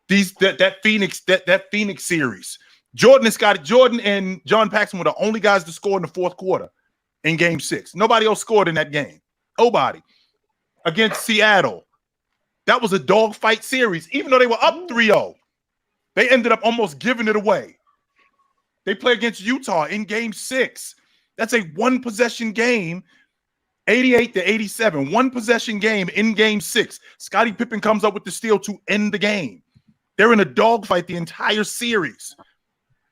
That Phoenix series. Jordan and John Paxson were the only guys to score in the fourth quarter in game 6. Nobody else scored in that game. Nobody. Against Seattle. That was a dogfight series. Even though they were up 3-0, they ended up almost giving it away. They play against Utah in game 6. That's a one-possession game, 88-87. One-possession game in game 6. Scottie Pippen comes up with the steal to end the game. They're in a dogfight the entire series.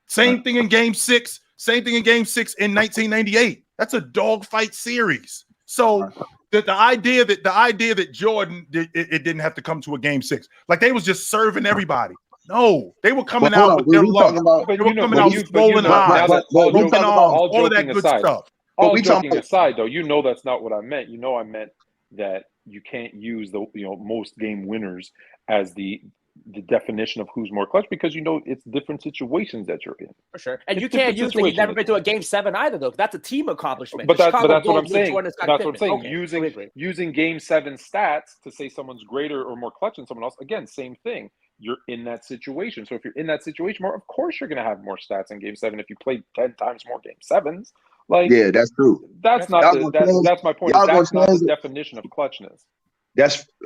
Same thing in game 6. Same thing in game 6 in 1998. That's a dogfight series. So the idea that Jordan it didn't have to come to a game 6, like they was just serving everybody. No, they were coming out with their luck. They were coming out rolling eyes, broken arms, all of that good stuff. All joking aside, though, that's not what I meant. I meant that you can't use the most game winners as the definition of who's more clutch because it's different situations that you're in. For sure. And you can't use that you've never been to a game 7 either, though. That's a team accomplishment. But that's what I'm saying. That's what I'm saying. Using game 7 stats to say someone's greater or more clutch than someone else, again, same thing. You're in that situation. So if you're in that situation more, of course you're going to have more stats in game 7 if you played 10 times more game 7s. Like, yeah, that's true. That's not that's my point. That's not the definition of clutchness.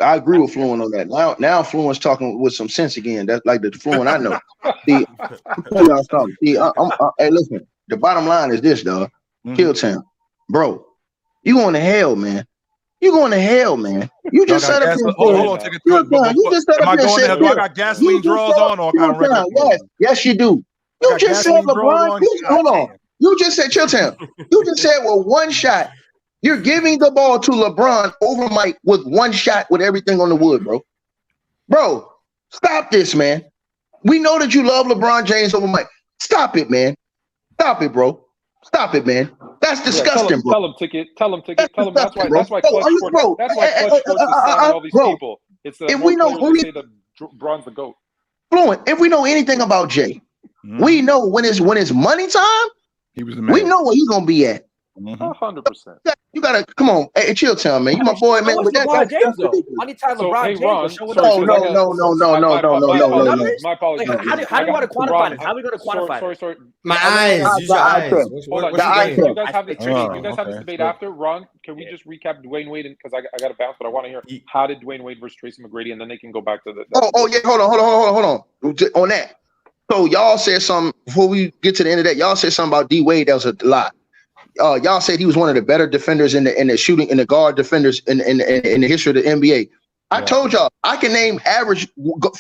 I agree with Fluent on that. Now Fluent's talking with some sense again. That's like the Fluent I know. See, hey, listen. The bottom line is this, dog. Kill Town, bro. You going to hell, man. You going to hell, man. You just set up here. Hold on, you just set up here. Do I got gasoline draws on or got regular? Yes, you do. You just said LeBron. Hold on. You just said Chill Town. You just said with one shot. You're giving the ball to LeBron over Mike with one shot with everything on the wood, bro. Bro, stop this, man. We know that you love LeBron James over Mike. Stop it, man. Stop it, bro. Stop it, man. That's disgusting, bro. Tell him ticket. Tell him ticket. Tell him that's why Clutch Sports is signing all these people. It's if we know who say that Bron's the GOAT. Fluent. If we know anything about Jay, we know when it's money time. He was the man. We know where he's gonna be at. 100%. You gotta come on, hey, Chill Town, man. You my boy, man. With LeBron James, though. Anytime LeBron James show it No. My apologies. How do you want to quantify this? How are we going to quantify this? Sorry. My eyes. Use your eyes. Hold on. You guys have this debate after. Ron, can we just recap Dwayne Wade? Because I got to bounce, but I want to hear how did Dwayne Wade versus Tracy McGrady, and then they can go back to the. Yeah. Hold on. On that. So y'all said something before we get to the end of that. Y'all said something about D Wade that was a lot. Y'all said he was one of the better defenders in the shooting in the guard defenders in the history of the NBA. I told y'all I can name average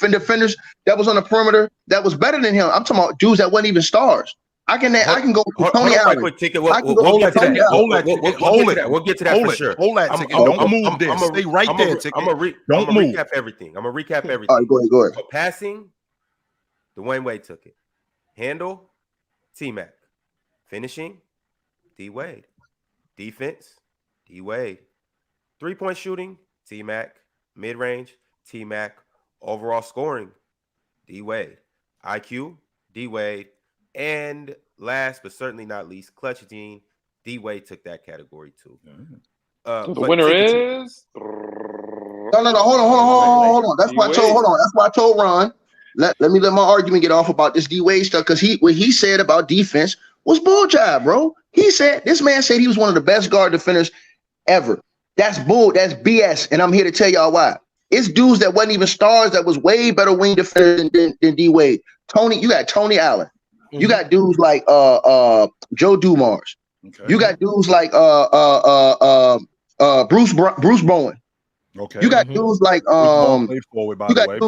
defenders that was on the perimeter that was better than him. I'm talking about dudes that weren't even stars. I can go with Tony Allen. We'll get to that. We'll get to that for sure. Hold that ticket. Don't move this. Stay right there, ticket. I'm gonna recap everything. All right, go ahead. So passing, Dwayne Wade took it. Handle, T-Mac. Finishing, D-Wade. Defense, D-Wade. Three-point shooting, T-Mac. Mid-range, T-Mac. Overall scoring, D-Wade. IQ, D-Wade, and last but certainly not least, Clutch Gene. D-Wade took that category too. So the winner is. No. Hold on. That's why I told Ron. Let me let my argument get off about this D-Wade stuff because what he said about defense was bull jive, bro. This man said he was one of the best guard defenders ever. That's bull. That's BS, and I'm here to tell y'all why. It's dudes that wasn't even stars that was way better wing defenders than D-Wade. You got Tony Allen. Mm-hmm. You got dudes like Joe Dumars. Okay. You got dudes like Bruce Bowen. Okay. You got dudes like you got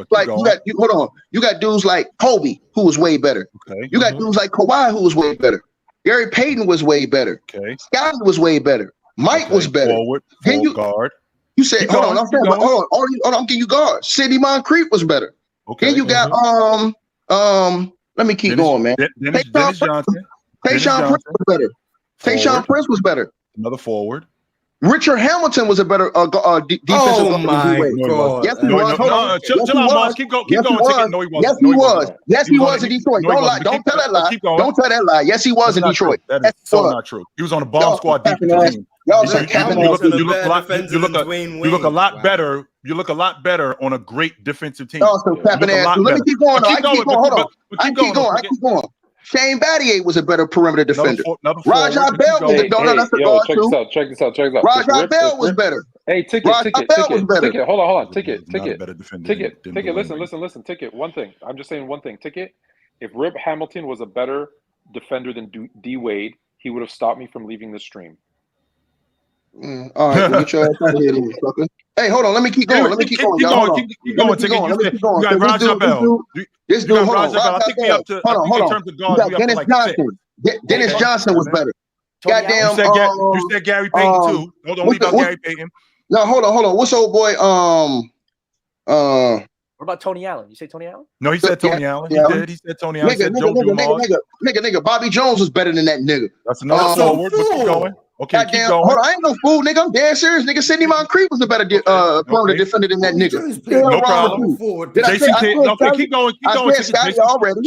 dudes like Kobe, who was way better. Okay. You got dudes like Kawhi, who was way better. Gary Payton was way better. Okay. Scotty was way better. Mike was better. Forward guard. You said hold on, I'm giving you guards. Sidney Moncrief was better. Okay. Then you got let me keep going, man. Dennis Johnson. Tayshaun Prince was better. Tayshaun Prince was better. Another forward. Richard Hamilton was a better defensive. Oh my God! Yes, he was. Chill out, Mars. Keep going. No, he wasn't. Yes, he was. Yes, he was in Detroit. Don't lie. Don't tell that lie. Don't tell that lie. Yes, he was in Detroit. That is so not true. He was on the bomb squad defense team. You look a lot better. You look a lot better on a great defensive team. Let me keep going. I keep going. Shane Battier was a better perimeter defender. Rajah Bell was that's the guard too. Check this out. Rajah Bell was better. Hey, ticket. Hold on. Ticket. Listen. Ticket. One thing. I'm just saying one thing. Ticket. If Rip Hamilton was a better defender than D Wade, he would have stopped me from leaving the stream. All right, get your ass out of here, sucker. Hey, hold on. Let me keep going. Keep going. You got Rajah Bell. This dude, hold on. I think we up to. Hold on. In terms of guards, you got Dennis Johnson. Dennis Johnson was better. Goddamn. You said Gary Payton too. Don't leave out Gary Payton. No, hold on. What's old boy? What about Tony Allen? You say Tony Allen? No, he said Tony Allen. He did. He said Tony Allen. Nigga. Bobby Jones was better than that nigga. That's another forward. But keep going. Okay, keep going. Hold on, I ain't no fool, nigga. I'm dead serious, nigga. Sidney Moncrief was a better perimeter defender than that nigga. No problem. Jason Kidd. Okay, keep going. I said Scotty already.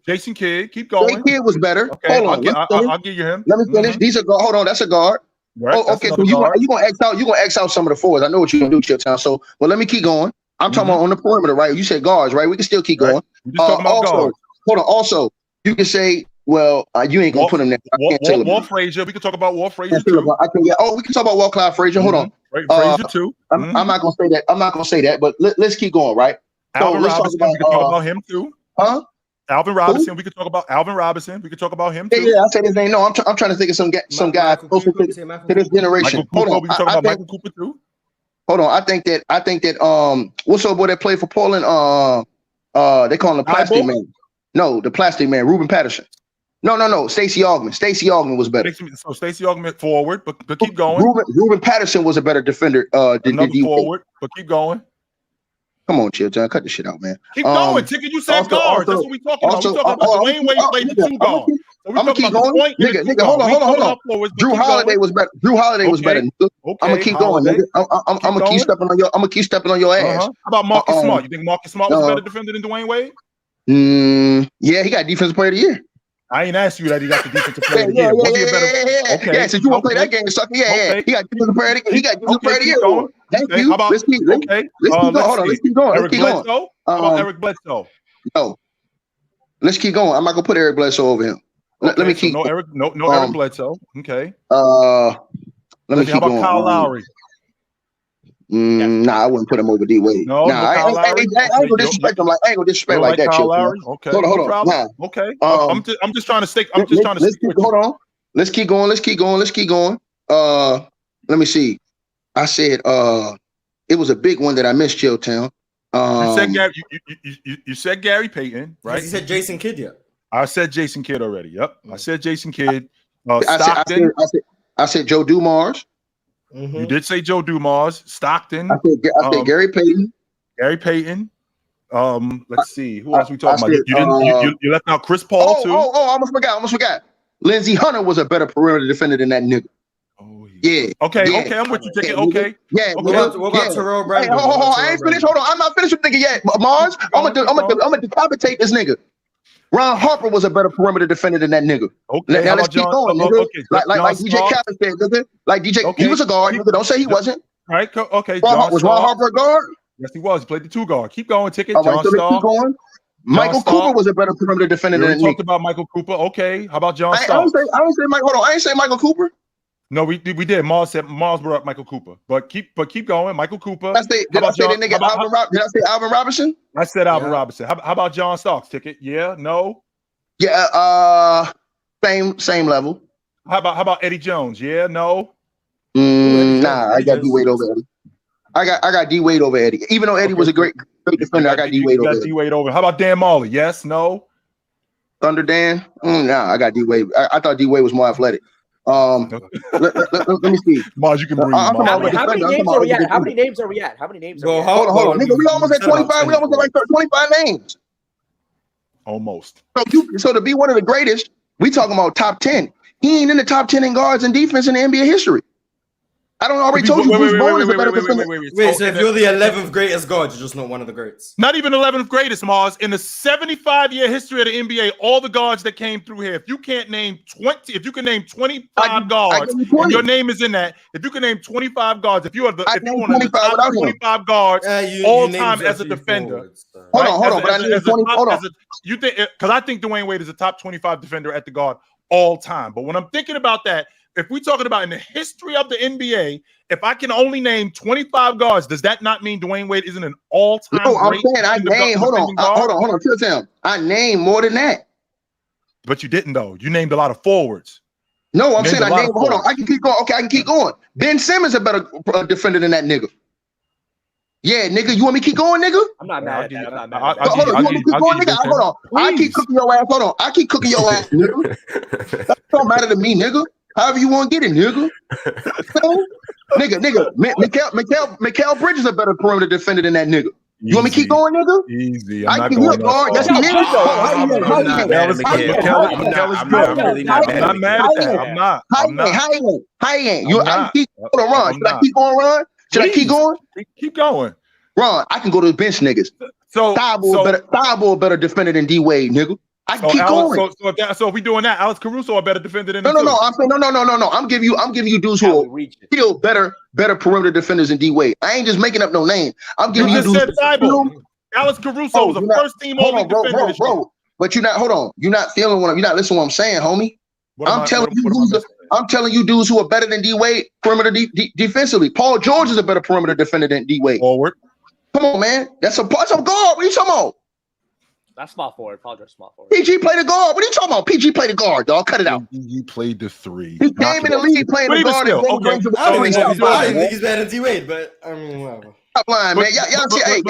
Jason Kidd. Keep going. Jason Kidd was better. Okay, hold on. I'll give you him. Let me finish. These are hold on. That's a guard. Right, okay. So you gonna X out? You gonna X out some of the forwards? I know what you gonna do, Chiptown. So, well, let me keep going. I'm talking about on the perimeter, right? You said guards, right? We can still keep going. Also, hold on. Also, you can say. Well, you ain't gonna put him there. I can't tell him. Walt Frazier. We can talk about Walt Frazier too. We can talk about Walt Clyde Frazier. Hold on. Frazier too. I'm not gonna say that. I'm not gonna say that. But let's keep going. Right. Alvin Robinson. We can talk about him too. Huh? Alvin Robinson. We can talk about Alvin Robinson. We can talk about him too. Yeah. I said his name. No, I'm trying to think of some guy closer to this generation. Hold on. We can talk about Michael Cooper too. Hold on. I think that what's up boy that played for Portland? They call him the Plastic Man. No, the Plastic Man, Ruben Patterson. No. Stacey Augmon. Stacey Augmon was better. So Stacey Augmon forward, but keep going. Ruben Patterson was a better defender. Another forward, but keep going. Come on, Chill, John. Cut the shit out, man. Keep going. Ticket, you said guards. That's what we talking about. We talking about Dwayne Wade played the two guards. I'm gonna keep going. Nigga, hold on. Drew Holiday was better. I'm gonna keep going, nigga. I'm gonna keep stepping on your. I'm gonna keep stepping on your ass. How about Marcus Smart? You think Marcus Smart was a better defender than Dwayne Wade? Yeah, he got Defensive Player of the Year. I ain't asked you that he got the defensive player of the year. Okay. Yeah, since you want to play that game, sucker. Yeah. He got defensive player of the year. He got defensive player of the year. Thank you. Let's keep going. Hold on. Let's keep going. How about Eric Bledsoe? No. Let's keep going. I'm not gonna put Eric Bledsoe over him. Let me keep. No Eric Bledsoe. Okay. Let me keep going. How about Kyle Lowry? Nah, I wouldn't put him over D Wade. I ain't gonna disrespect him. I ain't gonna disrespect like that. Kyle Lowry. Okay. Hold on. Nah. Okay. I'm just trying to stick. Hold on. Let's keep going. Let me see. I said it was a big one that I missed, Chilltown. You said Gary Payton, right? You said Jason Kidd, yeah. I said Jason Kidd already. Yep. I said Jason Kidd. Stockton. I said Joe Dumars. Mm-hmm. You did say Joe Dumars, Stockton. I said Gary Payton. Let's see. Who else we talking about? You left out Chris Paul too. I almost forgot. Lindsey Hunter was a better perimeter defender than that nigga. Oh yeah. Okay, I'm with you. Ticket. Okay. Yeah. What about Terrell Brandon? I ain't finished. Hold on, I'm not finished with nigga yet. Mars, I'm gonna decapitate this nigga. Ron Harper was a better perimeter defender than that nigga. Okay, Now let's keep going, nigga. Like DJ Khaled said, nigga. Like DJ, he was a guard, nigga. Don't say he wasn't. All right, okay. Was Ron Harper a guard? Yes, he was. He played the 2 guard. Keep going, Ticket. All right, John so let's Starr. keep going. Michael Cooper was a better perimeter defender than we me. talked about Michael Cooper. Okay, how about John I Starr? didn't say Mike. Hold on, I ain't say Michael Cooper. No, we did. Mars brought up Michael Cooper, but keep going. Michael Cooper. Did I say Alvin Robinson? I said Alvin Robinson. How about John Starks? Ticket? Yeah, no. Yeah, same level. How about Eddie Jones? Yeah, no. Nah, I got D Wade over Eddie. I got D Wade over Eddie. Even though Eddie was a great defender, I got D Wade over. D Wade over. How about Dan Marley? Yes, no. Thunder Dan? Nah, I got D Wade. I thought D Wade was more athletic. Let me see. Mars, you can breathe. How many names are we at? How many names are we at? Hold on. Nigga, we almost at 25. We almost at like 25 names. Almost. So to be one of the greatest, we talking about top 10. He ain't in the top 10 in guards and defense in the NBA history. I don't already told you Bruce Bowen is a better defender. Wait, so if you're the 11th greatest guard, you're just not one of the greats. Not even 11th greatest, Mars. In the 75-year history of the NBA, all the guards that came through here, if you can name 25 guards, and your name is in that, if you can name 25 guards, if you are the top 25 guards all time as a defender. Hold on, but I need 20. Hold on. You think, because I think Dwyane Wade is a top 25 defender at the guard all time. But when I'm thinking about that, if we're talking about in the history of the NBA, if I can only name 25 guards, does that not mean Dwyane Wade isn't an all-time? No, I'm saying I named. Hold on. Tell I named more than that. But you didn't though. You named a lot of forwards. No, I'm saying I named. Hold on, I can keep going. Okay, I can keep going. Ben Simmons is a better defender than that nigga. Yeah, nigga, you want me to keep going, nigga? I'm not mad at that. I'm not mad. Hold on, you want me to keep going, nigga? Hold on. I keep cooking your ass. Hold on. I keep cooking your ass, nigga. That don't matter to me, nigga. However you want to get it, nigga. nigga. Mikal Bridges is a better perimeter defender than that nigga. You want me to keep going, nigga? Easy. I can hear guard. Yes, he is. I'm not mad at that. I'm not. How you ain't? I keep going, Ron. Should I keep going, Ron? Should I keep going? Keep going. Ron, I can go to the bench, niggas. Thibault better defender than D Wade, nigga. I can keep going. So if we doing that, Alex Caruso a better defender than No. I'm saying no. I'm giving you dudes who are still better perimeter defenders than D Wade. I ain't just making up no name. I'm giving you dudes. Said Thibault. Alex Caruso was a first team all defender. Bro. But you're not. Hold on. You're not feeling what you're not listening to what I'm saying, homie. I'm telling you dudes who are better than D Wade perimeter defensively. Paul George is a better perimeter defender than D Wade. Forward. Come on, man. That's a guard. What are you talking about? That's small forward. Paul George, small forward. PG played the guard. What are you talking about? PG played the guard, dog. Cut it out. You played the 3. He came in the league playing the guard. I don't think he's better than D-Wade, but I mean, whatever. Stop lying, man. Y'all see, hey,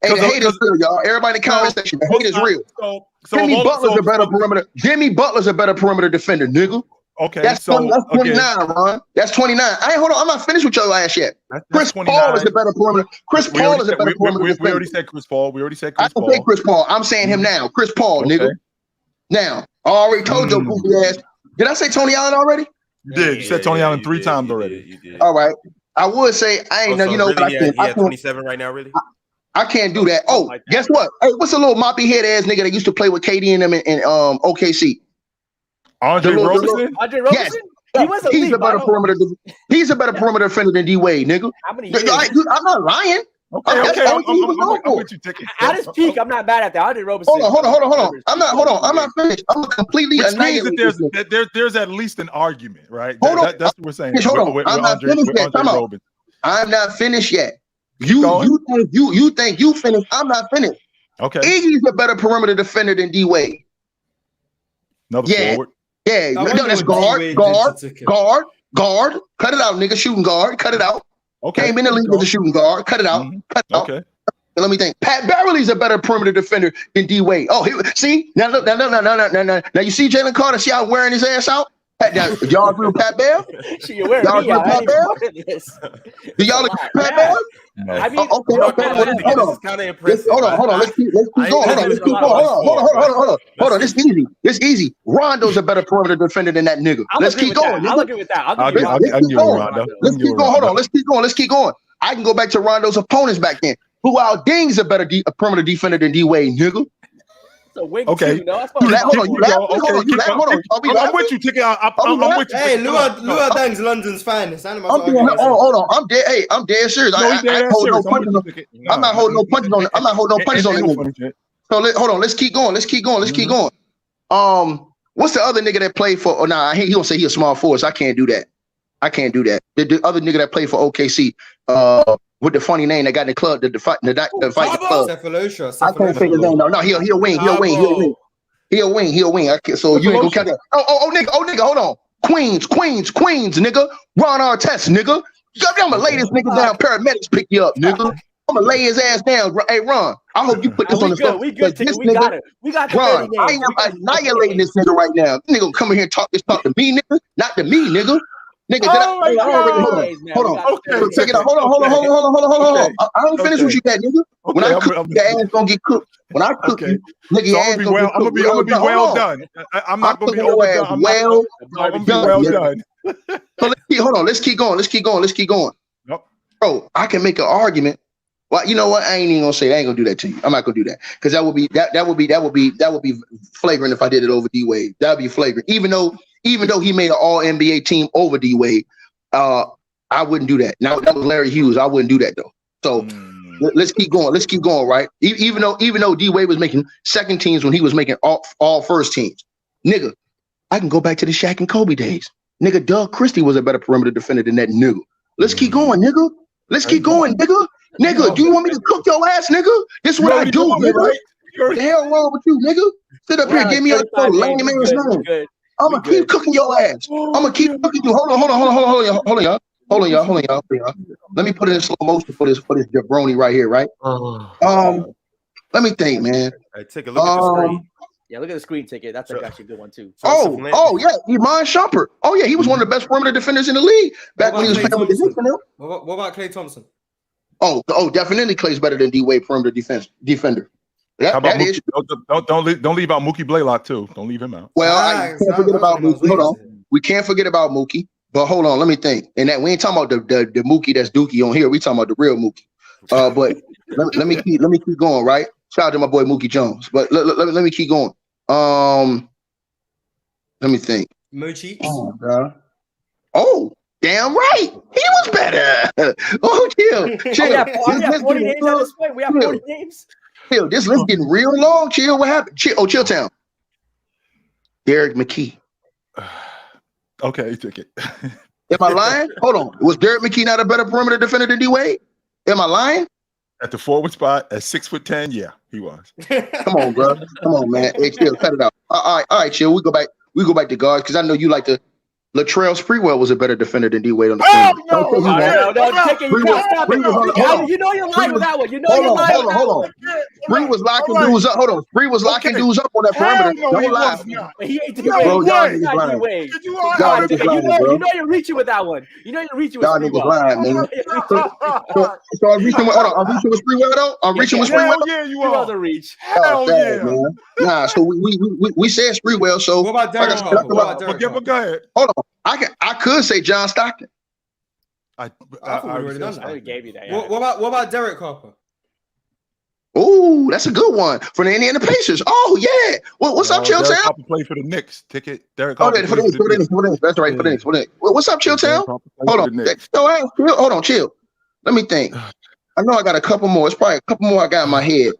the haters real, y'all. Everybody in the comment section, the hate is real. Jimmy Butler's a better perimeter defender, nigga. Okay, that's 29, Ron. That's 29. Hold on. I'm not finished with your ass yet. Chris Paul is a better perimeter. We already said Chris Paul. I don't say Chris Paul. I'm saying him now. Chris Paul, nigga. Now, I already told your goofy ass. Did I say Tony Allen already? You did. You said Tony Allen 3 times already. You did. All right. I would say I ain't know. You know what I think? Yeah, 27 right now, really. I can't do that. Oh, guess what? Hey, what's a little moppy head ass nigga that used to play with KD and them in OKC? Andre Roberson? Yes. He's a better perimeter defender than D Wade, nigga. How many years? I'm not lying. Okay. I'm with you, Ticket. At his peak, I'm not mad at that. Andre Roberson. Hold on. I'm not finished. I'm completely annihilate. There's at least an argument, right? That's what we're saying. Hold on. I'm not finished yet. I'm not finished yet. You think you finished? I'm not finished. Okay. Iggy's a better perimeter defender than D Wade. Another forward. Yeah, no, that's guard. Cut it out, nigga. Shooting guard. Cut it out. Okay. Came in the league as a shooting guard. Cut it out. Cut it out. Okay. Let me think. Pat Beverly's a better perimeter defender than D Wade. Oh, see now, look, now you see Jalen Carter. See how wearing his ass out. Y'all agree with Pat Bev? Y'all agree with Pat Bev? Do y'all agree with Pat Bev? No. I mean, okay. Hold on. Let's keep going. Hold on. This is easy. Rondo's a better perimeter defender than that nigga. Let's keep going. I'll agree with that. I'll give you Rondo. Let's keep going. Hold on. Let's keep going. I can go back to Rondo's opponents back then. Luol Deng's a better perimeter defender than D Wade, nigga. a wing Okay. too. No, that's You probably hold on, you Keep laughing? going. Hold on, you laughing? Hold on. Are we I'm laughing? with you, Ticket. I'm with you. Hey, Ticket. Lua Dang's London's finest. I'm being, hold on. I'm dead. Hey, I'm dead serious. No, I he's dead ain't ass holding no serious. I'm with punches. you, Ticket. I'm not holding no punches on. I'm not holding no punches on Ain't that no nigga. funny shit. So hold on. Let's keep going. Let's keep going. What's the other nigga that played for? Oh, nah, he gonna say he a small forward. So I can't do that. The other nigga that played for OKC, with the funny name that got in the club, the fight the club. Cephalosha. I can't think of his name. No, he'll win. He'll win. So you ain't gonna count that. Oh, nigga, hold on. Queens, nigga. Ron Artest, nigga. I'm gonna lay this nigga down. Paramedics pick you up, nigga. I'm gonna lay his ass down. Hey, Ron, I hope you put this on the floor. We good. We got it. We got the Ron, I names. am annihilating this nigga right now. This nigga come in here and talk to me, nigga. Not to me, nigga. Nigga, hold on. Okay, Check it out. Hold on. I ain't finished with you, that nigga. When I cook, your ass gonna get cooked. When I cook you, nigga, your ass gonna get cooked. I'm gonna be well done. I'm not gonna be overdone. I'm gonna be well done. So let's keep going. Yep. Bro, I can make an argument. Well, you know what? I ain't even gonna say it. I ain't gonna do that to you. I'm not gonna do that because that would be flagrant if I did it over D Wade. That'd be flagrant. Even though he made an All NBA team over D Wade, I wouldn't do that. Now that was Larry Hughes. I wouldn't do that though. So let's keep going. Right? Even though D Wade was making second teams when he was making all first teams, nigga, I can go back to the Shaq and Kobe days. Nigga, Doug Christie was a better perimeter defender than that nigga. Let's keep going, nigga. Nigga, do you want me to cook your ass, nigga? This is what I do, nigga. What the hell wrong with you, nigga? Sit up here, give me your lame ass name. I'm gonna keep cooking your ass. I'm gonna keep cooking you. Hold on, y'all. Let me put it in slow motion for this jabroni right here, right? Let me think, man. Hey, take a look at the screen. Yeah, look at the screen ticket. That's actually a good one too. Oh yeah, Iman Shumpert. Oh yeah, he was one of the best perimeter defenders in the league back when he was playing with the Knicks. What about Klay Thompson? Oh, definitely Clay's better than D-Wade perimeter defender. How about Mookie? Don't leave out Mookie Blaylock too. Don't leave him out. Well, I can't forget about Mookie. Hold on, we can't forget about Mookie. But hold on, let me think. And that we ain't talking about the Mookie that's Dookie on here. We talking about the real Mookie. But let me keep going. Right. Shout out to my boy Mookie Jones. But let me keep going. Let me think. Moochie. Oh, God. Oh, damn right. He was better. Oh, chill. We have 40 names at this point. We have 40 names. Chill. This list getting real long. Chill. What happened? Chill Town. Derek McKee. Okay, he took it. Am I lying? Hold on. Was Derek McKee not a better perimeter defender than D-Wade? Am I lying? At the forward spot at 6'10", yeah, he was. Come on, bro. Come on, man. Hey, chill. Cut it out. All right, chill. We go back to guards because I know you like to. Latrell Sprewell was a better defender than D-Wade on the team. No, you can't stop it. You know you're lying with that one. You know you're lying with that one. Spree was locking dudes up. Hold on. Spree was locking dudes up on that perimeter. Don't lie. He ain't Bro, y'all niggas lying. You know you're reaching with that one. You know you're reaching with y'all niggas lying, man. So I'm reaching with Sprewell though? I'm reaching with Sprewell? Yeah, you are. The reach. Hell yeah. Man. Nah, so we said Sprewell, so what about Darren? Go ahead. Hold on. I could say John Stockton. I gave you that. Yeah. What about Derek Harper? Oh, that's a good one for the Indiana Pacers. Oh yeah. What's up, Chill Town? Harper played for the Knicks. Ticket. Derek Harper. Oh, for the Knicks. That's right. For the Knicks. What's up, Chill Town? Hold on, chill. Let me think. I know I got a couple more. It's probably a couple more I got in my head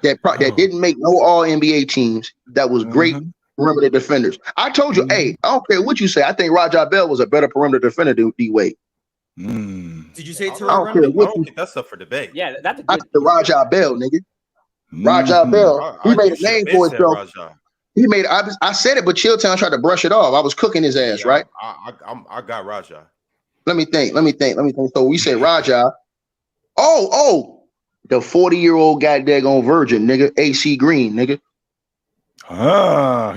that didn't make no All NBA teams. That was great. Perimeter defenders. I told you, hey, I don't care what you say. I think Rajah Bell was a better perimeter defender than D-Wade. Did you say I don't care what you think that's up for debate. Yeah, that's a good. I said Rajah Bell, nigga. Rajah Bell. He made a name for himself. He made. I said it, but Chilltown tried to brush it off. I was cooking his ass, right? I got Rajah. Let me think. So we said Rajah. Oh, the 40-year-old goddamn virgin, nigga. AC Green, nigga. He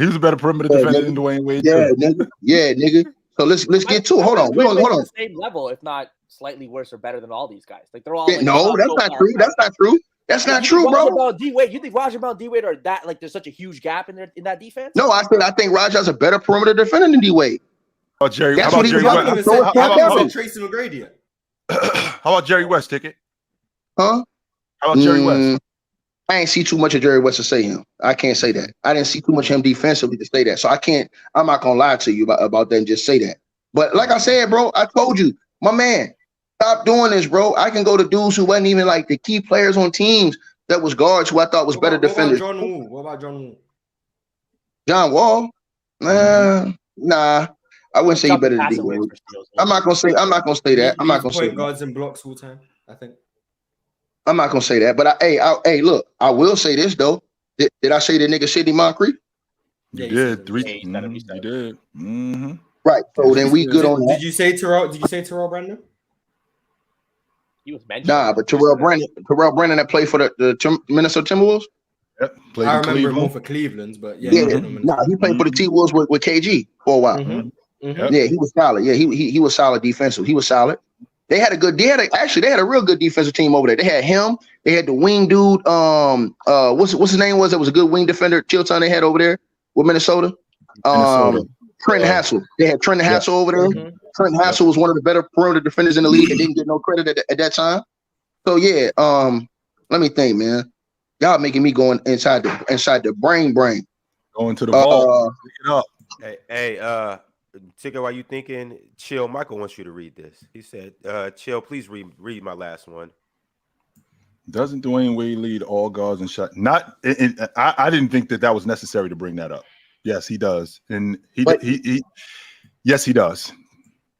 was a better perimeter defender than Dwyane Wade. Yeah, nigga. So let's get to it. Hold on. Hold on. Same level, if not slightly worse or better than all these guys. Like they're all. Like, no, that's not true. That's not true, bro. D-Wade, you think Rajah Bell and D-Wade are that like there's such a huge gap in that defense? No, I think Rajah's a better perimeter defender than D-Wade. Oh, Jerry. That's how about Jerry West? How about Tracy McGrady? How about Jerry West? Ticket. Huh? How about Jerry West? I ain't see too much of Jerry West to say him. I can't say that. I didn't see too much of him defensively to say that. So I'm not gonna lie to you about that and just say that. But like I said, bro, I told you, my man, stop doing this, bro. I can go to dudes who wasn't even like the key players on teams that was guards who I thought was better defenders. What about John Wall? John Wall? Nah. I wouldn't say he better than D-Wade. I'm not gonna say that. I'm not gonna say guards and blocks all time, I think. I'm not gonna say that, but hey, look, I will say this though. Did I say the nigga Sidney Moncrief? You did. You did. Mm-hmm. Right. So then we good on that. Did you say Terrell Brandon? He was mentioned. Nah, but Terrell Brandon that played for the Minnesota Timberwolves. Yep. I remember him more for Cleveland, but yeah. He played for the T-Wolves with KG for a while. Yep. Yeah, he was solid. Yeah, he was solid defensive. He was solid. They had a real good defensive team over there. They had him. They had the wing dude. What's his name was? That was a good wing defender. Chilton they had over there with Minnesota. Trenton Hassel. They had Trenton Hassel over there. Mm-hmm. Trenton Hassel was one of the better perimeter defenders in the league and didn't get no credit at that time. So yeah, let me think, man. Y'all making me going inside the brain. Going to the ball. Pick it up. Hey, Tigger, while you thinking, Chill, Michael wants you to read this. He said, Chill, please read my last one. Doesn't Dwyane Wade lead all guards and shot? I didn't think that was necessary to bring that up. Yes, he does. And yes, he does.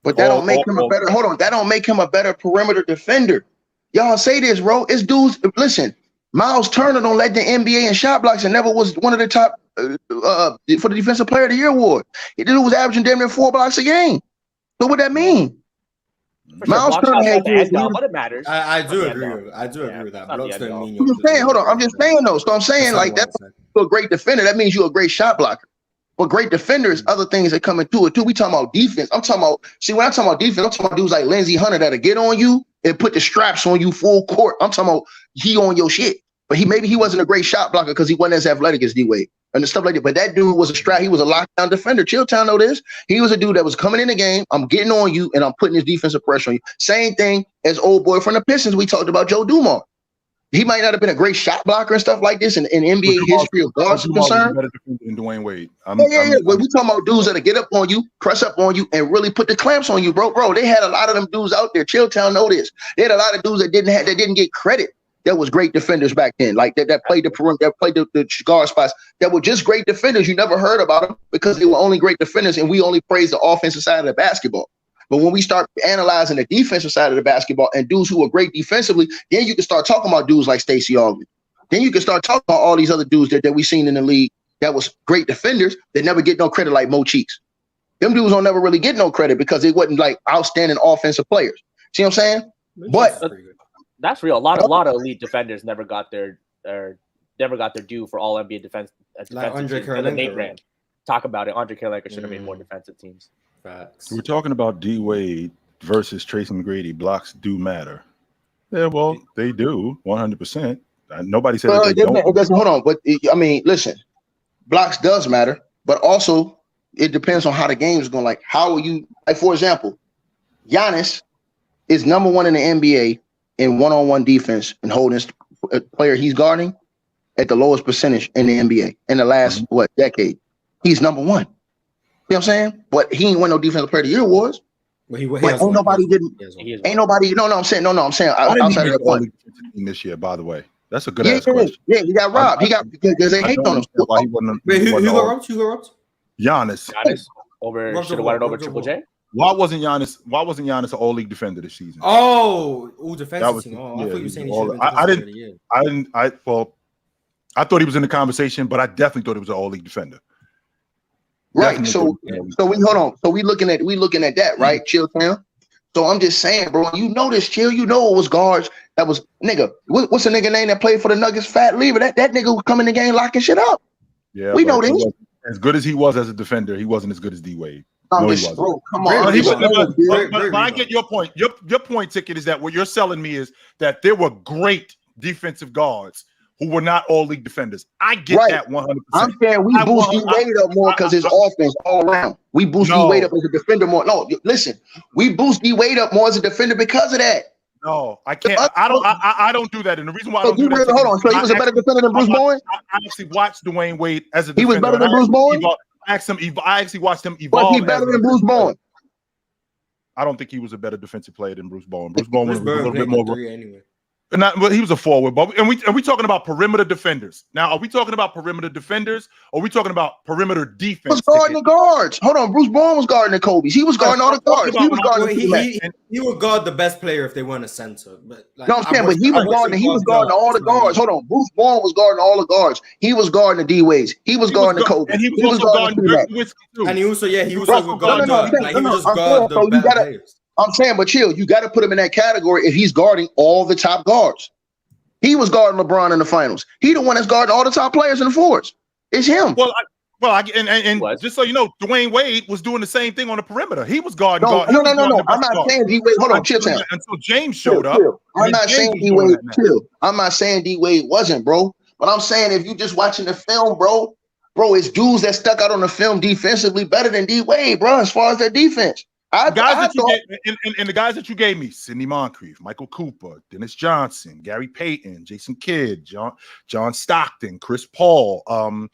But that don't make him a better, hold on, that don't make him a better perimeter defender. Y'all say this, bro. It's dudes, listen, Myles Turner don't let the NBA in shot blocks and never was one of the top for the Defensive Player of the Year award. He was averaging damn near 4 blocks a game. So what that mean? Myles Turner had but it matters. I do agree with that. Blocks don't mean I'm just saying, hold on. I'm just saying though. So I'm saying like that's a great defender. That means you're a great shot blocker. But great defenders, other things that come into it too. We talking about defense. When I'm talking about defense, I'm talking about dudes like Lindsey Hunter that'll get on you and put the straps on you full court. I'm talking about he on your shit. But maybe he wasn't a great shot blocker because he wasn't as athletic as D-Wade and stuff like that. But that dude was he was a lockdown defender. Chilltown know this. He was a dude that was coming in the game. I'm getting on you and I'm putting this defensive pressure on you. Same thing as old boy from the Pistons. We talked about Joe Dumars. He might not have been a great shot blocker and stuff like this in NBA history of guards is concerned. Better than Dwyane Wade. But we talking about dudes that'll get up on you, press up on you, and really put the clamps on you, bro. Bro, they had a lot of them dudes out there. Chilltown know this. They had a lot of dudes that didn't get credit. That was great defenders back then, like that played the perimeter, that played the guard spots. That were just great defenders. You never heard about them because they were only great defenders, and we only praised the offensive side of the basketball. But when we start analyzing the defensive side of the basketball and dudes who are great defensively, then you can start talking about dudes like Stacey Augmon. Then you can start talking about all these other dudes that we seen in the league that was great defenders that never get no credit like Mo Cheeks. Them dudes don't never really get no credit because they wasn't like outstanding offensive players. See what I'm saying? But that's real. A lot of elite defenders never got their due for all NBA defense. Like Andre Karolinko. Talk about it. Andre Karolinko should have made more defensive teams. Facts. We're talking about D Wade versus Tracy McGrady. Blocks do matter. Yeah, well, they do 100%. Nobody said that they don't. Hold on, but I mean, listen, blocks does matter, but also it depends on how the game is going. Like, how are you? Like, for example, Giannis is number one in the NBA in one-on-one defense and holding a player he's guarding at the lowest percentage in the NBA in the last decade. He's number one. You know what I'm saying? But he ain't win no Defensive Player of the Year awards. But ain't nobody I'm saying outside of the point. This year, by the way. That's a good ass question. Yeah, he got robbed. Because they hate on him. Wait, who got robbed? Giannis. Should have won it over Triple J? Why wasn't Giannis an all league defender this season? Oh, all defensive team. I thought you were saying I thought he was in the conversation, but I definitely thought he was an all league defender. Right. So we hold on. So we looking at that, right? Chill town. So I'm just saying, bro, you know this, Chill. You know it was guards that was nigga. What's the nigga name that played for the Nuggets? Fat Lever. That nigga would come in the game locking shit up. Yeah, we know this. As good as he was as a defender, he wasn't as good as D Wade. No, he wasn't. Bro, come on. But I get your point. Your point, Ticket, is that what you're selling me is that there were great defensive guards who were not all league defenders. I get that 100%. I'm saying we boost D-Wade up more because his offense all around. We boost D-Wade up as a defender more. No, listen, we boost D-Wade up more as a defender because of that. No, I can't. I don't do that. And the reason why I don't do that. Hold on. So he was a better defender than Bruce Bowen? I actually watched Dwayne Wade as a defender. He was better than Bruce Bowen? I actually watched him evolve. Was he better than Bruce Bowen? I don't think he was a better defensive player than Bruce Bowen. Bruce Bowen was a little bit more. Anyway. But he was a forward. But and we talking about perimeter defenders. Now, are we talking about perimeter defenders, or are we talking about perimeter defense? He was guarding the guards. Hold on, Bruce Bowen was guarding the Kobe's. He was guarding all the guards. He was guarding he would guard the best player if they weren't a center. But like, no, I'm saying, but he was guarding all the guards. Hold on, Bruce Bowen was guarding all the guards. He was guarding the D-Wades. He was guarding the Kobe. And he was guarding the too. And he would guard the best players. I'm saying, but chill, you got to put him in that category if he's guarding all the top guards. He was guarding LeBron in the finals. He the one that's guarding all the top players in the fours. It's him. And just so you know, Dwayne Wade was doing the same thing on the perimeter. He was guarding. No. I'm not saying D-Wade. Hold on, chill. Until James showed up. I'm not saying D-Wade. Chill. I'm not saying D-Wade wasn't, bro. But I'm saying if you just watching the film, bro, it's dudes that stuck out on the film defensively better than D-Wade, bro, as far as their defense. The guys that you gave me, Sidney Moncrief, Michael Cooper, Dennis Johnson, Gary Payton, Jason Kidd, John Stockton, Chris Paul, all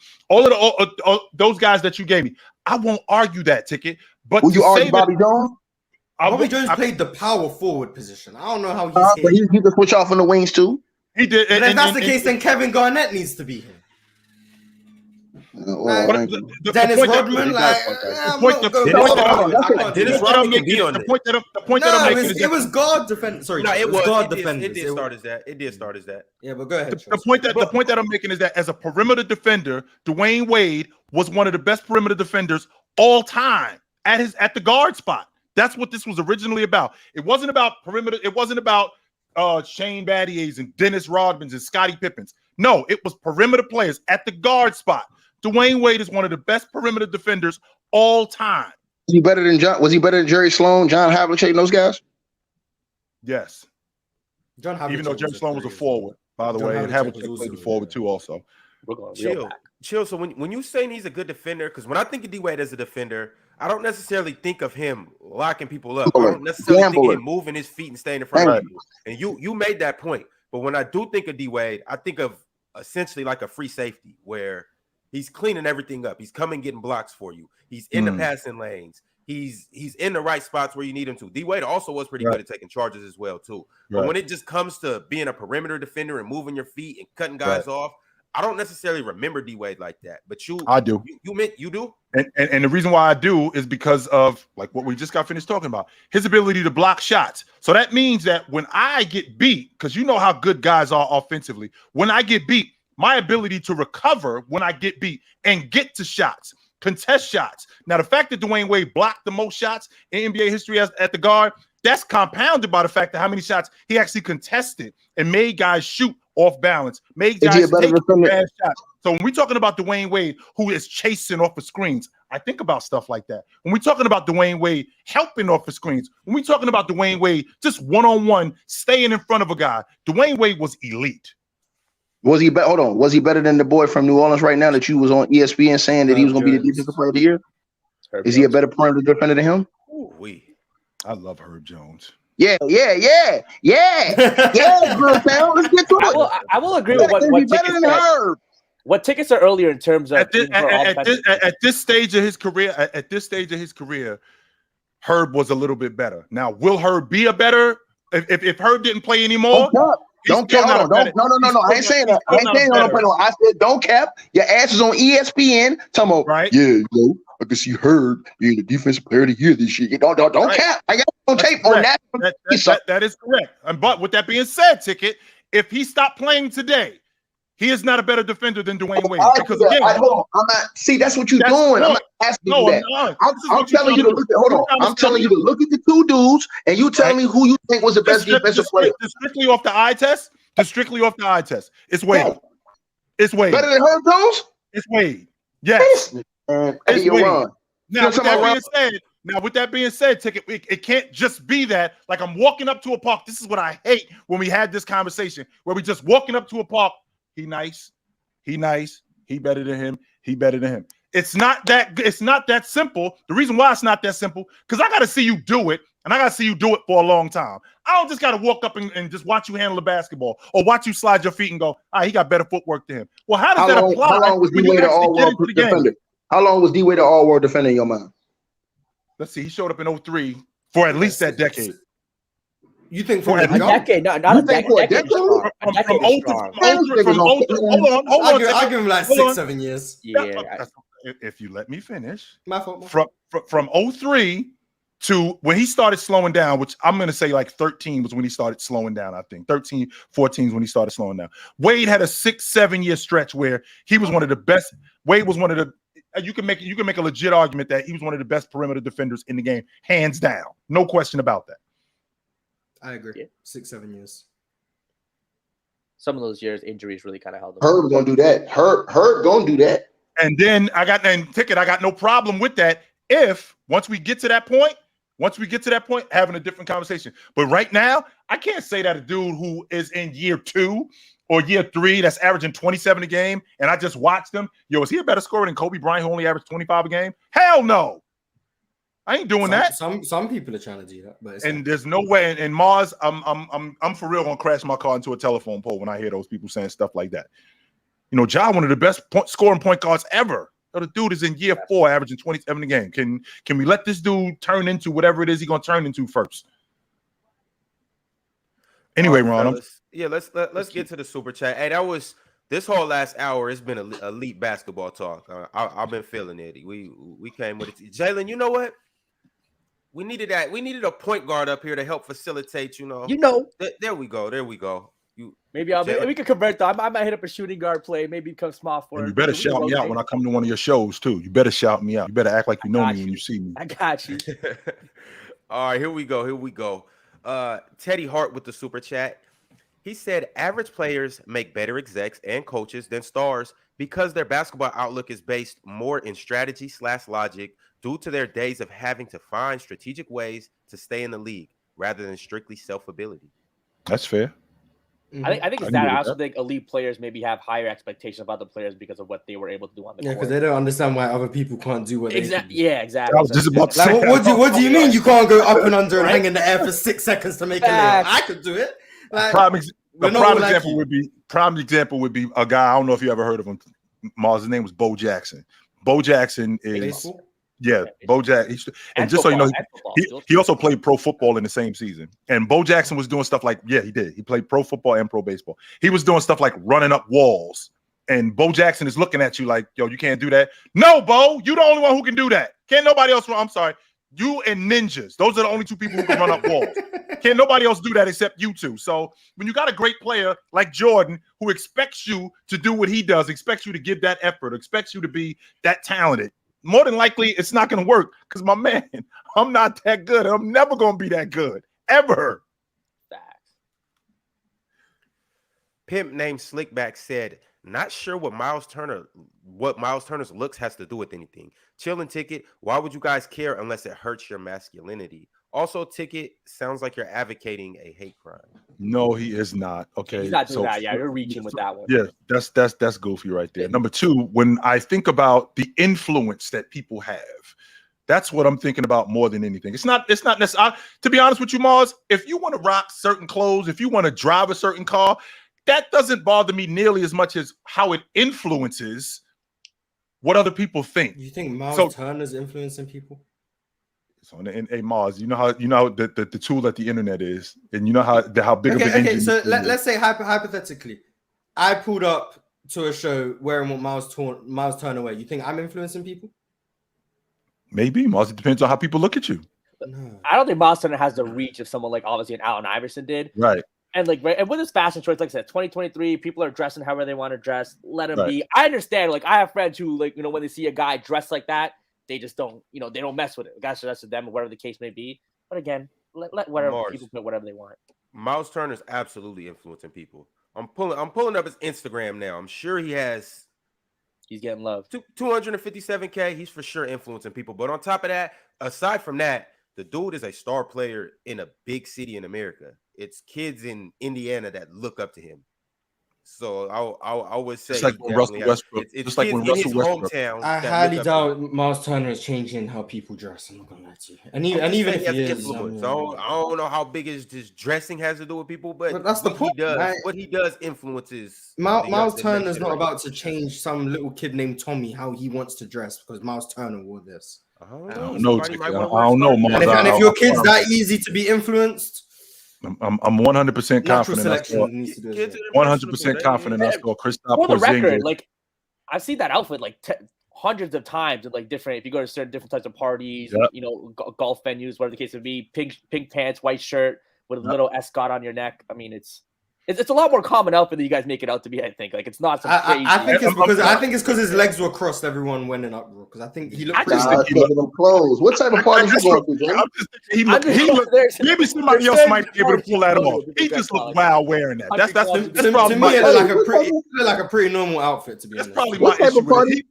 those guys that you gave me, I won't argue that, Ticket. But will you argue Bobby Jones? Bobby Jones played the power forward position. I don't know how but he can switch off on the wings too. He did. But if that's the case, then Kevin Garnett needs to be him. Dennis Rodman, it was guard defense. Sorry, it was guard defense. It did start as that. Yeah, but go ahead. The point that I'm making is that as a perimeter defender, Dwayne Wade was one of the best perimeter defenders all time at the guard spot. That's what this was originally about. It wasn't about perimeter. It wasn't about Shane Battiers and Dennis Rodmans and Scottie Pippens. No, it was perimeter players at the guard spot. Dwayne Wade is one of the best perimeter defenders all time. Was he better than Jerry Sloan, John Havlicek, and those guys? Yes. Even though Jerry Sloan was a forward, by the way, and Havlicek played the forward too also. Chill. So when you saying he's a good defender, because when I think of D-Wade as a defender, I don't necessarily think of him locking people up. I don't necessarily think of him moving his feet and staying in front of people. And you made that point. But when I do think of D-Wade, I think of essentially like a free safety where he's cleaning everything up. He's coming getting blocks for you. He's in the passing lanes. He's in the right spots where you need him to. D-Wade also was pretty good at taking charges as well too. But when it just comes to being a perimeter defender and moving your feet and cutting guys off, I don't necessarily remember D-Wade like that. But I do. You do? And the reason why I do is because of like what we just got finished talking about, his ability to block shots. So that means that when I get beat, because you know how good guys are offensively, when I get beat, my ability to recover when I get beat and get to shots, contest shots. Now, the fact that Dwayne Wade blocked the most shots in NBA history at the guard, that's compounded by the fact that how many shots he actually contested and made guys shoot off balance, made guys take bad shots. So when we're talking about Dwayne Wade, who is chasing off the screens, I think about stuff like that. When we're talking about Dwayne Wade helping off the screens, when we're talking about Dwayne Wade just one-on-one, staying in front of a guy, Dwayne Wade was elite. Was he better? Hold on. Was he better than the boy from New Orleans right now that you was on ESPN saying that he was going to be the defensive player of the year? Is he a better perimeter defender than him? I love Herb Jones. Yeah. Good sound. Let's get to it. I will agree with what Tickets are earlier in terms of at this stage of his career. Herb was a little bit better. Now, will Herb be a better if Herb didn't play anymore? Don't cap. No. I ain't saying that. I said don't cap. Your ass is on ESPN. Talking about right? Yeah, I can see Herb being the defensive player of the year this year. Don't cap. I got on tape on that. That is correct. But with that being said, Ticket, if he stopped playing today, he is not a better defender than Dwayne Wade. Because again, I'm not. See, that's what you're doing. I'm not asking you that. I'm telling you to look at. Hold on. I'm telling you to look at the two dudes, and you tell me who you think was the best defensive player. Strictly off the eye test. It's Wade. It's Wade. Better than Herb Jones? It's Wade. Yes. It's Wade. Now, with that being said, Ticket, it can't just be that. Like I'm walking up to a park. This is what I hate when we had this conversation where we just walking up to a park. He nice. He better than him. It's not that simple. The reason why it's not that simple, because I got to see you do it And I got to see you do it for a long time. I don't just got to walk up and just watch you handle the basketball or watch you slide your feet and go, he got better footwork than him. Well, how does that apply? How long was D-Wade an all-world defender? How long was D-Wade an all-world defender in your mind? Let's see. He showed up in 2003 for at least that decade. You think for a decade? No, not a decade. Hold on. I'll give him like 6-7 years. Yeah. If you let me finish. My fault. From 2003 to when he started slowing down, which I'm going to say like 13 was when he started slowing down, I think. 13, 14 is when he started slowing down. Wade had a 6-7 year stretch where he was one of the best. Wade was one of the you can make a legit argument that he was one of the best perimeter defenders in the game, hands down. No question about that. I agree. Yeah. 6-7 years. Some of those years, injuries really kind of held him. Herb gonna do that. Herb gonna do that. And then I got no problem with that if once we get to that point, having a different conversation. But right now, I can't say that a dude who is in year 2 or year 3 that's averaging 27 a game, and I just watched him. Is he a better scorer than Kobe Bryant, who only averaged 25 a game? Hell no. I ain't doing that. Some people are trying to do that, but there's no way. And Mars, I'm for real gonna crash my car into a telephone pole when I hear those people saying stuff like that. Ja, one of the best scoring point guards ever. The dude is in year 4, averaging 27 a game. Can we let this dude turn into whatever it is he's gonna turn into first? Anyway, Ron. Let's get to the super chat. Hey, that was this whole last hour. It's been elite basketball talk. I've been feeling it. We came with it. Jalen, you know what? We needed that. We needed a point guard up here to help facilitate. There we go. Maybe we could convert that. I might hit up a shooting guard play. Maybe become small for. You better shout me out when I come to one of your shows too. You better shout me out. You better act like you know me when you see me. I got you. All right, here we go. Teddy Hart with the super chat. He said average players make better execs and coaches than stars because their basketball outlook is based more in strategy/logic due to their days of having to find strategic ways to stay in the league rather than strictly self-ability. That's fair. I think it's that. I also think elite players maybe have higher expectations about the players because of what they were able to do on the court. Yeah, because they don't understand why other people can't do what they can do. Yeah, exactly. I was just about to say what do you mean you can't go up and under and hang in the air for 6 seconds to make a layup? I could do it. Prime example would be a guy. I don't know if you ever heard of him. Mars. His name was Bo Jackson. Bo Jackson is baseball? Bo Jackson. And just football, so you know, he also played pro football in the same season. And Bo Jackson was doing stuff like, he did. He played pro football and pro baseball. He was doing stuff like running up walls. And Bo Jackson is looking at you like, yo, you can't do that. No, Bo, you the only one who can do that. Can't nobody else. I'm sorry. You and ninjas. Those are the only 2 people who can run up walls. Can't nobody else do that except you 2. So when you got a great player like Jordan who expects you to do what he does, expects you to give that effort, expects you to be that talented, more than likely it's not going to work because, my man, I'm not that good. I'm never going to be that good, ever. Pimp named Slickback said, not sure what Myles Turner's looks has to do with anything. Chilling Ticket, why would you guys care unless it hurts your masculinity? Also, Ticket, sounds like you're advocating a hate crime. No, he is not. Okay. He's not doing that. Yeah, you're reaching with that one. Yeah, that's goofy right there. Number 2, when I think about the influence that people have, that's what I'm thinking about more than anything. It's not necessarily, to be honest with you, Mars, if you want to rock certain clothes, if you want to drive a certain car, that doesn't bother me nearly as much as how it influences what other people think. You think Myles Turner's influencing people? So, hey, Mars, you know how the tool that the internet is, and you know how big of an engine. Okay, so let's say hypothetically, I pulled up to a show wearing what Myles Turner wear. You think I'm influencing people? Maybe, Mars. It depends on how people look at you. No. I don't think Myles Turner has the reach of someone like obviously an Allen Iverson did. Right. And and with his fashion choice, like I said, 2023, people are dressing however they want to dress. Let them be. I understand. Like I have friends who when they see a guy dressed like that, they just don't, they don't mess with it. Guys, that's to them, whatever the case may be. But again, let whatever people put whatever they want. Myles Turner is absolutely influencing people. I'm pulling up his Instagram now. I'm sure he's getting love. 257K. He's for sure influencing people. But on top of that, aside from that, the dude is a star player in a big city in America. It's kids in Indiana that look up to him. So I would say Just like when Russell Westbrook. It's Just like kids when in Russell his Westbrook. hometown. I that highly look up to him. doubt Myles Turner is changing how people dress. I'm not gonna lie to you. And I'm even, just even saying if he has is, influence. I don't know how big his dressing has to do with people, but that's the what point, he does. right? What he does influences. Myles the Turner next is not about to generation. change some little kid named Tommy how he wants to dress because Myles Turner wore this. I don't I know. don't know, Somebody Chicky. might I wanna wear don't know, scarf. Mars. And if your kid's that easy to be influenced, I'm 100% natural confident. I saw selection needs to do Kids it. are 100% confident. I saw Kristaps For the record, Porzingis. like I've seen that outfit like hundreds of times at like different. If you go to certain different types of parties, Yep. you know, golf venues, whatever the case would be, pink pants, white shirt with a Yep. little escort on your neck. I mean, it's a lot more common outfit than you guys make it out to be. I think like it's not some crazy. I think it's because his legs were crossed. Everyone went in uproar because I think he looked. I pretty just Nah, think it's taking them clothes. What type of parties you going to, Jay? I'm just thinking he looked maybe somebody else might be able to pull that off. He just looked wild wearing that. That's to probably me, it my, looked like a pretty normal outfit. To be that's honest, probably What my type issue of with party? it.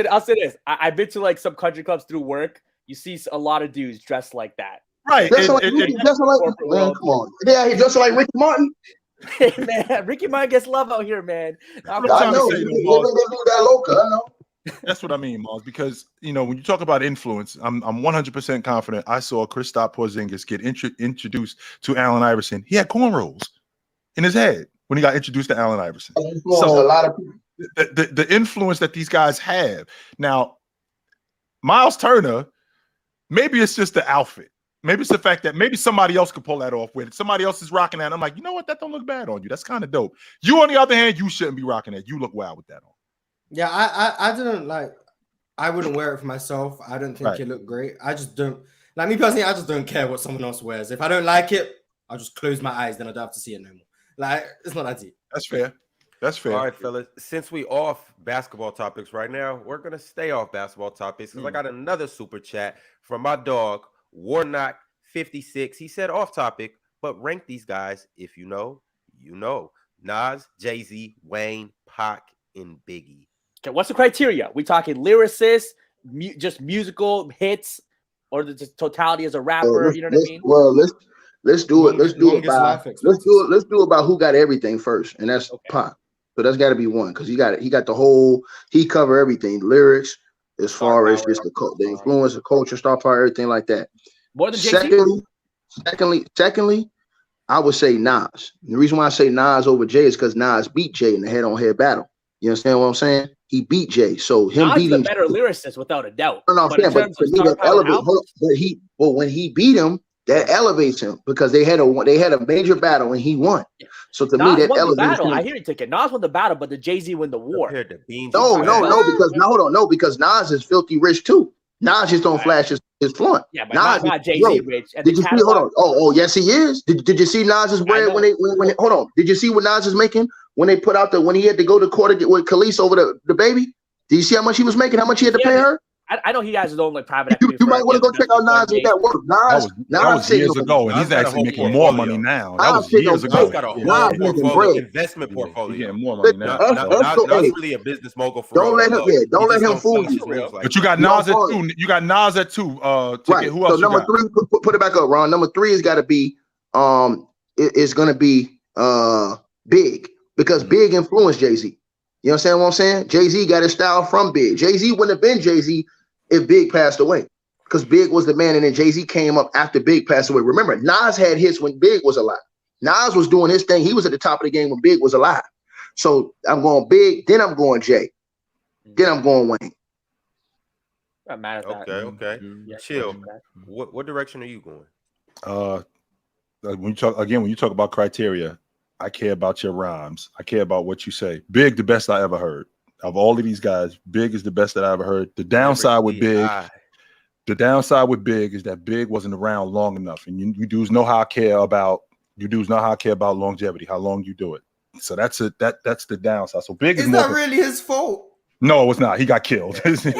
I'll say this. I've been to like some country clubs through work. You see a lot of dudes dressed like that. Right. Dressing like, man, come on. Yeah, he dressing like Ricky Martin. Hey man, Ricky Martin gets love out here, man. That's what I'm I know. trying to say, They though, do Mars. that local. I know. That's what I mean, Mars, because when you talk about influence, I'm 100% confident. I saw Kristaps Porzingis get introduced to Allen Iverson. He had cornrows in his head when he got introduced to Allen Iverson. So a lot of people. The influence that these guys have. Now, Myles Turner, maybe it's just the outfit. Maybe it's the fact that maybe somebody else could pull that off with it. Somebody else is rocking that. I'm like, you know what? That don't look bad on you. That's kind of dope. You, on the other hand, you shouldn't be rocking that. You look wild with that on. Yeah, I didn't like. I wouldn't wear it for myself. I don't think it looked great. I just don't like me personally. I just don't care what someone else wears. If I don't like it, I'll just close my eyes. Then I don't have to see it no more. Like it's not that deep. That's fair. That's fair. All right, fellas. Since we off basketball topics right now, we're gonna stay off basketball topics because I got another super chat from my dog Warnock 56. He said off topic, but rank these guys if you know, you know. Nas, Jay-Z, Wayne, Pac, and Biggie. Okay, what's the criteria? We talking lyricist, just musical hits, or the totality as a rapper? You know what I mean? Well, let's do it. Let's do it about who got everything first, and that's Pac. So that's got to be one because he got the whole. He cover everything, lyrics as far as just the influence, the culture, star power, everything like that. More than Jay-Z? Secondly, I would say Nas. The reason why I say Nas over Jay is because Nas beat Jay in the head-on-head battle. You understand what I'm saying? He beat Jay, so him Nas beating is a better lyricist without a doubt. No, but when he beat him, that elevates him because they had a major battle and he won. So to Nas me, that won the elevates battle. him. I hear you, Ticket. Nas won the battle, but did Jay-Z win the war? Because Nas is filthy rich too. Nas just don't flash his fluent. Yeah, but not Jay-Z rich. Did you see? Hold on. Oh, yes, he is. Did you see Nas's bread when hold on? Did you see what Nas is making when they put out when he had to go to court to get with Khalees over the baby? Did you see how much he was making? How much he had to pay her? I know he has his own like private equity. You might want to go check out Nas with that work. That was years ago, and he's actually making more money now. That was years ago. Nas got a whole investment portfolio. He's getting more money now. Nas really a business mogul for Don't let him fool you. But you got Nas at 2. You got Nas at 2. Right. Who else? So number 3, put it back up, Ron. Number 3 has got to be it's going to be Big because Big influenced Jay-Z. You understand what I'm saying? Jay-Z got his style from Big. Jay-Z wouldn't have been Jay-Z if Big passed away because Big was the man, and then Jay-Z came up after Big passed away. Remember, Nas had hits when Big was alive. Nas was doing his thing. He was at the top of the game when Big was alive. So I'm going Big, then I'm going Jay, then I'm going Wayne. I'm mad at that. Okay. Yeah, Chill. What direction are you going? When you talk about criteria, I care about your rhymes. I care about what you say. Big, the best I ever heard. Of all of these guys, Big is the best that I ever heard. The downside with Big is that Big wasn't around long enough. And you dudes know how I care about longevity, how long you do it. So that's the downside. So Big is more. Is that really his fault? No, it's not. He got killed. Yeah, that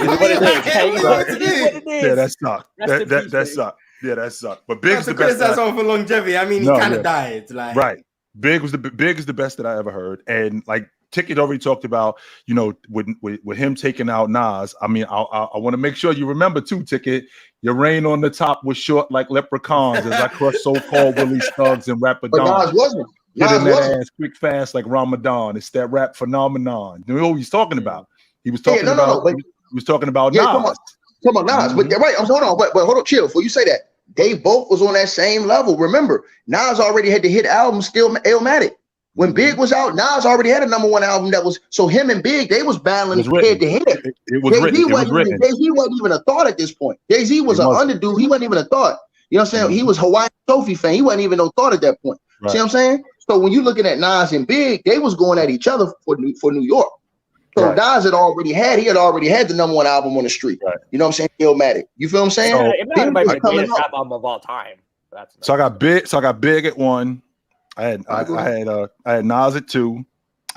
sucked. That sucked. Yeah, that sucked. But Big's the best. That's all for longevity. I mean, he kind of died. Like right. Big is the best that I ever heard. And like Ticket already talked about, with him taking out Nas. I mean, I want to make sure you remember too, Ticket. Your reign on the top was short like leprechauns as I crushed so-called Willie Stubbs and Rapper But Don. Nas wasn't. Get in Nas that wasn't. ass quick, fast, like Ramadan. It's that rap phenomenon. You know what he's talking about? He was talking about. But, he was talking about yeah, Nas. come on, Nas. But right, hold on, but hold on, chill. Before you say that, they both was on that same level. Remember, Nas already had the hit album, still Illmatic. When Big was out, Nas already had a #1 album that was. So him and Big, they was battling head to head. It was written. Jay-Z wasn't even a thought at this point. Jay-Z was an underdog. He wasn't even a thought. You know what I'm saying? He was Hawaiian Sophie fan. He wasn't even no thought at that point. Right. See what I'm saying? So when you're looking at Nas and Big, they was going at each other for New York. So Nas had already had the #1 album on the street. Right. You know what I'm saying? Illmatic. You feel what I'm saying? Illmatic might be the greatest rap album of all time. So I got Big at 1. I had Nas at 2.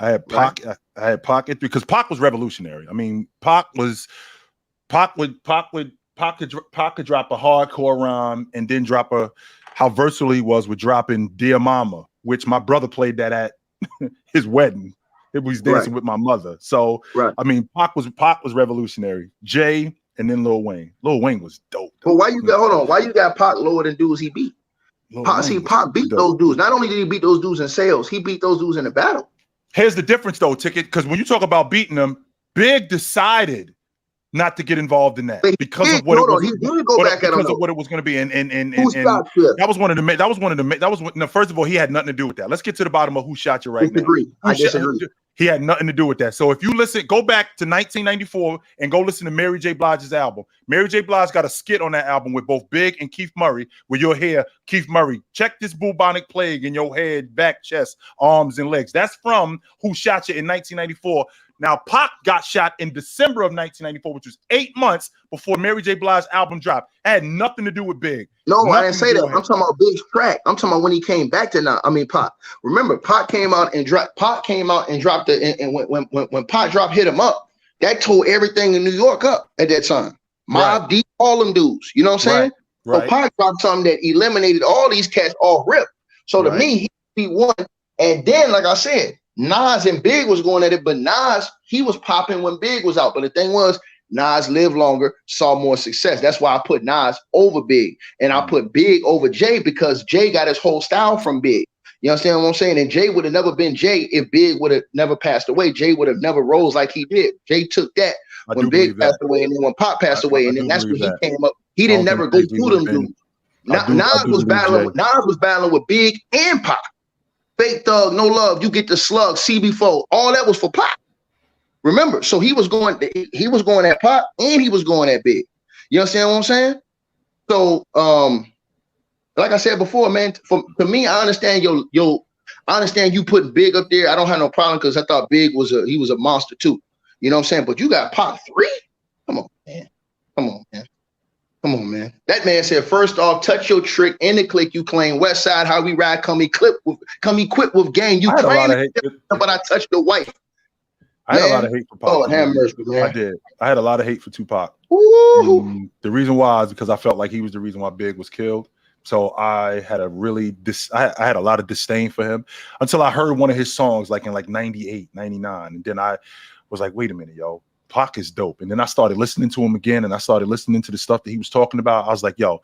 I had Pac. Right. I had Pac at 3 because Pac was revolutionary. I mean, Pac could drop a hardcore rhyme and then drop how versatile he was with dropping Dear Mama, which my brother played that at his wedding. He was dancing with my mother. So I mean, Pac was revolutionary. Jay and then Lil Wayne. Lil Wayne was dope. But why you got Pac lower than dudes he beat? Pac beat those dudes. Not only did he beat those dudes in sales, he beat those dudes in the battle. Here's the difference, though, Ticket, because when you talk about beating them, Big decided not to get what it was going to be, and that was one of the. First of all, he had nothing to do with that. Let's get to the bottom of who shot you right now. I disagree. He had nothing to do with that. So if you go back to 1994 and go listen to Mary J. Blige's album. Mary J. Blige got a skit on that album with both Big and Keith Murray, where you'll hear Keith Murray, check this bubonic plague in your head, back, chest, arms, and legs. That's from Who Shot You in 1994. Now, Pac got shot in December of 1994, which was 8 months before Mary J. Blige's album dropped. It had nothing to do with Big. No, I didn't say that. I'm talking about Big's track. I'm talking about when he came back to Pac. Remember, Pac came out and dropped it. And when Pac hit him up, that tore everything in New York up at that time. Mobb Deep, all them dudes. You know what I'm saying? Right. So Pac dropped something that eliminated all these cats off rip. So to me, he beat one. And then, like I said, Nas and Big was going at it, but Nas, he was popping when Big was out. But the thing was, Nas lived longer, saw more success. That's why I put Nas over Big. And I put Big over Jay because Jay got his whole style from Big. You understand what I'm saying? And Jay would have never been Jay if Big would have never passed away. Jay would have never rose like he did. Jay took that when Big passed away, and then when Pac passed away, and then that's when he came up. He didn't never go through them dudes. Nas was battling with Big and Pac. Fake Thug, No Love, You Get the Slug, CB4, all that was for Pac. Remember, so he was going at Pac and he was going at Big. You understand what I'm saying? So, like I said before, man, to me, I understand I understand you putting Big up there. I don't have no problem because I thought Big was a monster too. You know what I'm saying? But you got Pac 3? Come on, man. That man said, first off, touch your trick in the click you claim. West side, how we ride, come equipped with gang. You claim it, but I touched the wife. I had a lot of hate for Pac. Oh, have mercy, man. I did. I had a lot of hate for Tupac. The reason why is because I felt like he was the reason why Big was killed. So I had a lot of disdain for him until I heard one of his songs in 98, 99. And then I was like, wait a minute, yo. Pac is dope. And then I started listening to him again, and I started listening to the stuff that he was talking about. I was like, yo,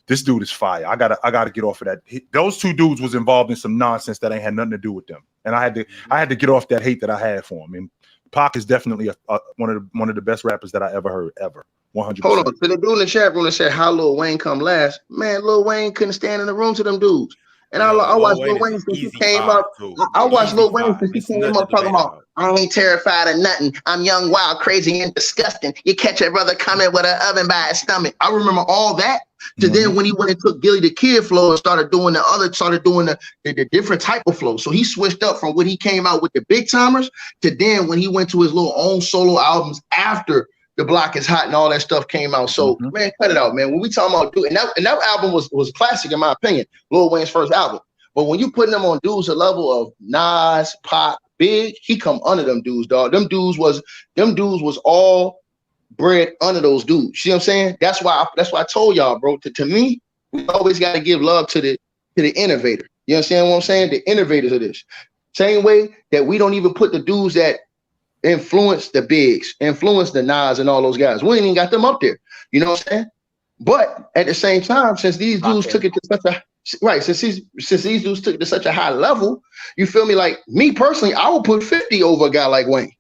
this dude is fire. I gotta get off of that. Those two dudes was involved in some nonsense that ain't had nothing to do with them. And I had to get off that hate that I had for him. And Pac is definitely one of the best rappers that I ever heard, ever. 100%. Hold on. To the dude in the chat room that said how Lil Wayne come last. Man, Lil Wayne couldn't stand in the room to them dudes. And I watched Lil Wayne since he came up. I watched Lil Wayne since he came up talking about, I ain't terrified of nothing. I'm young, wild, crazy, and disgusting. You catch a brother coming with an oven by his stomach. I remember all that. To then when he went and took Gilly the Kid flow and started doing the different type of flow. So he switched up from when he came out with the big timers to then when he went to his little own solo albums after The Block Is Hot and all that stuff came out. So man, cut it out, man. When we talking about and that album was classic in my opinion, Lil Wayne's first album. But when you putting them on dudes a level of Nas, Pac, Big, he come under them dudes, dog. Them dudes was all bred under those dudes. You know what I'm saying? That's why I told y'all, bro. To me, we always got to give love to the innovator. You understand what I'm saying? The innovators of this. Same way that we don't even put the dudes that influence the Bigs, influence the Nas and all those guys. We ain't even got them up there. You know what I'm saying? But at the same time, since these dudes took it to such a Right, since these dudes took it to such a high level, you feel me? Like me personally, I would put 50 over a guy like Wayne.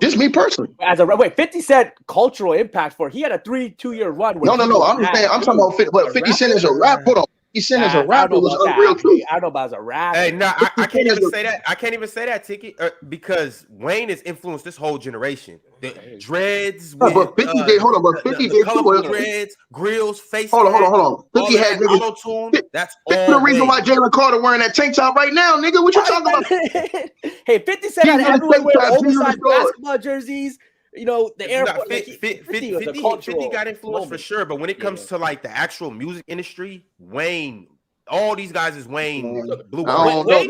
Just me personally. Wait, 50 Cent cultural impact for he had a 2-year run. No. I'm talking about 50, but 50 Cent is a rap. Hold on. 50 Cent as a rapper was unreal too. I don't know about as a rapper. Hey, no, I can't even say that. I can't even say that, Tiki, because Wayne has influenced this whole generation. The dreads, but 50 did. Hold on, but 50 did too. Dreads, grills, face. Hold on. 50 had niggas. Tune. That's all. The reason why Jalen Carter wearing that tank top right now, nigga. What you talking about? Hey, 50 Cent had everyone wearing oversized basketball jerseys. You know, the air. 50 got influence for sure, but when it comes to like the actual music industry, Wayne, all these guys is Wayne. Wayne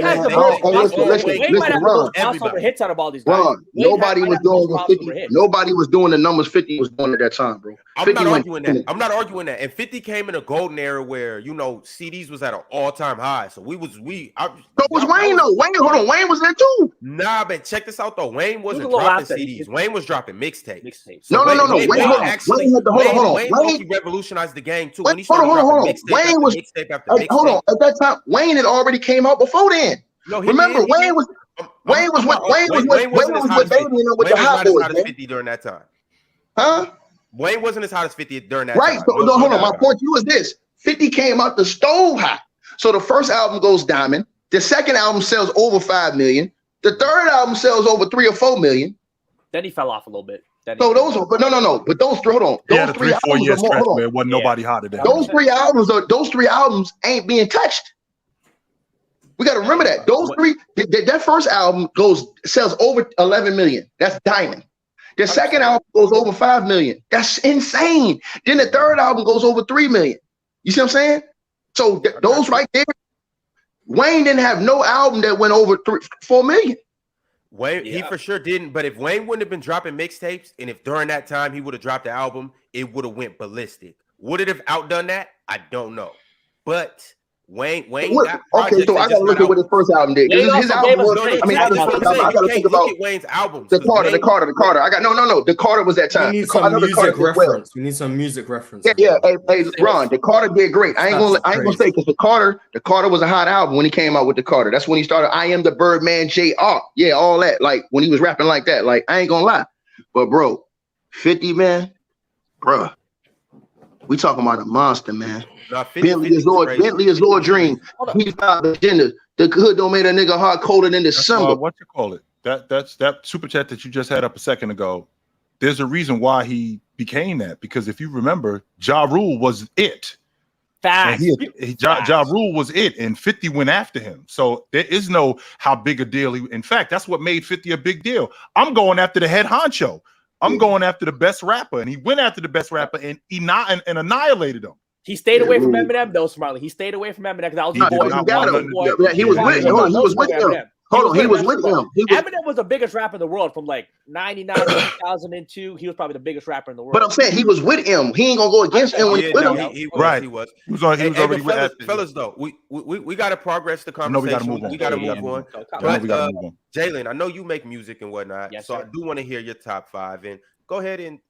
has the most. Wayne might have the most crossover hits out of all these guys. Nobody was doing what 50. Nobody was doing the numbers 50 was doing at that time, bro. I'm not arguing that. And 50 came in a golden era where CDs was at an all-time high. So so was Wayne though. Wayne was there too. Nah, but check this out though. Wayne wasn't dropping CDs. Wayne was dropping mixtapes. No. Wayne revolutionized the game too. When he started dropping mixtape after mixtape. At that time, Wayne had already came out before then. Remember, Wayne was with Damian with the Hot Boys, man. 50 during that time. Huh? Wayne wasn't as hot as 50 during that time. Right. So, hold on. My point to you is this: 50 came out the stove hot. So the first album goes diamond. The second album sells over 5 million. The third album sells over 3 or 4 million. Then he fell off a little bit. So those are, but no. But those three, hold on. Those 3-4 years stretch, man. Wasn't nobody hotter than those three albums ain't being touched. We got to remember that. Those three, that first album sells over 11 million. That's diamond. The second album goes over 5 million. That's insane. Then the third album goes over 3 million. You see what I'm saying? So those right there, Wayne didn't have no album that went over 4 million. Wayne, he for sure didn't. But if Wayne wouldn't have been dropping mixtapes, and if during that time he would have dropped the album, it would have went ballistic. Would it have outdone that? I don't know. But Wayne got okay, so I gotta look at what his first album did. His album was, I gotta think about Wayne's albums. The Carter. I got no. The Carter was that time. We need some music reference. We need some music reference. Yeah. Hey, Ron, the Carter did great. I ain't gonna say because the Carter was a hot album when he came out with the Carter. That's when he started. I am the Birdman Jr. Yeah, all that. Like when he was rapping like that. Like I ain't gonna lie, but bro, 50 man, bro, we talking about a monster, man. Bentley is Lord Dream. He's not the agenda. The hood don't make a nigga hard colder than December. What you call it? That's that super chat that you just had up a second ago. There's a reason why he became that, because if you remember, Ja Rule was it. Facts. Ja Rule was it, and 50 went after him. So there is no how big a deal. In fact, that's what made 50 a big deal. I'm going after the head honcho. I'm going after the best rapper, and he went after the best rapper and annihilated him. He stayed away from Eminem, though, Smarley. He stayed away from Eminem because I was he was with him. He was with him. Eminem was the biggest rapper in the world from like 99 to 2002. He was probably the biggest rapper in the world. But I'm saying he was with him. He ain't gonna go against him when he's with him. He was already with fellas, though. We gotta progress the conversation. We gotta move on. But Jalen, I know you make music and whatnot, so I do want to hear your top 5. And go ahead and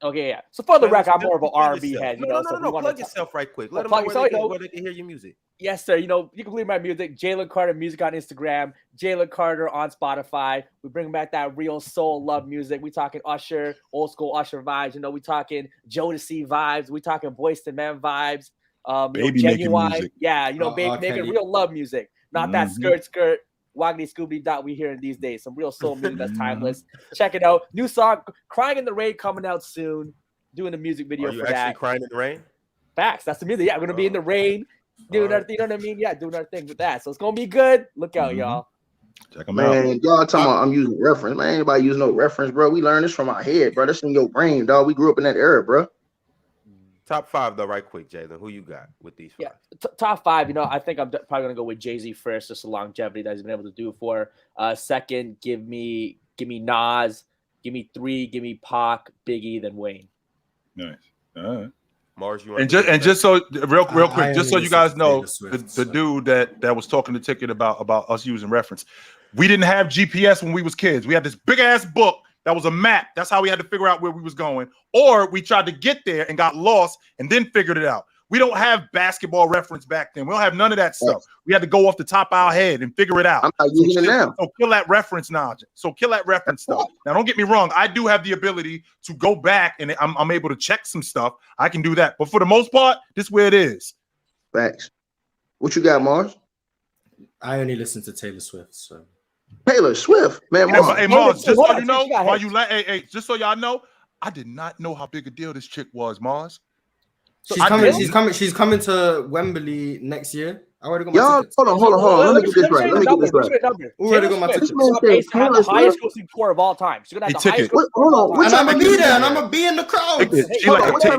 Okay, yeah. So for the record, I'm more of an R&B head. No. Plug yourself right quick. Let them know where they can hear your music. Yes, sir. You can believe my music. Jalen Carter Music on Instagram. Jalen Carter on Spotify. We bring back that real soul love music. We talking Usher, old school Usher vibes. We talking Jodeci vibes. We talking Boyz II Men vibes. Baby Genuine. Yeah, baby making real love music. Not that skirt. Waggity Scooby Dot we hearing these days. Some real soul music that's timeless. Check it out. New song, Crying in the Rain, coming out soon. Doing a music video for that. Are you actually crying in the rain? Facts. That's the music. Yeah, we're gonna be in the rain. Doing our thing, you know what I mean? Yeah, doing our thing with that. So it's gonna be good. Look out, y'all. Check them out. Man, y'all talking about I'm using reference. Man, ain't anybody using no reference, bro. We learned this from our head, bro. That's in your brain, dog. We grew up in that era, bro. Top 5 though, right quick, Jalen. Who you got with these 5? Yeah, top 5. I think I'm probably gonna go with Jay-Z first, just the longevity that he's been able to do for. Second, give me Nas. Give me 3. Give me Pac, Biggie, then Wayne. Nice. All right. Mars, you just so real quick, just so you guys know, the dude that was talking to Ticket about us using reference. We didn't have GPS when we was kids. We had this big ass book. That was a map. That's how we had to figure out where we was going. Or we tried to get there and got lost and then figured it out. We don't have basketball reference back then. We don't have none of that stuff. We had to go off the top of our head and figure it out. I'm not using it now. So kill that reference knowledge. So kill that reference stuff. Now, don't get me wrong. I do have the ability to go back and I'm able to check some stuff. I can do that. But for the most part, this is where it is. Facts. What you got, Mars? I only listen to Taylor Swift, so. Taylor Swift, man. Hey, Mars, just so you know, while you just so y'all know, I did not know how big a deal this chick was, Mars. She's coming to Wembley next year. I already got my Y'all, tickets. hold on. Let me get this right. Already got my tickets. She's gonna have the highest grossing tour of all time. She's gonna have the highest grossing tour of all time. And I'm gonna be there, and I'm gonna be in the crowd. What type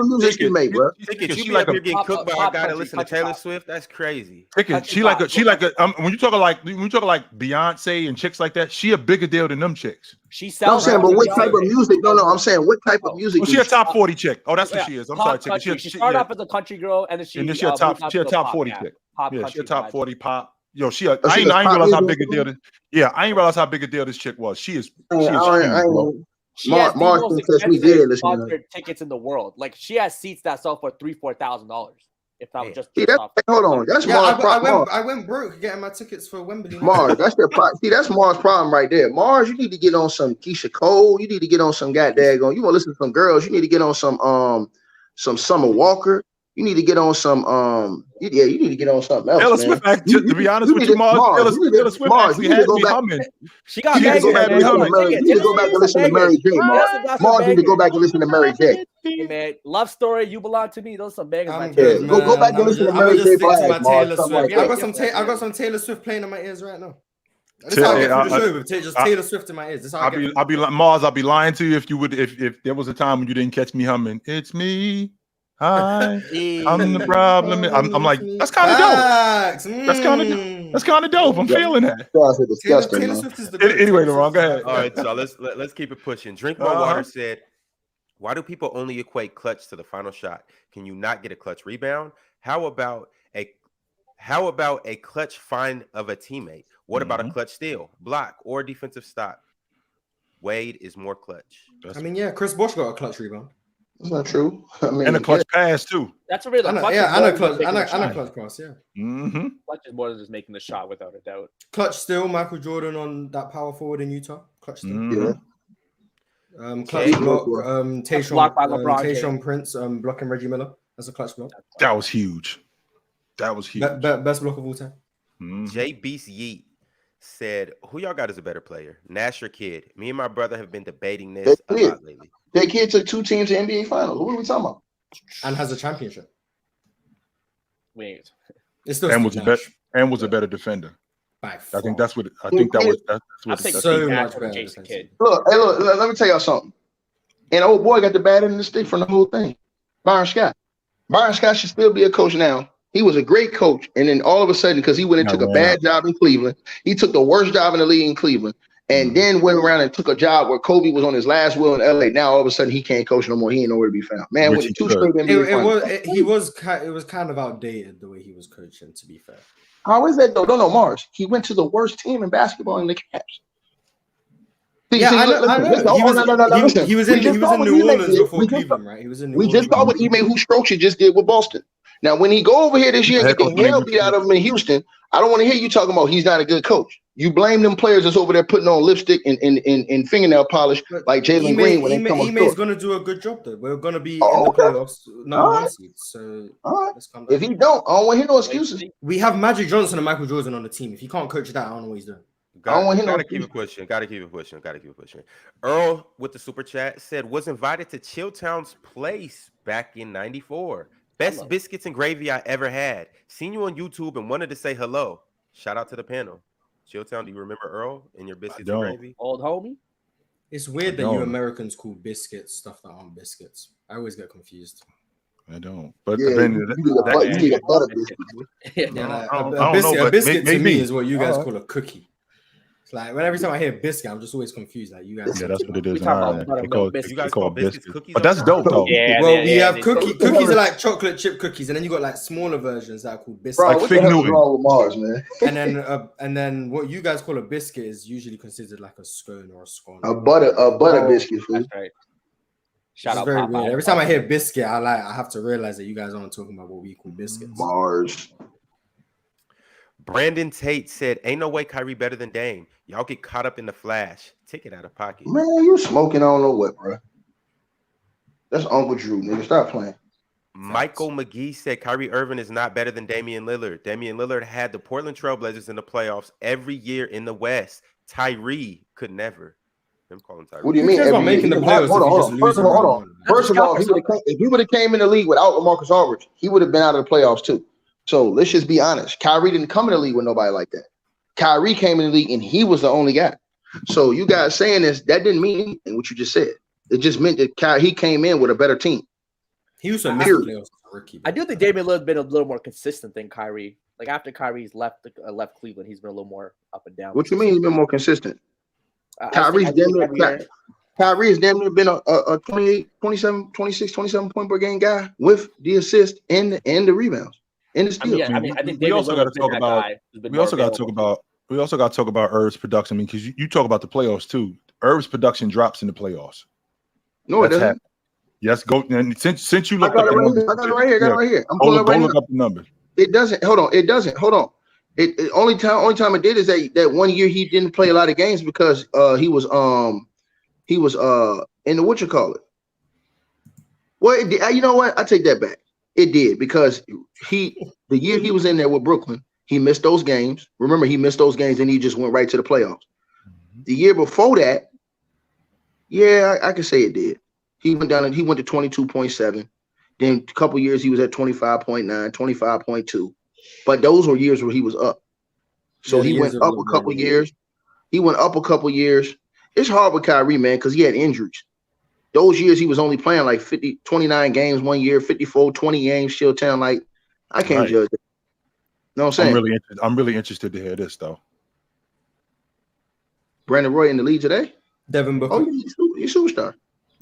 of music she make, bro? You like you're getting cooked by a guy that listen to Taylor Swift? That's crazy. She like a when you talk like Beyonce and chicks like that, she a bigger deal than them chicks. She sells. I'm saying, but what type of music? No, I'm saying what type of music? She a top 40 chick. Oh, that's what she is. I'm sorry, Ticket. She started off as a country girl, and then she a top 40 chick. Yeah, she a top 40 pop. Yo, I ain't realize how big a deal. I ain't realize how big a deal this chick was. She is. She has the most sponsored tickets in the world. Like she has seats that sell for $3,000-$4,000. If I was just hold on, that's Mars. I went broke getting my tickets for Wembley. Mars, that's their problem. See, that's Mars' problem right there. Mars, you need to get on some Keisha Cole. You need to get on some goddamn. You want to listen to some girls? You need to get on some Summer Walker. You need to get on some you need to get on something else. Taylor Swift, to be honest with you, Mars, Taylor Swift actually had me humming. She got bangers. You need to go back and listen to Mary J. Mars need to go back and listen to Mary J. Hey man, Love Story, You Belong to Me. Those are some bangers. Go back and listen to Mary J. I got some Taylor Swift playing in my ears right now. That's how I get through the show with just Taylor Swift in my ears. I'll be like Mars. I'll be lying to you if there was a time when you didn't catch me humming. It's me. Hi, I'm the problem. I'm like, that's kind of dope. That's kind of dope. I'm feeling that. Taylor Swift is the anyway, LeBron, go ahead. All right, so let's keep it pushing. Drink More Water said, why do people only equate clutch to the final shot? Can you not get a clutch rebound? How about a clutch find of a teammate? What about a clutch steal, block, or defensive stop? Wade is more clutch. Chris Bosh got a clutch rebound. That's not true. And a clutch pass too. That's a real clutch. I know clutch pass. Yeah. Clutch is more than just making the shot, without a doubt. Clutch still, Michael Jordan on that power forward in Utah. Clutch still. Clutch block. Tayshaun Prince blocking Reggie Miller. That's a clutch block. That was huge. Best block of all time. Jay Beast Yeet said, who y'all got as a better player? Nash or Kid? Me and my brother have been debating this a lot lately. That kid took 2 teams to NBA Finals. What are we talking about? And has a championship. Wait. It's still and was a better defender. I think that was so much better. Jason Kidd. Look, let me tell y'all something. And old boy got the bad end of the stick from the whole thing. Byron Scott. Byron Scott should still be a coach now. He was a great coach, and then all of a sudden, because he went and took a bad job in Cleveland, he took the worst job in the league in Cleveland, and then went around and took a job where Kobe was on his last will in LA. Now all of a sudden he can't coach no more. He ain't nowhere to be found. Man, with 2 straight NBA it was kind of outdated the way he was coaching. To be fair, how is that though? No, Mars. He went to the worst team in basketball in the Cavs. He was in New Orleans before Cleveland, right? He was in New Orleans. We just saw what Ime Hustrocha just did with Boston. Now, when he go over here this year and get the hell beat out of him in Houston, I don't want to hear you talking about he's not a good coach. You blame them players that's over there putting on lipstick and fingernail polish like Jalen Green when they come on. Ime's going to do a good job, though. We're going to be in the playoffs, number 1 seed. So if he don't, I don't want to hear no excuses. We have Magic Johnson and Michael Jordan on the team. If he can't coach that, I don't know what he's doing. Gotta keep it pushing. Earl with the super chat said, was invited to Chilltown's place back in '94. Best biscuits and gravy I ever had. Seen you on YouTube and wanted to say hello. Shout out to the panel. Chilltown, do you remember Earl and your biscuits and gravy? Old homie? It's weird that you Americans call biscuits stuff that aren't biscuits. I always get confused. I don't. But you need a butter biscuit. A biscuit to me is what you guys call a cookie. It's like every time I hear biscuit, I'm just always confused. Like you guys, that's what it is. You guys call biscuits cookies, but that's dope though. We have cookies. Cookies are like chocolate chip cookies, and then you got like smaller versions that are called biscuits. Bro, what the hell is wrong with Mars, man? And then what you guys call a biscuit is usually considered like a scone or a scone. A butter biscuit. That's right. Shout It's out very Popeye. weird. Every time I hear biscuit, I have to realize that you guys aren't talking about what we call biscuits. Mars. Brandon Tate said, "Ain't no way Kyrie better than Dame. Y'all get caught up in the flash. Ticket out of pocket." Man, you smoking, I don't know what, bro. That's Uncle Drew, nigga. Stop playing. Michael McGee said Kyrie Irving is not better than Damian Lillard. Damian Lillard had the Portland Trailblazers in the playoffs every year in the West. Tyree could never. I'm calling Tyree. What do you mean? cares about Every year? making the Hold playoffs on, if you just lose hold on. round one? First of all, if he would have came in the league without LaMarcus Aldridge, he would have been out of the playoffs too. So let's just be honest. Kyrie didn't come in the league with nobody like that. Kyrie came in the league and he was the only guy. So you guys saying this, that didn't mean anything, what you just said. It just meant that he came in with a better team. He was a playoffs as a rookie. I do think Damian Lillard's been a little more consistent than Kyrie. Like after Kyrie's left Cleveland, he's been a little more up and down. What you mean he's been more consistent? Kyrie has damn near been a 28, 27, 26, 27 point per game guy with the assist and the rebounds and the steals. I think we also got to talk about. We also got to talk about Irv's production. I mean, because you talk about the playoffs too. Irv's production drops in the playoffs. No, it doesn't. Yes, go. And since you looked I up the numbers, I got it right here. Got it right here. I'm go pulling it right look now. up the numbers. It doesn't. Hold on. It doesn't. Hold on. It only time it did is that 1 year he didn't play a lot of games because he was in the what you call it. Well, you know what? I take that back. It did because the year he was in there with Brooklyn, he missed those games. Remember, he missed those games and he just went right to the playoffs. The year before that, yeah, I can say it did. He went down and he went to 22.7. Then a couple years he was at 25.9, 25.2. But those were years where he was up. So he went up a couple years. He went up a couple years. It's hard with Kyrie, man, because he had injuries. Those years he was only playing like 29 games 1 year, 54, 20 games, still telling like, I can't judge that. You know what I'm saying? I'm really interested to hear this though. Brandon Roy in the league today? Devin Booker. Oh, he's a superstar.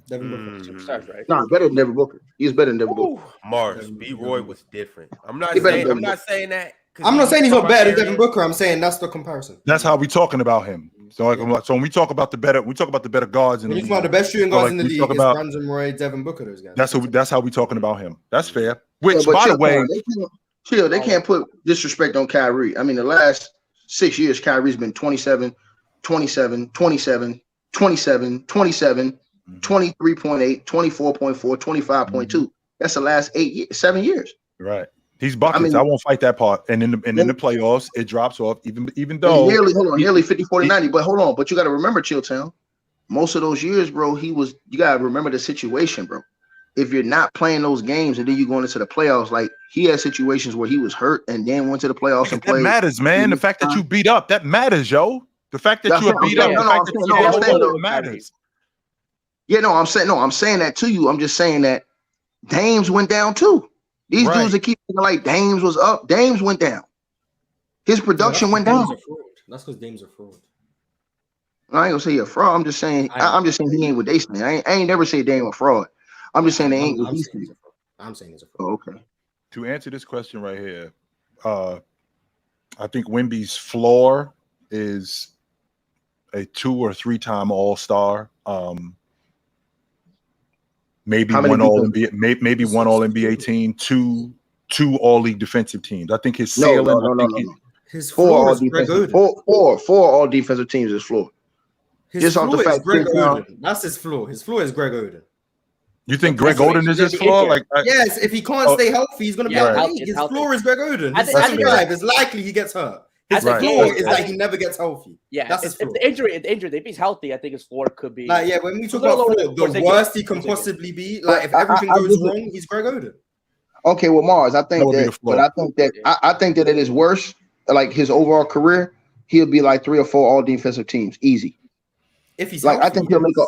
Devin Booker. Superstars, right? No, better than Devin Booker. He's better than Devin Booker. Mars, B. Roy was different. I'm not saying that. I'm not saying he's not better than Devin Booker. I'm saying that's the comparison. That's how we talking about him. So when we talk about the better guards in the league. When you talk about the best shooting guards in the league, it's about Brandon Roy, Devin Booker, those guys. That's how we talking about him. That's fair. Which, by the way, they can't put disrespect on Kyrie. I mean, the last 6 years, Kyrie's been 27, 27, 27, 27, 27, 23.8, 24.4, 25.2. That's the last 7 years. Right. He's buckets. I won't fight that part. And in the playoffs, it drops off, even though nearly 50, 40, 90. But hold on. But you got to remember, Chilltown, most of those years, bro, you got to remember the situation, bro. If you're not playing those games and then you're going into the playoffs, like he had situations where he was hurt and then went to the playoffs and played. That matters, man. The fact that you beat up, that matters, yo. The fact that you are beat up, matters. Yeah, I'm saying that to you. I'm just saying that Dames went down too. These dudes that keep thinking like Dames was up. Dames went down. His production went down. That's because Dames are fraud. I ain't gonna say you're a fraud. I'm just saying he ain't what they say. I ain't never say Dame a fraud. I'm just saying they ain't what he said. I'm saying he's a fraud. Oh, okay. To answer this question right here, I think Wemby's floor is a 2 or 3 time All-Star. Maybe one All-NBA, maybe one All-NBA team, two All-League defensive teams. I think his ceiling. His floor is Greg Oden. Four all defensive teams is floor. His floor is Greg Oden. That's his floor. His floor is Greg Oden. You think Greg Oden is his floor? Yes, if he can't stay healthy, he's going to be out of the league. His floor is Greg Oden. It's likely he gets hurt. His floor is that he never gets healthy. Yeah, that's his floor. If he's healthy, I think his floor could be. When we talk about floor, the worst he can possibly be, if everything goes wrong, he's Greg Oden. Okay, well, Mars, I think that it is worse. Like his overall career, he'll be like 3 or 4 all defensive teams, easy. If he's like, he'll make an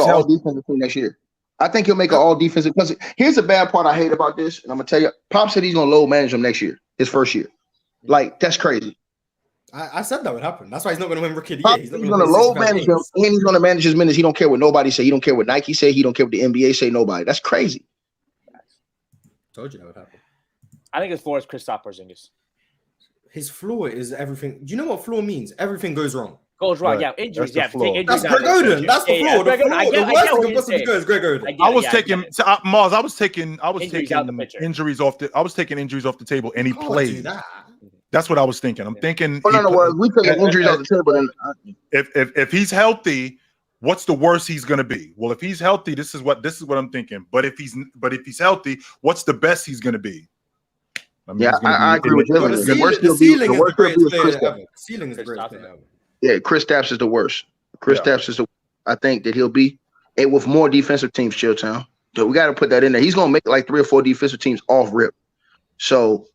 all defensive team next year. I think he'll make an all defensive. Because here's the bad part I hate about this, and I'm gonna tell you, Pop said he's gonna load manage him next year, his first year. Like, that's crazy. I said that would happen. That's why he's not going to win Rookie of the Year. He's going to load manage him, and he's going to manage his minutes. He don't care what nobody say. He don't care what Nike say. He don't care what the NBA say. Nobody. That's crazy. Told you that would happen. I think his floor is Kristaps Porzingis. His floor is everything. Do you know what floor means? Everything goes wrong. Goes wrong. Right. Yeah, injuries. That's the Yeah, take flaw. injuries That's out Greg of it. Oden. That's the Yeah, flaw. The Greg Oden. flaw. I The get worst what that you're could possibly saying. go is Greg Oden. I get I it, was yeah, taking get it. Mars. I was taking Injuries out the picture. injuries off the table, and he Can't do played. that. That's what I was thinking. I'm thinking. Oh, he no, play- we taking injuries off the table. Then if he's healthy, what's the worst he's gonna be? Well, if he's healthy, this is what I'm thinking. But if he's healthy, what's the best he's gonna be? I mean, yeah, he's gonna I be agree with But you. the The worst ceiling is he'll the be greatest is player Chris ever. Stapps. The ceiling is the greatest player ever. Yeah, Chris Stapps is the worst. Chris Yeah. Stapps is I think that he'll be it with more defensive teams. Chilltown. So we got to put that in there. He's gonna make like 3 or 4 defensive teams off rip. So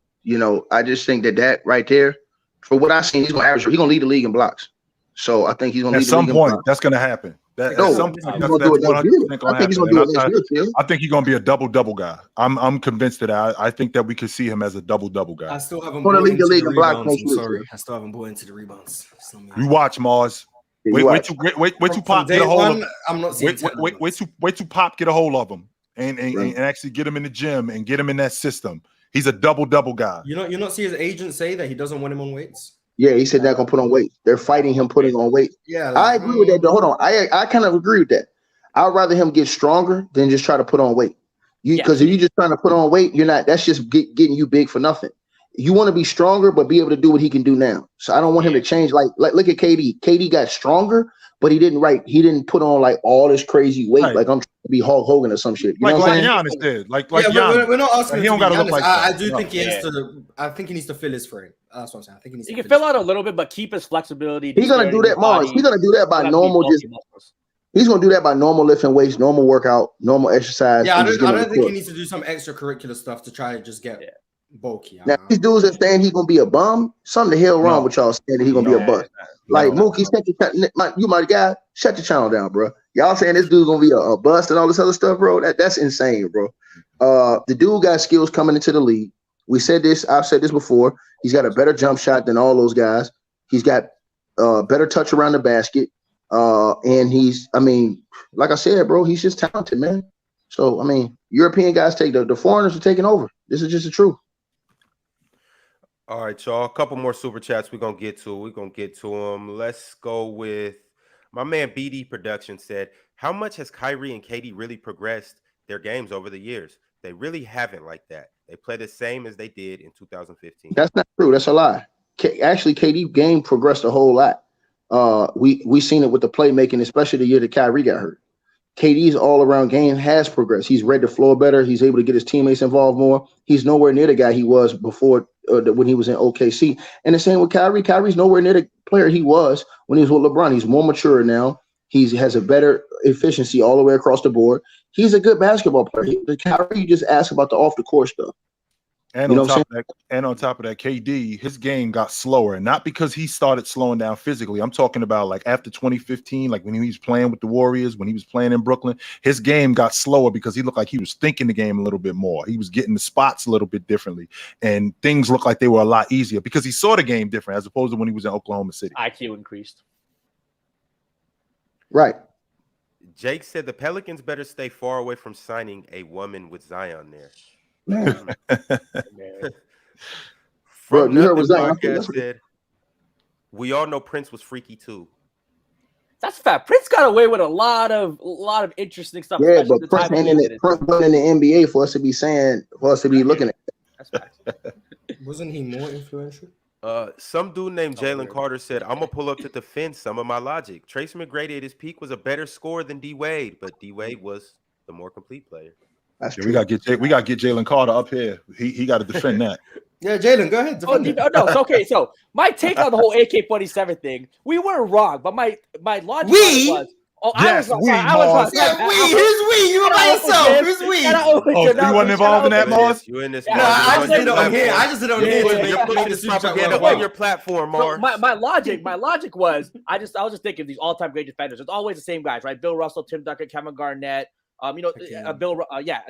I just think that right there, for what I've seen, he's gonna lead the league in blocks. So I think he's gonna At lead the some league in point, blocks. that's gonna happen. At No, some he's point, gonna do it that's next year. 100% gonna I think he's happen. gonna do it next year, Phil. I think he's gonna be a double guy. I'm convinced of that. I think that we could see him as a double I guy. still haven't Wanna bought lead into the league the in blocks rebounds. next I'm year, sorry. Phil. I still haven't bought into the rebounds. It's not me. You watch, Mars. Yeah, Wait you watch. till From Pop day get a hold one, of. I'm not seeing Wait till Pop get a hold of him and Right. actually get him in the gym and get him in that system. He's a double guy. You not see his agent say that he doesn't want him on weights? Yeah, he said they're gonna put on weight. They're fighting him putting on weight. Yeah, I agree with that. Though. Hold on, I kind of agree with that. I'd rather him get stronger than just try to put on weight. Because if you're just trying to put on weight, you're not. That's just getting you big for nothing. You want to be stronger, but be able to do what he can do now. So I don't want him to change. Like look at KD. KD got stronger, but he didn't put on like all this crazy weight. Right. Like I'm trying to be Hulk Hogan or some shit. You know Like what I'm saying? Giannis did. Like yeah, Giannis. we're not asking He him don't to be gotta look honest. like that. I do No. think he has to. I think he needs to fill his frame. That's what I'm saying. I think he needs. He to can fill his out a little bit, but keep his flexibility. He's gonna do that, Mars. He's gonna do that by normal. He's gonna do that by normal lifting weights, normal workout, normal exercise. Yeah, I and just don't getting think he fit. needs to do some extracurricular stuff to try to just get bulky. Now, these dudes that saying he's gonna be a bum, something the hell wrong with y'all saying that he's gonna be a bust. Like Mookie, you my guy, shut your channel down, bro. Y'all saying this dude's gonna be a bust and all this other stuff, bro. That's insane, bro. The dude got skills coming into the league. We said this, I've said this before. He's got a better jump shot than all those guys. He's got better touch around the basket. And like I said, bro, he's just talented, man. So, European guys the foreigners are taking over. This is just the truth. All right, y'all. A couple more super chats we're going to get to. We're going to get to them. Let's go with my man BD Production said, how much has Kyrie and KD really progressed their games over the years? They really haven't like that. They play the same as they did in 2015. That's not true. That's a lie. Actually, KD game progressed a whole lot. We seen it with the playmaking, especially the year that Kyrie got hurt. KD's all-around game has progressed. He's read the floor better. He's able to get his teammates involved more. He's nowhere near the guy he was before when he was in OKC. And the same with Kyrie. Kyrie's nowhere near the player he was when he was with LeBron. He's more mature now. He has a better efficiency all the way across the board. He's a good basketball player. Kyrie, you just ask about the off-the-court stuff. And on top of that, KD, his game got slower, and not because he started slowing down physically. I'm talking about like after 2015, like when he was playing with the Warriors, when he was playing in Brooklyn, his game got slower because he looked like he was thinking the game a little bit more. He was getting the spots a little bit differently, and things looked like they were a lot easier because he saw the game different as opposed to when he was in Oklahoma City. IQ increased. Right. Jake said the Pelicans better stay far away from signing a woman with Zion there. Bro, you heard what Zion said, we all know Prince was freaky too. That's fact. Prince got away with a lot of interesting stuff. Yeah, but Prince wasn't in the NBA for us to be looking at. That's fact. Wasn't he more influential? Some dude named Jalen Carter said, I'm gonna pull up to defend some of my logic. Tracy McGrady at his peak was a better scorer than D Wade, but D Wade was the more complete player. That's true. We got to get Jalen Carter up here. He got to defend that. Yeah, Jalen, go ahead. No, it's okay. So my take on the whole AK-47 thing, we weren't wrong, but my logic was. Yes, I was wrong. Yeah, who's we? You were by yourself. Who's we? You wasn't involved in that, Mars? You in this? No, I just did it on here. I just did it on here. You're pushing this propaganda on your platform, Mars. My logic was, I was just thinking these all-time great defenders. It's always the same guys, right? Bill Russell, Tim Duncan, Kevin Garnett.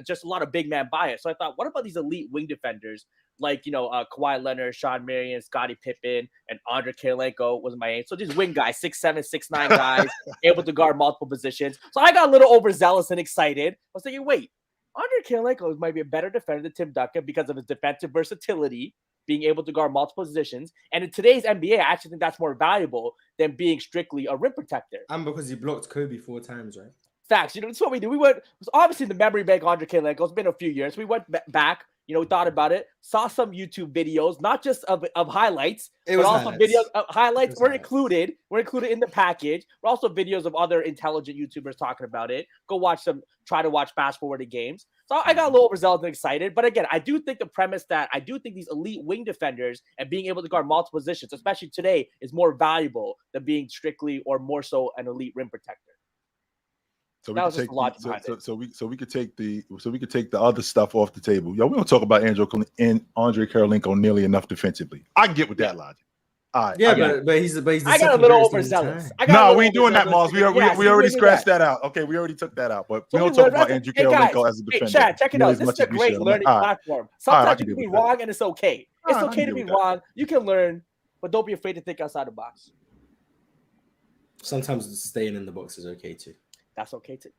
Just a lot of big man bias. So I thought, what about these elite wing defenders like Kawhi Leonard, Sean Marion, Scottie Pippen, and Andre Kirilenko was my aim. So these wing guys, 6'7", 6'9" guys, able to guard multiple positions. So I got a little overzealous and excited. I was thinking, wait, Andre Kirilenko might be a better defender than Tim Duncan because of his defensive versatility. being able to guard multiple positions. And in today's NBA, I actually think that's more valuable than being strictly a rim protector. And because he blocked Kobe 4 times, right? Facts. That's what we do. We went, it was obviously the memory bank, Andre Kalenko. It's been a few years. We went back, we thought about it, saw some YouTube videos, not just of highlights, but also videos of highlights were included. We're included in the package. We're also videos of other intelligent YouTubers talking about it. Go watch try to watch fast-forwarded games. So I got a little overzealous and excited. But again, I do think the premise that I do think these elite wing defenders and being able to guard multiple positions, especially today, is more valuable than being strictly or more so an elite rim protector. So we That could was just take a logic behind it. so we could take the other stuff off the table. Yo, we don't talk about Andre Karolinko nearly enough defensively. I get with that logic. All right. Yeah, but he's the I got a little overzealous. No, we ain't doing that, Miles. We already scratched that out. Okay, we already took that out. But we don't talk about Andre Karolinko as a defender. Hey, Chad, check it out. This is a great learning platform. Sometimes you can be wrong, and it's okay. It's okay to be wrong. You can learn, but don't be afraid to think outside the box. Sometimes staying in the box is okay too. That's okay too.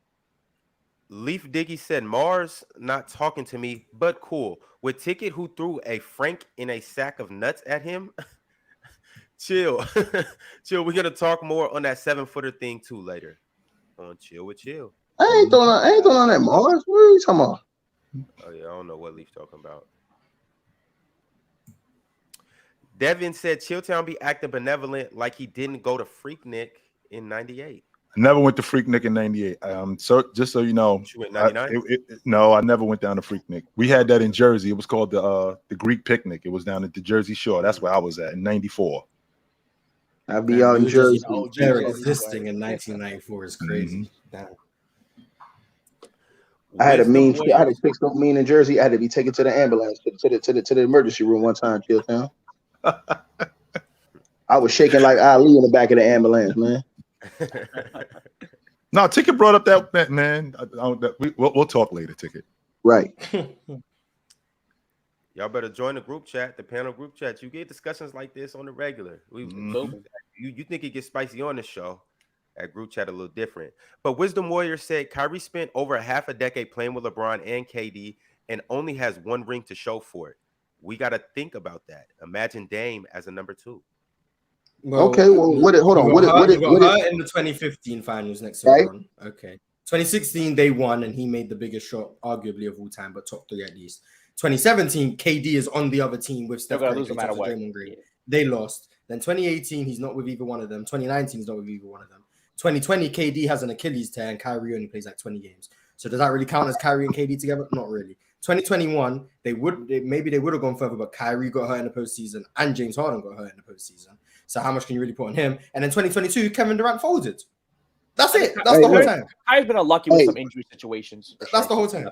Leaf Diggy said, Mars not talking to me, but cool. With Ticket who threw a Frank in a sack of nuts at him. Chill. Chill. We're going to talk more on that 7-footer thing too later. On Chill with Chill. I ain't throwing on that Mars. What are you talking about? Oh, yeah. I don't know what Leaf's talking about. Devin said, Chilltown be acting benevolent like he didn't go to Freaknik in 98. Never went to Freaknik in 98. So just so you know, you went 99? No, I never went down to Freaknik. We had that in Jersey. It was called the Greek Picnic. It was down at the Jersey Shore. That's where I was at in 94. I'd be out in Jersey. Existing in 1994 is crazy. Mm-hmm. I had a fixed up mean in Jersey. I had to be taken to the ambulance to the emergency room one time. Chilltown. I was shaking like Ali in the back of the ambulance, man. No, Ticket brought up that man. We'll talk later, Ticket. Right. Y'all better join the group chat, the panel group chat. You get discussions like this on the regular. You think it gets spicy on the show? At group chat a little different. But Wisdom Warrior said Kyrie spent over half a decade playing with LeBron and KD and only has one ring to show for it. We got to think about that. Imagine Dame as a number 2. Well, okay, well, hold on. What in the 2015 finals next to LeBron. Okay. 2016, they won, and he made the biggest shot, arguably, of all time, but top 3 at least. 2017, KD is on the other team with Steph Curry, no matter what. They lost. Then 2018, he's not with either one of them. 2019, he's not with either one of them. 2020, KD has an Achilles tear, and Kyrie only plays like 20 games. So does that really count as Kyrie and KD together? Not really. 2021, maybe they would have gone further, but Kyrie got hurt in the postseason, and James Harden got hurt in the postseason. So how much can you really put on him? And then 2022, Kevin Durant folded. That's it. That's the whole time. I've been unlucky with some injury situations. That's the whole time.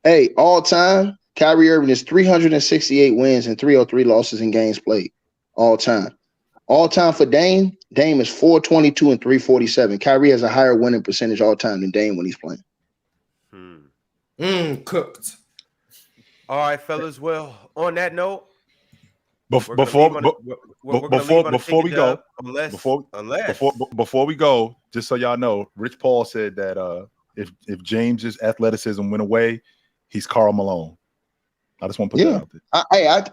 Hey, all time, Kyrie Irving is 368 wins and 303 losses in games played. All time. All time for Dame. Dame is 422 and 347. Kyrie has a higher winning percentage all time than Dame when he's playing. Cooked. All right, fellas. Well, on that note, before we go, just so y'all know, Rich Paul said that if James's athleticism went away, he's Karl Malone. I just want to put that out there.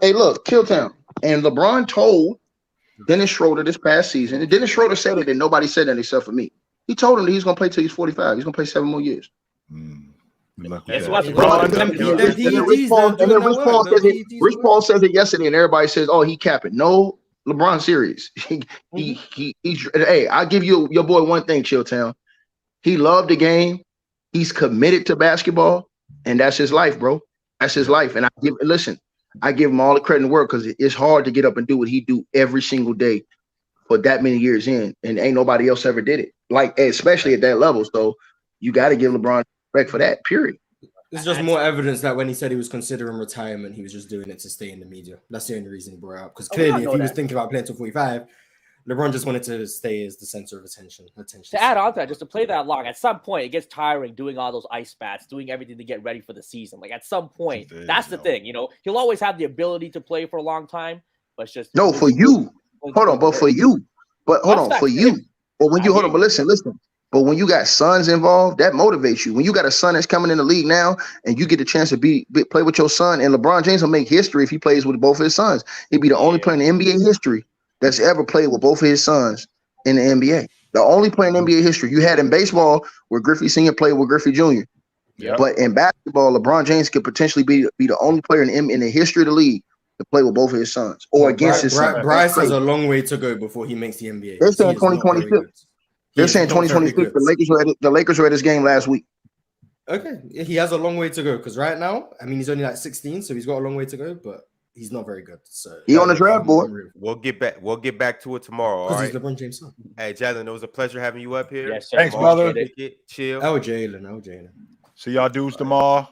Hey, look, Chilltown. And LeBron told Dennis Schroeder this past season, and Dennis Schroeder said it, and nobody said that except for me. He told him that he's going to play till he's 45. He's going to play 7 more years. Rich Paul says it yesterday, and everybody says, "Oh, he capping." No, LeBron serious. He's. Hey, I give you your boy one thing, Chilltown. He loved the game. He's committed to basketball, and that's his life, bro. That's his life. And I give him all the credit in the world because it's hard to get up and do what he do every single day for that many years in, and ain't nobody else ever did it. Like, especially at that level. So you got to give LeBron respect for that. Period. It's just more evidence that when he said he was considering retirement, he was just doing it to stay in the media. That's the only reason he brought it up. Because clearly, if he was thinking about playing till 45, LeBron just wanted to stay as the center of attention. To add on to that, just to play that long, at some point, it gets tiring doing all those ice bats, doing everything to get ready for the season. Like, at some point, that's the thing. He'll always have the ability to play for a long time, but it's just... No, for you. Hold on, but for you. But hold on, for you. But when you... Hold on, but listen. But when you got sons involved, that motivates you. When you got a son that's coming in the league now, and you get the chance to play with your son, and LeBron James will make history if he plays with both of his sons. He'd be the only player in the NBA history that's ever played with both of his sons in the NBA. The only player in NBA history. You had in baseball where Griffey Sr. played with Griffey Jr. Yep. But in basketball, LeBron James could potentially be the only player in the history of the league to play with both of his sons or against his sons. Bryce has a long way to go before he makes the NBA. They're saying 2026. They're saying 2026. The Lakers were at this game last week. Okay, he has a long way to go because right now, I mean, he's only like 16, so he's got a long way to go, but he's not very good. So he on the draft board. We'll get back to it tomorrow. All right. He's LeBron James' son. Hey, Jalen, it was a pleasure having you up here. Yes, sir. Thanks, brother. Chill. Oh, Jalen. See y'all dudes tomorrow.